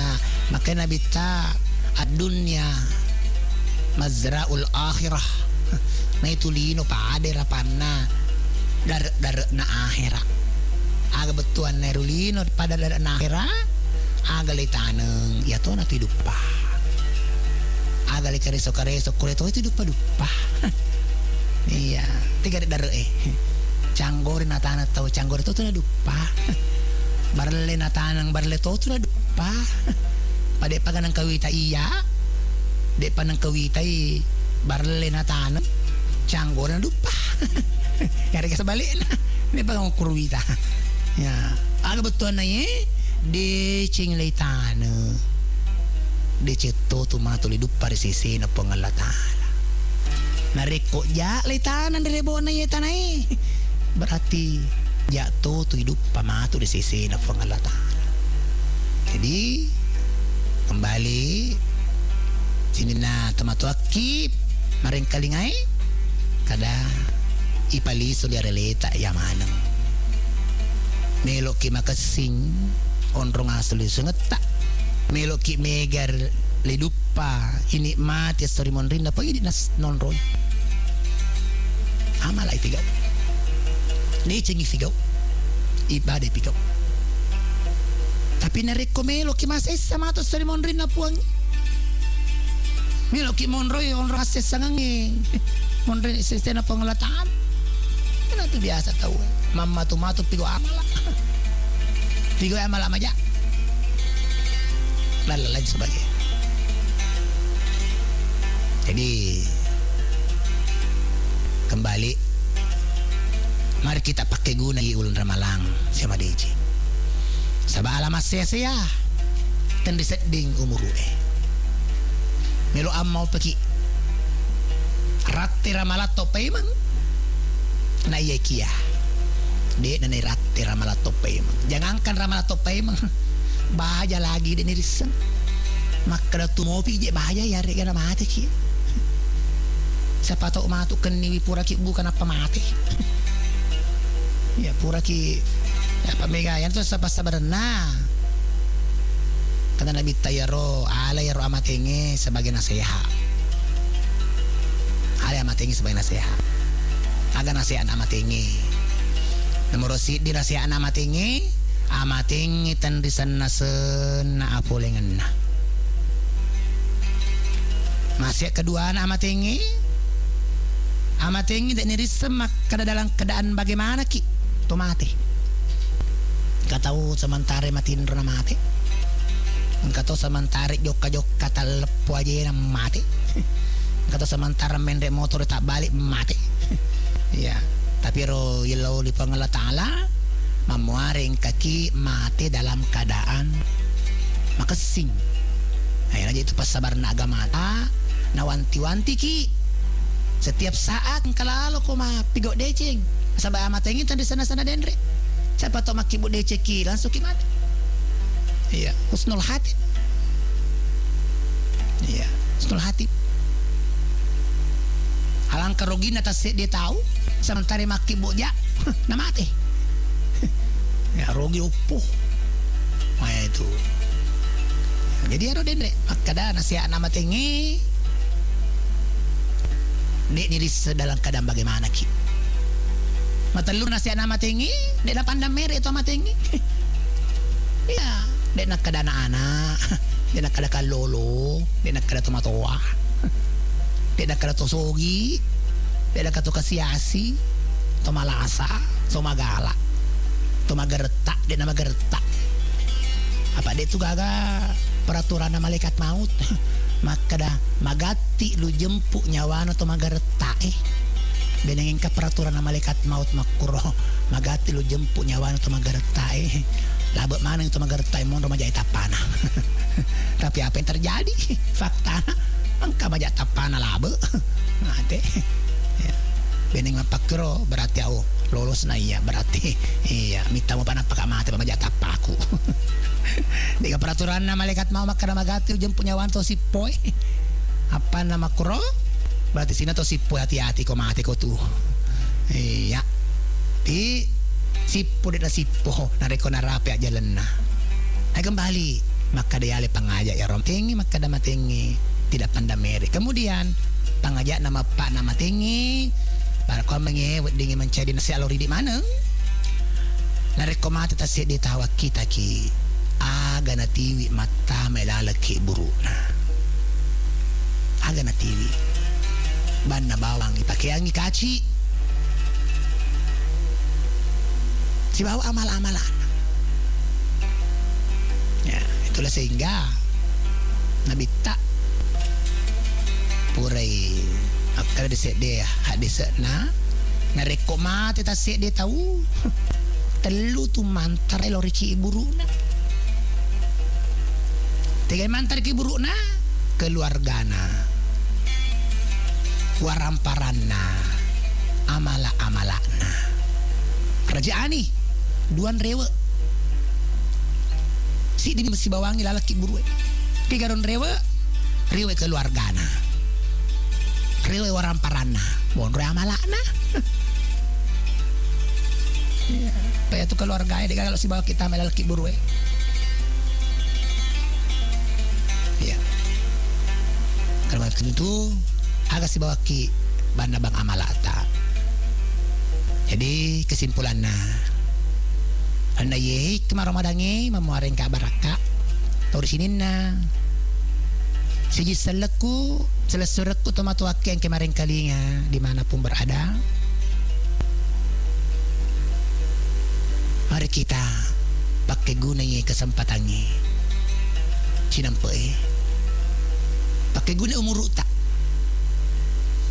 makanya bita ad-dunya mazra'ul akhirah na itu lino paade rapanna dar na akhirat aga betuan nerulino pada dar na akhirat aga litaneng ya to na tidupa aga li kareso kureto itu dupa iya tiga dar canggori na tanah tau canggori to na dupa barle na tanang barle to na dupa pade paganang kawita iya de panang kawita barle na tanang canggori na dupa ya reka sebalik nah ini pangang kurwita ya aga betul na ye de cing leitana de ceto tu matu lidup pare sisi na pangala taala nareko ja letanan de bona ye tanai berarti jatuh tu hidup pamatu di sisi na pangala taala. Jadi kembali sini na tamatu akip maring kalingai kada ipali soliareleta yamanang melok ki makasing onrong asli sengeta melok ki megar ledupa ini mati story monrin apa ini nas nonroy amalai pigau ni cengi pigau ibadah pigau tapi nareko melok ki mas sama to story monrin na puang melok ki monroy onro ases sangangi monrin sistema pengelataan kan itu biasa tahu mama tu matu pigau amala pigau amala maja lain sebagainya. Jadi kembali mari kita pakai guna ulun ramalang sama DJ sabah alamat saya dan disetting umur melo amau peki ratte ramalat topai mang na iya kia de na ratte ramalat topai mang jangankan ramalat topai mang bahaya lagi de nirisan makra tu mopi je bahaya ya rega na mati ki siapa tahu matu keni pura ki bukan apa mati ya pura ki apa mega yang tu sabarna kata Nabi Tayaro ala yaro amatenge sebagai nasihat ala amatenge sebagai nasihat aga nasihat amatenge nomor si di nasihat amatenge amating tan risan nasen na apolengan na masih kedua na amatingi dan nirisem kada dalam keadaan bagaimana ki to mati katau sementara matin rona mati katau sementara jokka telepo aja na mati katau sementara mendek motor tak balik mati ya tapi ro yelo di pangala taala memuaring kaki mati dalam keadaan makasing akhirnya itu pas sabar na agama na wanti-wanti ki setiap saat kalau ko mapigo deceng sabay amatengin tan di sana-sana denre siapa to makibu deceng ki langsung ki mati iya husnul hati iya husnul hati alangkah rogina tas dia tahu sementara makibu ja na mati ya rogi upuh itu jadi ada dendre kada nasihat nama tengi dek diri dalam keadaan bagaimana ki matalur nasihat nama tengi dek na pandang mere itu ama tengi ya dek nak kada anak dek nak kada kalolo dek nak kada tomatoa dek nak kada tosogi dek nak kada kasiasi tomalasa tomagala tomagertak dek nama gertak apa dia tu gaga peraturan malaikat maut maka dah magati lu jempuk nyawa atau magareta benengin ka peraturan malaikat maut makuro magati lu jempuk nyawa atau magareta labek mana itu magareta mon roma jai tapana tapi apa yang terjadi fakta angka bajak tapana labe mate beneng mapakro berarti au lolos na iya berarti iya minta mo panapa ka mate pabajak tapaku di peraturan na malaikat mau makana magati jemput nyawa to si poy apa nama kuro berarti sini to si poy hati-hati ko mati ko tu iya di sipo di na sipo nareko narapi aja lena ay kembali maka dayale pangajak ya rom tingi maka dama tingi tidak pandamere kemudian pangajak nama pak nama tingi para kau mengewet dengan mencari nasi alori di mana nareko mati tasik di tawa kita ki aga na tiwi mata melalaki buru na aga na tiwi ban na bawang ipakaiangi kaci si bawa amal-amalan ya itulah sehingga nabita purai akal disek dia hadis na nareko mati tasik dia tahu telu tu mantar eloriki iburu na Tiga mantar ki burukna keluargana, waramparanna, amala-amalakna. Kerajaan nih duan rewe. Si di mesti bawangi lalaki buruk. Tiga ron rewe keluargana, rewe waramparanna, bon rewe amalakna. Kayak tu keluarga ya, kalau si bawa kita lalaki buruk. Ya. Kalau itu agak si bawa ki banda bang amalata. Jadi kesimpulannya, anda ye kemar Ramadange memuaring ka baraka. Tahu sini na. Siji seleku, selesureku tomatu aki yang kemarin kalinya dimanapun berada. Mari kita pakai gunanya kesempatannya. Cinampe. Pakai guna umur tak.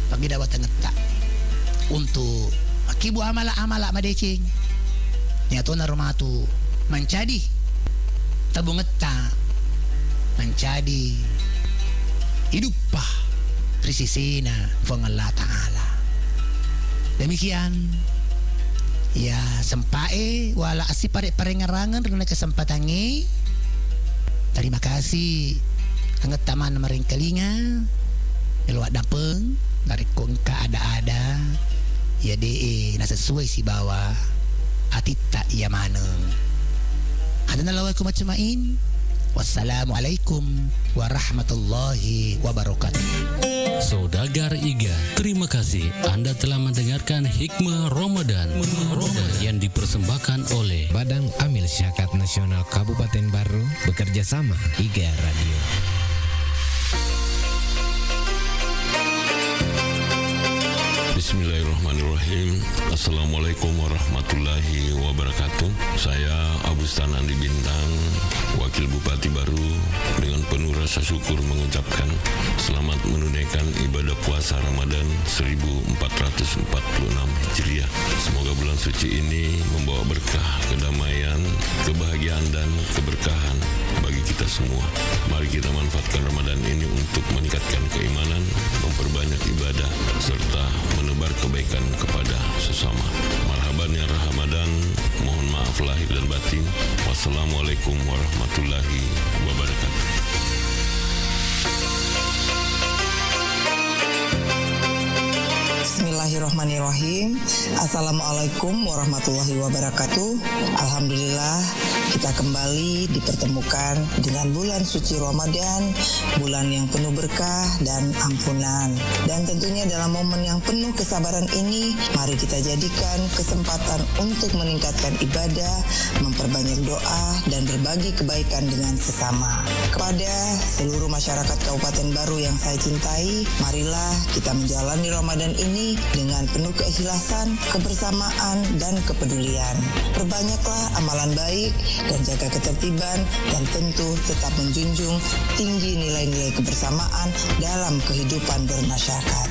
Pakai dawatan tak. Untuk akibu amala-amala madecing. Nyato na rumatu mencadi tabung eta mencadi hidup pah risisina fong Allah Ta'ala. Demikian ya sempae wala asi pare ngarangan rena kesempatannya. Terima kasih anget taman maring kelinga eluak dapeng dari kongka ada ya dee na sesuai si bawa atita iya maneng. Ada nalaway ko matsumain. Wassalamualaikum warahmatullahi wabarakatuh. Saudagar Iga, terima kasih Anda telah mendengarkan Hikmah Ramadan yang dipersembahkan oleh Badan Amil Syakat Nasional Kabupaten Baru bekerja sama Iga Radio. Bismillahirrahmanirrahim. Assalamualaikum warahmatullahi wabarakatuh. Saya Abustan Andi Bintang, Wakil Bupati Baru, dengan penuh rasa syukur mengucapkan selamat menunaikan ibadah puasa Ramadan 1446 Hijriah. Semoga bulan suci ini membawa berkah, kedamaian, kebahagiaan dan keberkahan bagi kita semua. Mari kita manfaatkan Ramadan ini untuk meningkatkan keimanan, memperbanyak ibadah, serta menebar kebaikan kepada sesama. Marhaban ya Ramadan, mohon maaf lahir dan batin. Wassalamualaikum warahmatullahi wabarakatuh. Bismillahirrahmanirrahim. Assalamualaikum warahmatullahi wabarakatuh. Alhamdulillah kita kembali dipertemukan dengan bulan suci Ramadan, bulan yang penuh berkah dan ampunan. Dan tentunya dalam momen yang penuh kesabaran ini, mari kita jadikan kesempatan untuk meningkatkan ibadah, memperbanyak doa dan berbagi kebaikan dengan sesama. Kepada seluruh masyarakat Kabupaten Baru yang saya cintai, marilah kita menjalani Ramadan ini dengan penuh keikhlasan, kebersamaan, dan kepedulian. Perbanyaklah amalan baik dan jaga ketertiban, dan tentu tetap menjunjung tinggi nilai-nilai kebersamaan dalam kehidupan bermasyarakat.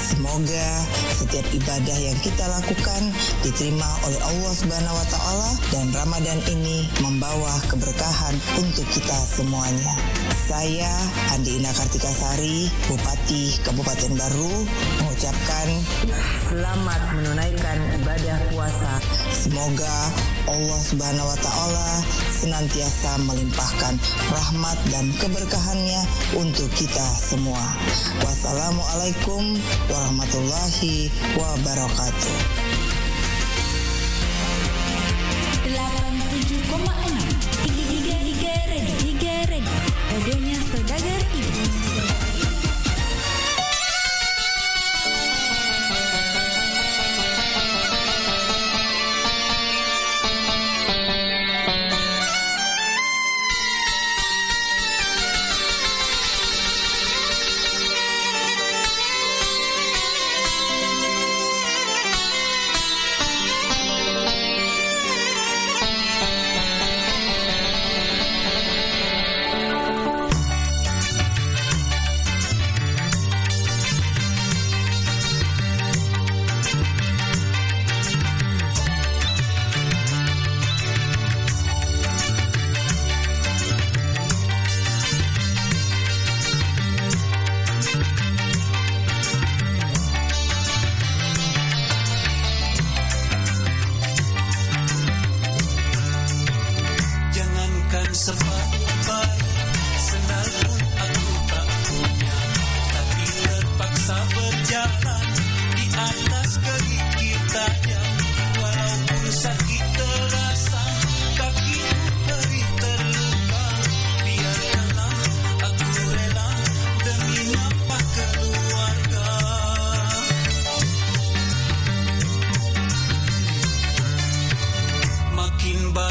Semoga setiap ibadah yang kita lakukan diterima oleh Allah Subhanahu wa Ta'ala, dan Ramadan ini membawa keberkahan untuk kita semuanya. Saya Andi Ina Kartikasari, Bupati Kabupaten Baru, mengucapkan selamat menunaikan ibadah puasa. Semoga Allah Subhanahu wa Ta'ala senantiasa melimpahkan rahmat dan keberkahannya untuk kita semua. Wassalamualaikum warahmatullahi wabarakatuh. 87,6 Iga ready. Radionya Saudagar Iga.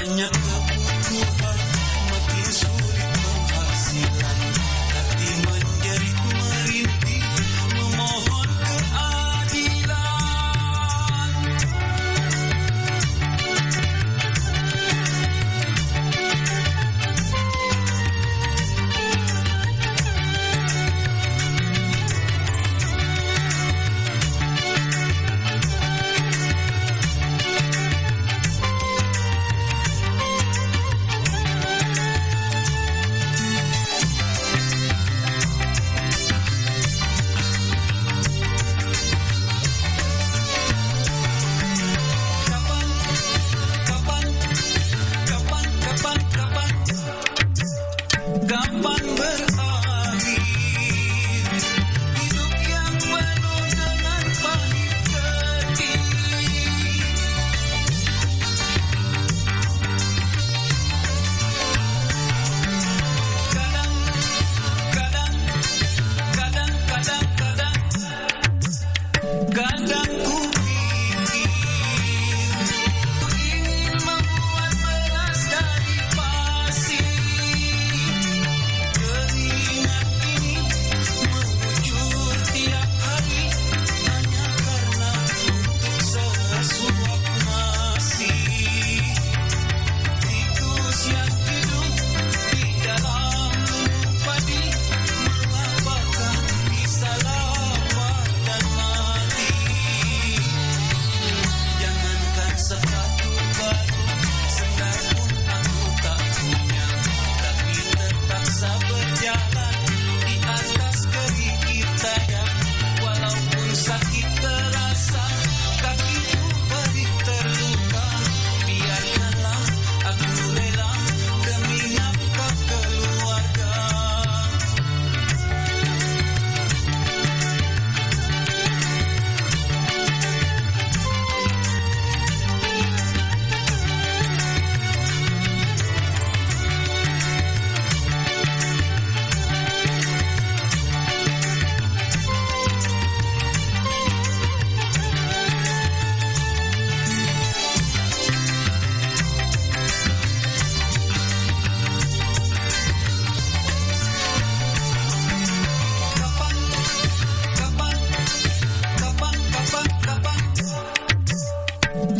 banyak kebutuhan, makin sulit penghasilan. Hati menjerit merintih, memohon keadilan. Kapan berakhir hidup yang penuh dengan pahit pedih? Kadang ku pikir ku ingin membuat beras dari pasir. Keringat ini mengucur tiap hari hanya karena untuk sesuap nasi. Tikus yang hidup di dalam lubuk padi, mengapakah bisa lapar dan mati? Jangankan sepatu baru, sendal pun aku tak punya, tapi terpaksa berjalan di atas kerikil tajam. Walaupun sakit terasa, kakiku perih terluka, biarkanlah aku rela demi nafkah keluarga.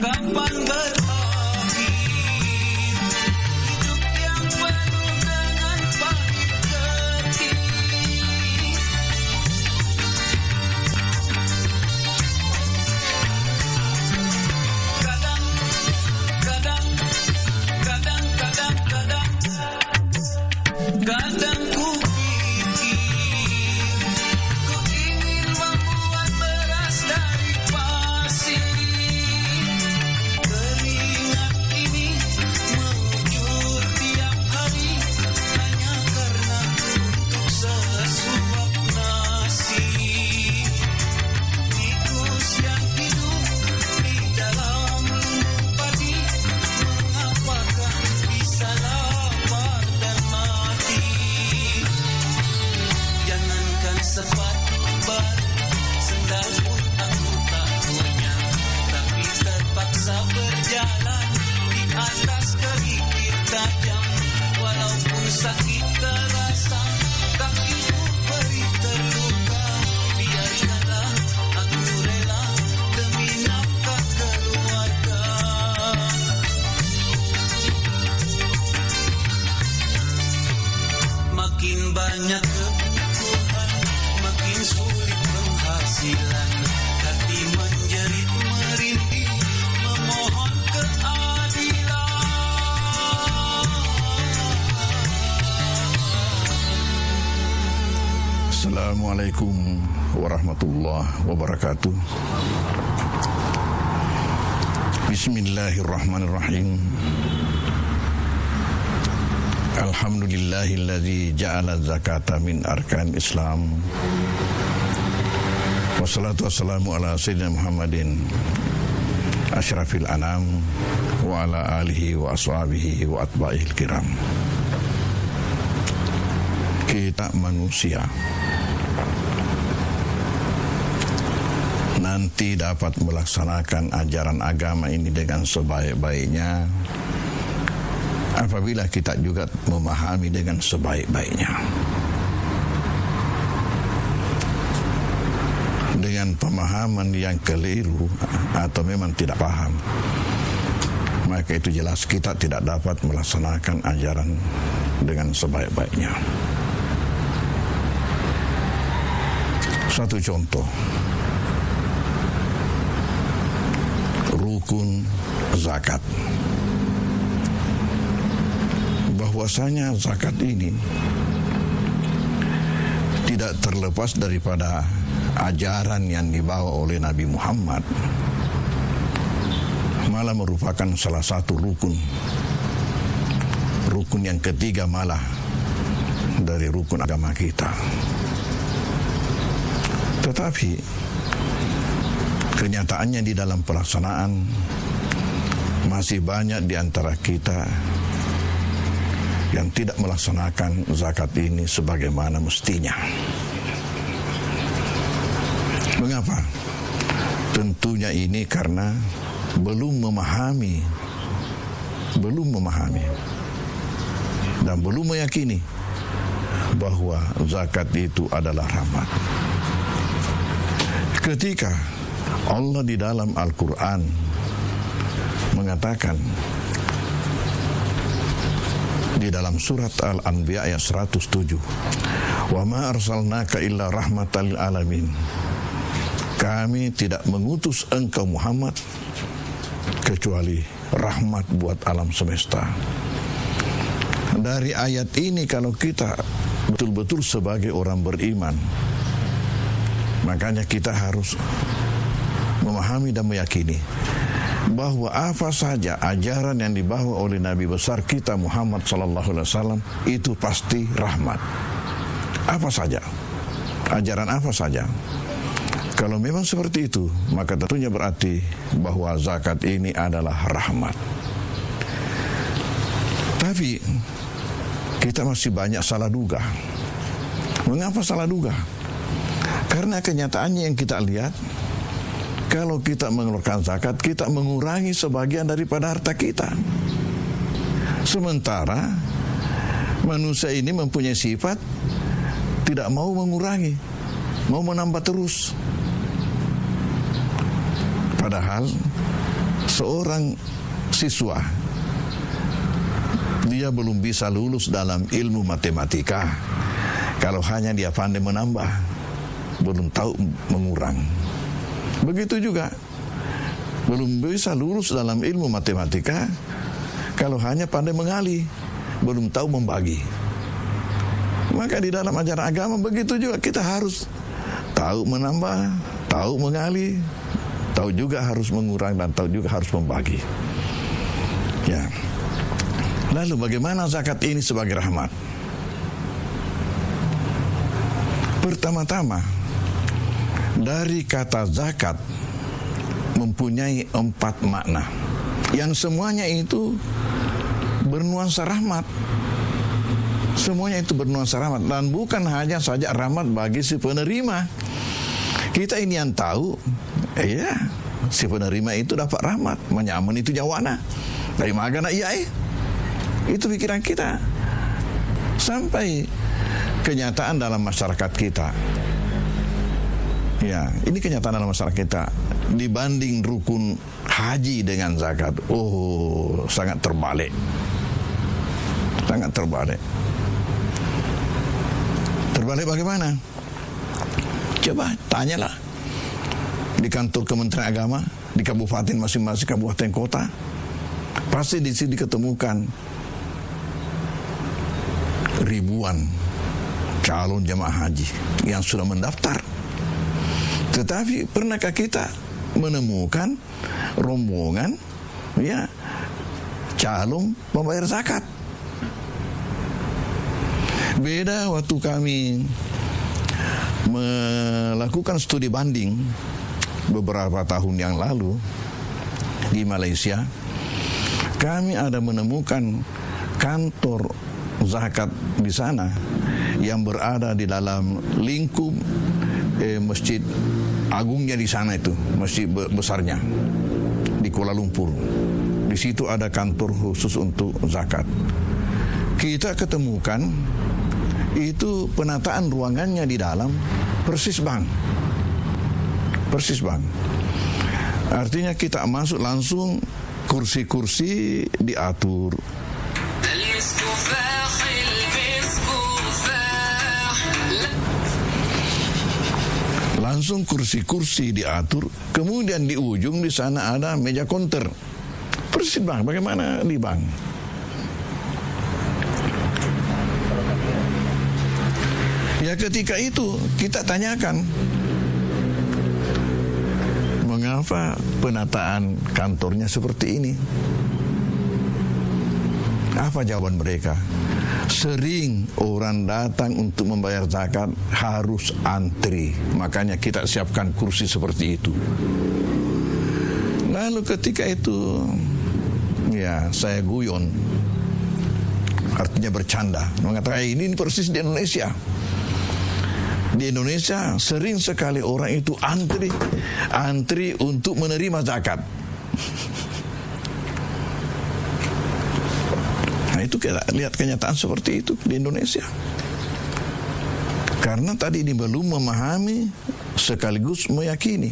Kapan berakhir hidup yang penuh dengan pahit pedih? Kadang ku pikir ku ingin membuat beras dari pasir. Keringat ini mengucur tiap hari hanya karena untuk sesuap nasi. Tikus yang hidup di dalam lubuk padi, mengapakah bisa lapar dan mati? Jangankan sepatu baru, sendal pun aku tak punya, tapi terpaksa berjalan di atas kerikil tajam. Walaupun sakit terasa, kakiku perih terluka, biarkanlah aku rela demi nafkah keluarga. Makin banyak kebutuhan, makin sulit penghasilan. Hati menjerit merintih, memohon keadilan. Assalamualaikum warahmatullahi wabarakatuh. Bismillahirrahmanirrahim. Alhamdulillahilladzi ja'ala zakata min arkan Islam. Wassalatu wassalamu ala sayyidina Muhammadin asyrafil anam wa ala alihi wa ashabihi wa atba'ihil kiram. Kita manusia nanti dapat melaksanakan ajaran agama ini dengan sebaik-baiknya apabila kita juga memahami dengan sebaik-baiknya. Dengan pemahaman yang keliru atau memang tidak paham, maka itu jelas kita tidak dapat melaksanakan ajaran dengan sebaik-baiknya. Satu contoh, rukun zakat. Bahwasanya zakat ini tidak terlepas daripada ajaran yang dibawa oleh Nabi Muhammad, malah merupakan salah satu rukun yang ketiga malah dari rukun agama kita. Tetapi kenyataannya di dalam pelaksanaan masih banyak di antara kita yang tidak melaksanakan zakat ini sebagaimana mestinya. Mengapa? Tentunya ini karena belum memahami dan belum meyakini bahwa zakat itu adalah rahmat. Ketika Allah di dalam Al-Quran mengatakan di dalam surat Al-Anbiya ayat 107, "Wa ma arsalnaka illa rahmatan lil alamin." Kami tidak mengutus engkau Muhammad kecuali rahmat buat alam semesta. Dari ayat ini kalau kita betul-betul sebagai orang beriman, makanya kita harus memahami dan meyakini bahwa apa saja ajaran yang dibawa oleh Nabi besar kita Muhammad SAW itu pasti rahmat. Apa saja, ajaran apa saja. Kalau memang seperti itu, maka tentunya berarti bahwa zakat ini adalah rahmat. Tapi kita masih banyak salah duga. Mengapa salah duga? Karena kenyataannya yang kita lihat, kalau kita mengeluarkan zakat, kita mengurangi sebagian daripada harta kita. Sementara manusia ini mempunyai sifat tidak mau mengurangi, mau menambah terus. Padahal seorang siswa, dia belum bisa lulus dalam ilmu matematika kalau hanya dia pandai menambah, belum tahu mengurang. Begitu juga belum bisa lulus dalam ilmu matematika kalau hanya pandai mengali, belum tahu membagi. Maka di dalam ajaran agama begitu juga, kita harus tahu menambah, tahu mengali, tahu juga harus mengurang, dan tahu juga harus membagi. Ya. Lalu bagaimana zakat ini sebagai rahmat? Pertama-tama, dari kata zakat mempunyai 4 makna, yang semuanya itu bernuansa rahmat. Semuanya itu bernuansa rahmat, dan bukan hanya saja rahmat bagi si penerima. Kita ini yang tahu, ya, si penerima itu dapat rahmat, menyaman itu nyawana. Dari magana iya itu pikiran kita. Sampai kenyataan dalam masyarakat kita. Ya, ini kenyataan dalam masyarakat kita. Dibanding rukun haji dengan zakat, sangat terbalik. Sangat terbalik. Terbalik bagaimana? Coba tanyalah di kantor Kementerian Agama, di kabupaten masing-masing kabupaten kota, pasti di sini diketemukan ribuan calon jemaah haji yang sudah mendaftar. Tetapi pernahkah kita menemukan rombongan calon pembayar zakat? Beda waktu kami melakukan studi banding beberapa tahun yang lalu di Malaysia, kami ada menemukan kantor zakat di sana yang berada di dalam lingkup masjid agungnya di sana, itu masjid besarnya di Kuala Lumpur. Di situ ada kantor khusus untuk zakat. Kita ketemukan itu penataan ruangannya di dalam persis bank. Persis bank. Artinya kita masuk langsung, kursi-kursi diatur. Langsung kursi-kursi diatur, kemudian di ujung di sana ada meja konter. Persis bank, bagaimana di bank. Ya ketika itu kita tanyakan, mengapa penataan kantornya seperti ini? Apa jawaban mereka? Sering orang datang untuk membayar zakat harus antri, makanya kita siapkan kursi seperti itu. Lalu ketika itu ya saya guyon, artinya bercanda, mengatakan ini persis di Indonesia. Di Indonesia sering sekali orang itu antri untuk menerima zakat. Nah itu kita lihat kenyataan seperti itu di Indonesia. Karena tadi ini belum memahami sekaligus meyakini.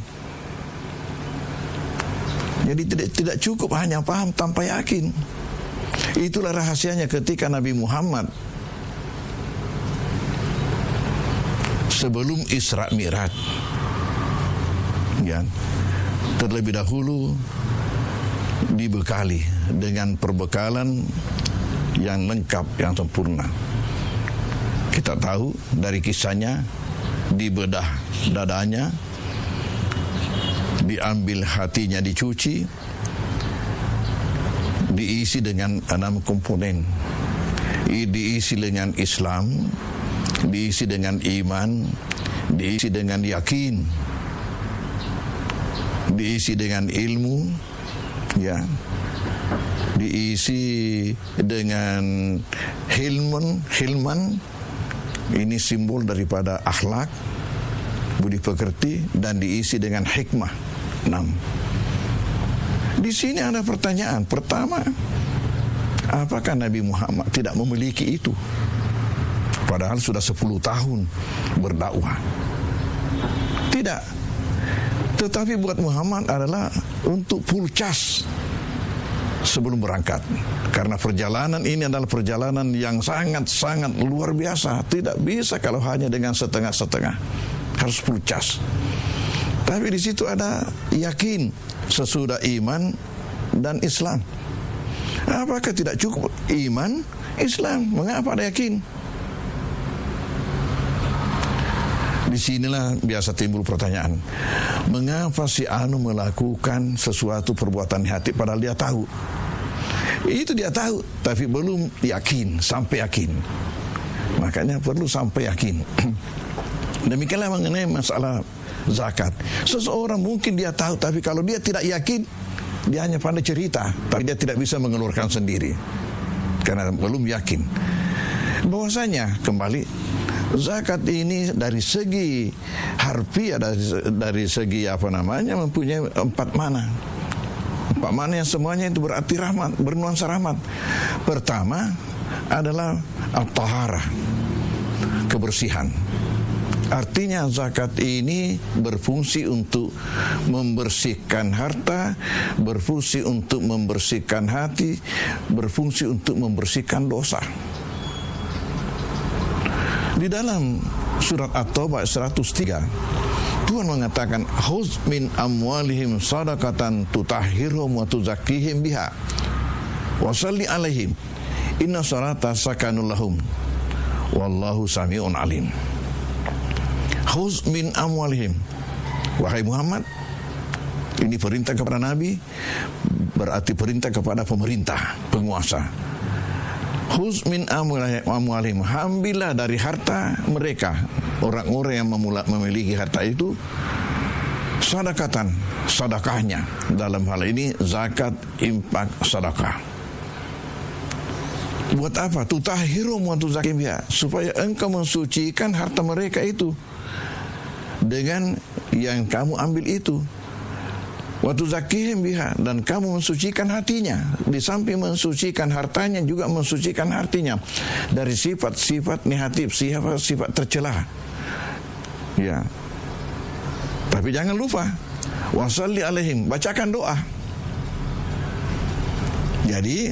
Jadi tidak cukup hanya paham tanpa yakin. Itulah rahasianya ketika Nabi Muhammad sebelum Isra Mi'raj, ya, terlebih dahulu dibekali dengan perbekalan yang lengkap, yang sempurna. Kita tahu dari kisahnya, dibedah dadanya, diambil hatinya, dicuci, diisi dengan 6 komponen, diisi dengan Islam, diisi dengan iman, diisi dengan yakin, diisi dengan ilmu, ya, diisi dengan hilman, ini simbol daripada akhlak, budi pekerti, dan diisi dengan hikmah. 6. Di sini ada pertanyaan. Pertama, apakah Nabi Muhammad tidak memiliki itu? Padahal sudah 10 tahun berdakwah. Tidak. Tetapi buat Muhammad adalah untuk full charge sebelum berangkat. Karena perjalanan ini adalah perjalanan yang sangat-sangat luar biasa. Tidak bisa kalau hanya dengan setengah-setengah. Harus full charge. Tapi di situ ada yakin sesudah iman dan Islam. Apakah tidak cukup iman, Islam? Mengapa ada yakin? Disinilah biasa timbul pertanyaan, mengapa si Anu melakukan sesuatu perbuatan hati padahal dia tahu? Itu dia tahu, tapi belum yakin, sampai yakin. Makanya perlu sampai yakin. Demikianlah mengenai masalah zakat. Seseorang mungkin dia tahu, tapi kalau dia tidak yakin, dia hanya pandai cerita, tapi dia tidak bisa mengeluarkan sendiri karena belum yakin. Bahwasanya kembali, zakat ini dari segi harfiah, dari segi mempunyai 4 makna. 4 makna yang semuanya itu berarti rahmat, bernuansa rahmat. Pertama adalah at-taharah, kebersihan. Artinya zakat ini berfungsi untuk membersihkan harta, berfungsi untuk membersihkan hati, berfungsi untuk membersihkan dosa. Di dalam surat At-Taubah 103, Tuhan mengatakan, "Khudz min amwalihim shadaqatan tutahhiruhum wa tuzakkihim biha wa shalli 'alaihim inna sholata sakanul lahum wallahu sami'un alim." Khudz min amwalihim, wahai Muhammad, ini perintah kepada Nabi, berarti perintah kepada pemerintah, penguasa. Khudz min amwalihim, ambillah dari harta mereka, orang-orang yang memiliki harta itu, sadaqatan, sedekahnya. Dalam hal ini zakat, infak, sedekah. Buat apa? Tutahhirum wa tuzakkihim biha, supaya engkau mensucikan harta mereka itu dengan yang kamu ambil itu. Wa tuzakkihim biha, dan kamu mensucikan hatinya. Di samping mensucikan hartanya juga mensucikan hatinya dari sifat-sifat negatif, sifat tercela. Ya. Tapi jangan lupa wasalli alaihim, bacakan doa. Jadi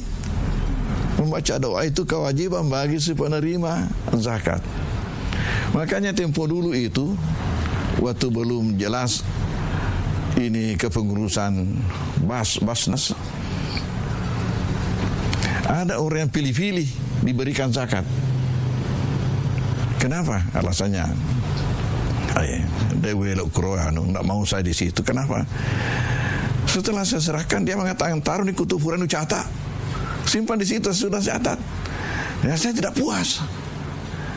membaca doa itu kewajiban bagi si penerima zakat. Makanya tempo dulu itu waktu belum jelas ini kepengurusan Basnas, ada orang yang pilih-pilih diberikan zakat. Kenapa? Alasannya Dewi Lokroano, tidak mau saya di situ. Kenapa? Setelah saya serahkan, dia mengatakan taruh di kutuburan catat, simpan di situ, sudah catat. Ya, saya tidak puas.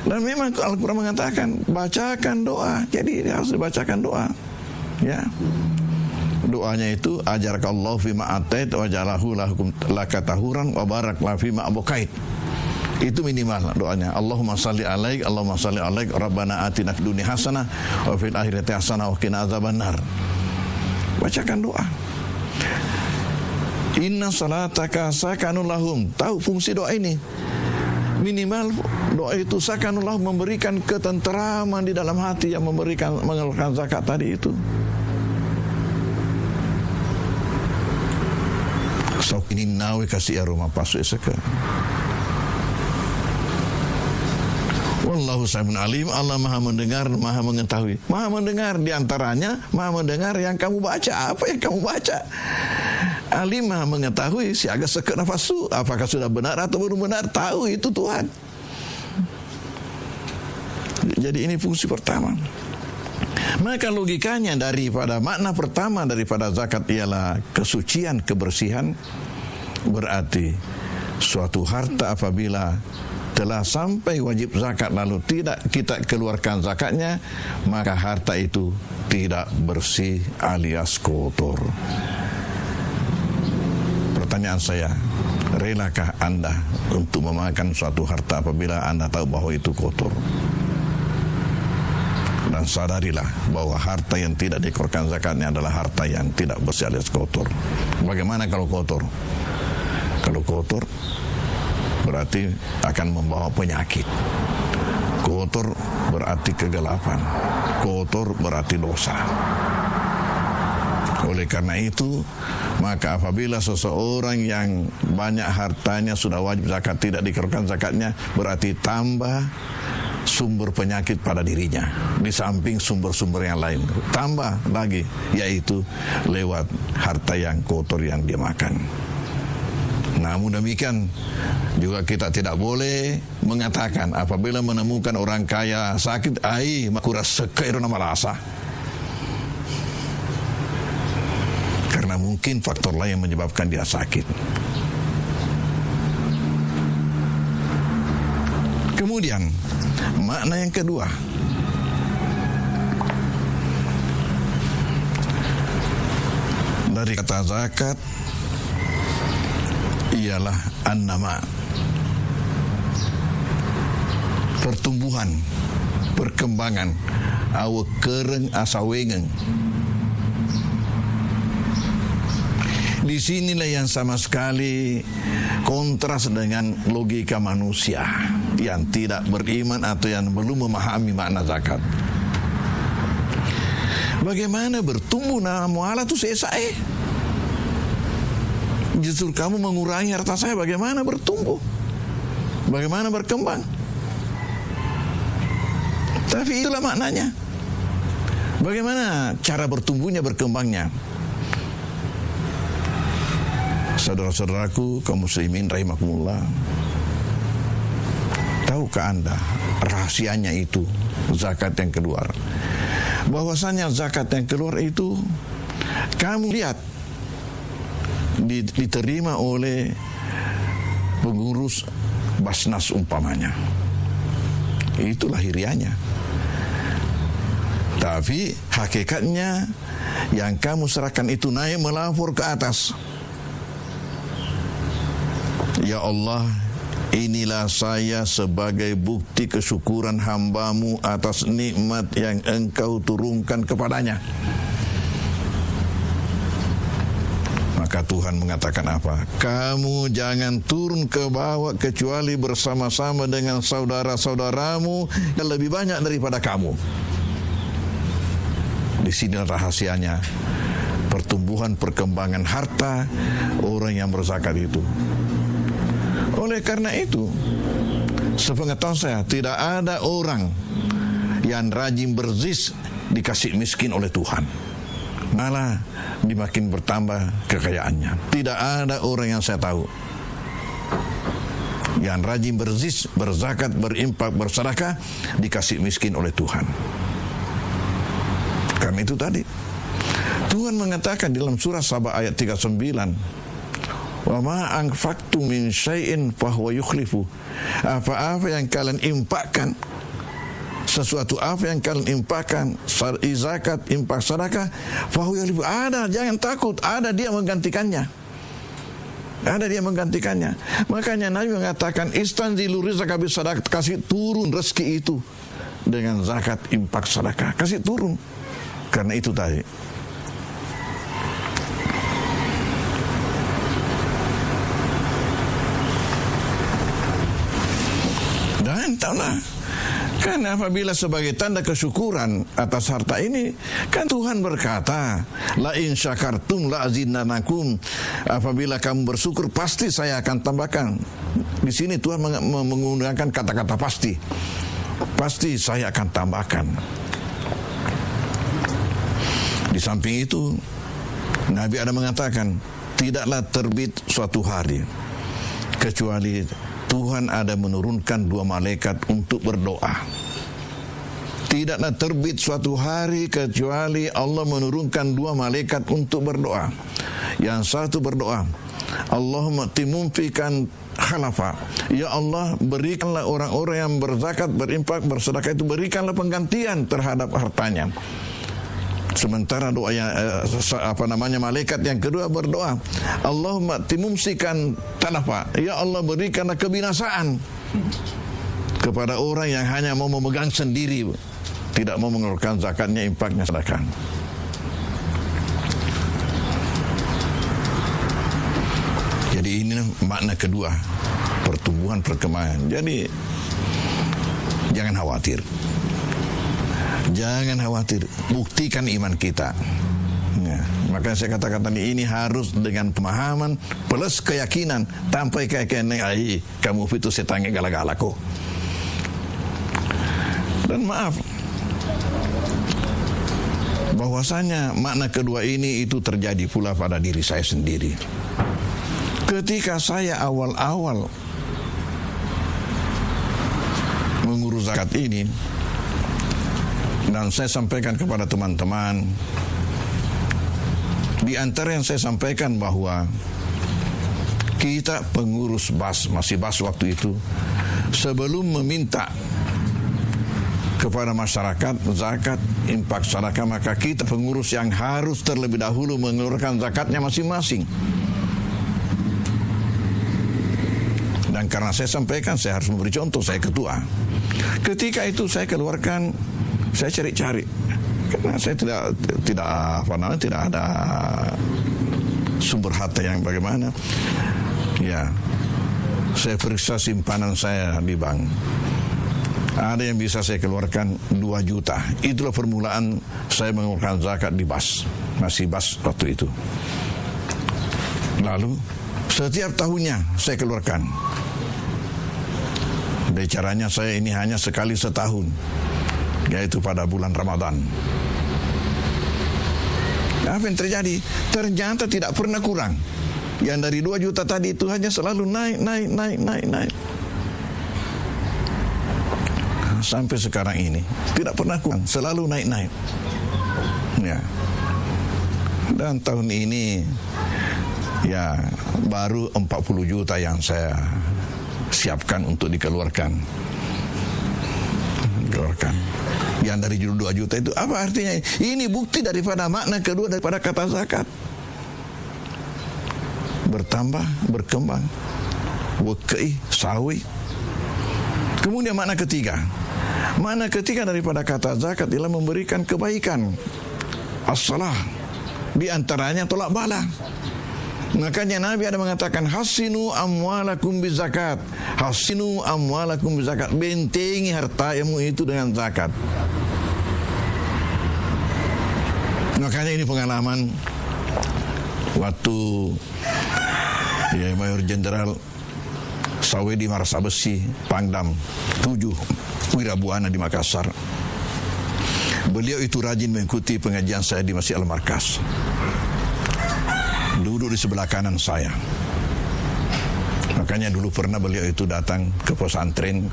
Dan memang Al-Quran mengatakan bacakan doa, jadi harus dibacakan doa. Ya, doanya itu ajarakallahu fima atait wa jalahu laka tahuran wa baraklahu fima abqait. Itu minimal doanya. Allahumma salli alaik, Allahumma salli alaik, Rabbana atina fid dunya hasanah wa fil akhirati hasanah wa qina azabannar. Bacakan doa. Inna salataka sakanun lahum. Tahu fungsi doa ini? Minimal doa itu sakanun lahum, memberikan ketenteraman di dalam hati yang mengeluarkan zakat tadi itu. Sok ini nawe kasih aroma pasu esaka. Wallahu sami'un alim. Allah Maha mendengar, Maha mengetahui. Maha mendengar diantaranya, Maha mendengar yang kamu baca. Apa yang kamu baca? Alim, Maha mengetahui. Si agak seka nafasu, apakah sudah benar atau belum benar, tahu itu Tuhan. Jadi ini fungsi pertama. Maka logikanya daripada makna pertama daripada zakat ialah kesucian, kebersihan. Berarti suatu harta apabila telah sampai wajib zakat lalu tidak kita keluarkan zakatnya, maka harta itu tidak bersih alias kotor. Pertanyaan saya, relakah Anda untuk memakan suatu harta apabila Anda tahu bahwa itu kotor? Dan sadarilah bahwa harta yang tidak dikeluarkan zakatnya adalah harta yang tidak bersih alias kotor. Bagaimana kalau kotor? Kalau kotor berarti akan membawa penyakit. Kotor berarti kegelapan. Kotor berarti dosa. Oleh karena itu, maka apabila seseorang yang banyak hartanya sudah wajib zakat tidak dikeluarkan zakatnya, berarti tambah sumber penyakit pada dirinya di samping sumber-sumber yang lain. Tambah lagi, yaitu lewat harta yang kotor yang dia makan. Namun demikian juga kita tidak boleh mengatakan apabila menemukan orang kaya sakit, makura sekairu nama rasa. Karena mungkin faktor lain yang menyebabkan dia sakit. Kemudian makna yang kedua, dari kata zakat ialah an-nama, pertumbuhan, perkembangan, awa kereng asawengeng. Di sinilah yang sama sekali kontras dengan logika manusia yang tidak beriman atau yang belum memahami makna zakat. Bagaimana bertumbuh nama mu'ala itu sesae? Justru kamu mengurangi harta saya, bagaimana bertumbuh? Bagaimana berkembang? Tapi itulah maknanya. Bagaimana cara bertumbuhnya, berkembangnya? Saudara-saudaraku kaum muslimin rahimakumullah, tahukah Anda rahasianya itu zakat yang keluar? Bahwasanya zakat yang keluar itu kamu lihat diterima oleh pengurus Basnas umpamanya, itu lahirianya. Tapi hakikatnya yang kamu serahkan itu naik melapor ke atas. Ya Allah, inilah saya sebagai bukti kesyukuran hamba-Mu atas nikmat yang Engkau turunkan kepadanya. Maka Tuhan mengatakan apa? Kamu jangan turun ke bawah kecuali bersama-sama dengan saudara-saudaramu yang lebih banyak daripada kamu. Di sini rahasianya pertumbuhan perkembangan harta orang yang berzakat itu. Oleh karena itu, sepengetahuan saya, tidak ada orang yang rajin berzis dikasih miskin oleh Tuhan, malah dimakin bertambah kekayaannya. Tidak ada orang yang saya tahu yang rajin berzis, berzakat, berimpak, bersedekah dikasih miskin oleh Tuhan. Karena itu tadi Tuhan mengatakan dalam surah Saba ayat 39, wa ma anfaqtum min syai'in fahuwa yukhlifu. Apa-apa yang kalian impakkan, sesuatu apa yang kalian impakkan, zakat, impak, sedekah, fahuwa yukhlifu. Ada, jangan takut, ada dia menggantikannya. Ada dia menggantikannya. Makanya Nabi mengatakan istanzilu rizqa bis sadaqah, kasih turun rezeki itu dengan zakat, impak, sedekah, kasih turun. Karena itu tadi dan tahulah, kan apabila sebagai tanda kesyukuran atas harta ini, kan Tuhan berkata, la in syakartum la azidannakum. Apabila kamu bersyukur, pasti saya akan tambahkan. Di sini Tuhan menggunakan kata-kata pasti. Pasti saya akan tambahkan. Di samping itu, Nabi ada mengatakan, tidaklah terbit suatu hari kecuali Tuhan ada menurunkan 2 malaikat untuk berdoa. Tidaklah terbit suatu hari kecuali Allah menurunkan 2 malaikat untuk berdoa. Yang satu berdoa, Allahumma timumfikan khalafa. Ya Allah, berikanlah orang-orang yang berzakat, berimpak, bersedekah itu, berikanlah penggantian terhadap hartanya. Sementara doa yang malaikat yang kedua berdoa, Allahumma timumsikan tanafa. Ya Allah, berikanlah kebinasaan kepada orang yang hanya mau memegang sendiri, tidak mau mengeluarkan zakatnya, impaknya, sedekah. Jadi ini makna kedua, pertumbuhan perkembangan. Jadi jangan khawatir. Jangan khawatir, buktikan iman kita. Ya, maka saya katakan tadi, ini harus dengan pemahaman plus keyakinan. Tanpa keyakinan, kamu itu setange galak-galak kok. Dan maaf, bahwasanya makna kedua ini itu terjadi pula pada diri saya sendiri. Ketika saya awal-awal mengurus zakat ini, dan saya sampaikan kepada teman-teman, di antara yang saya sampaikan bahwa kita pengurus BAS, masih BAS waktu itu, sebelum meminta kepada masyarakat zakat, impak, sedekah, maka kita pengurus yang harus terlebih dahulu mengeluarkan zakatnya masing-masing. Dan karena saya sampaikan, saya harus memberi contoh, saya ketua. Ketika itu saya keluarkan, saya cari-cari, karena saya tidak ada sumber harta yang bagaimana. Ya, saya periksa simpanan saya di bank. Ada yang bisa saya keluarkan 2 juta. Itulah permulaan saya mengeluarkan zakat di BAS, masih BAS waktu itu. Lalu setiap tahunnya saya keluarkan. Dan caranya saya ini hanya sekali setahun, yaitu pada bulan Ramadan. Apa yang terjadi? Ternyata tidak pernah kurang. Yang dari 2 juta tadi itu hanya selalu naik. Sampai sekarang ini tidak pernah kurang, selalu naik. Ya. Dan tahun ini ya baru 40 juta yang saya siapkan untuk dikeluarkan. Yang dari 2 juta itu apa artinya? Ini bukti daripada makna kedua daripada kata zakat. Bertambah, berkembang, wekei, sawi. Kemudian makna ketiga. Makna ketiga daripada kata zakat ialah memberikan kebaikan. As-salah. Di antaranya tolak bala. Makanya Nabi ada mengatakan hasinu amwalakum bizakat. Hasinu amwalakum bizakat. Bentengi hartamu itu dengan zakat. Makanya ini pengalaman waktu Mayor Jenderal Sawedi Marasabesi Pangdam 7 Wirabuana di Makassar. Beliau itu rajin mengikuti pengajian saya di Masjid Al-Markas. Duduk di sebelah kanan saya. Makanya dulu pernah beliau itu datang ke pesantren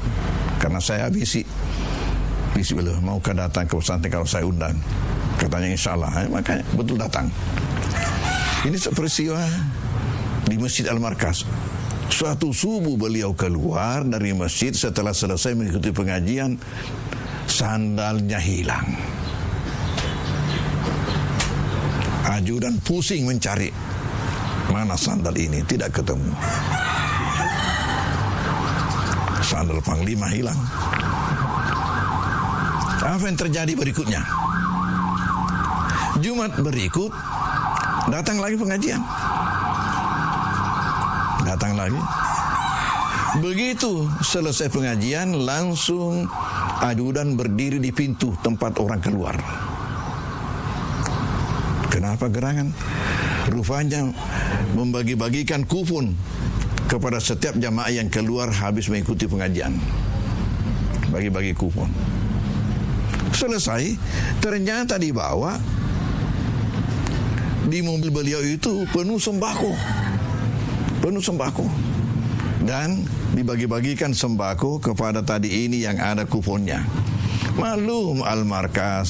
karena saya bisi beliau, maukah datang ke pesantren kalau saya undang? Katanya insya Allah, makanya betul datang. Ini peristiwa di Masjid Al-Markas. Suatu subuh beliau keluar dari masjid setelah selesai mengikuti pengajian, sandalnya hilang. Ajudan pusing mencari mana sandal ini, tidak ketemu. Sandal Panglima hilang. Apa yang terjadi berikutnya? Jumat berikut datang lagi pengajian. Datang lagi. Begitu selesai pengajian langsung ajudan berdiri di pintu tempat orang keluar. Kenapa gerangan? Rupanya membagi-bagikan kupon kepada setiap jamaah yang keluar habis mengikuti pengajian. Bagi-bagi kupon. Selesai, ternyata dibawa di mobil beliau itu penuh sembako. Penuh sembako. Dan dibagi-bagikan sembako kepada tadi ini yang ada kuponnya. Malum Al-Markas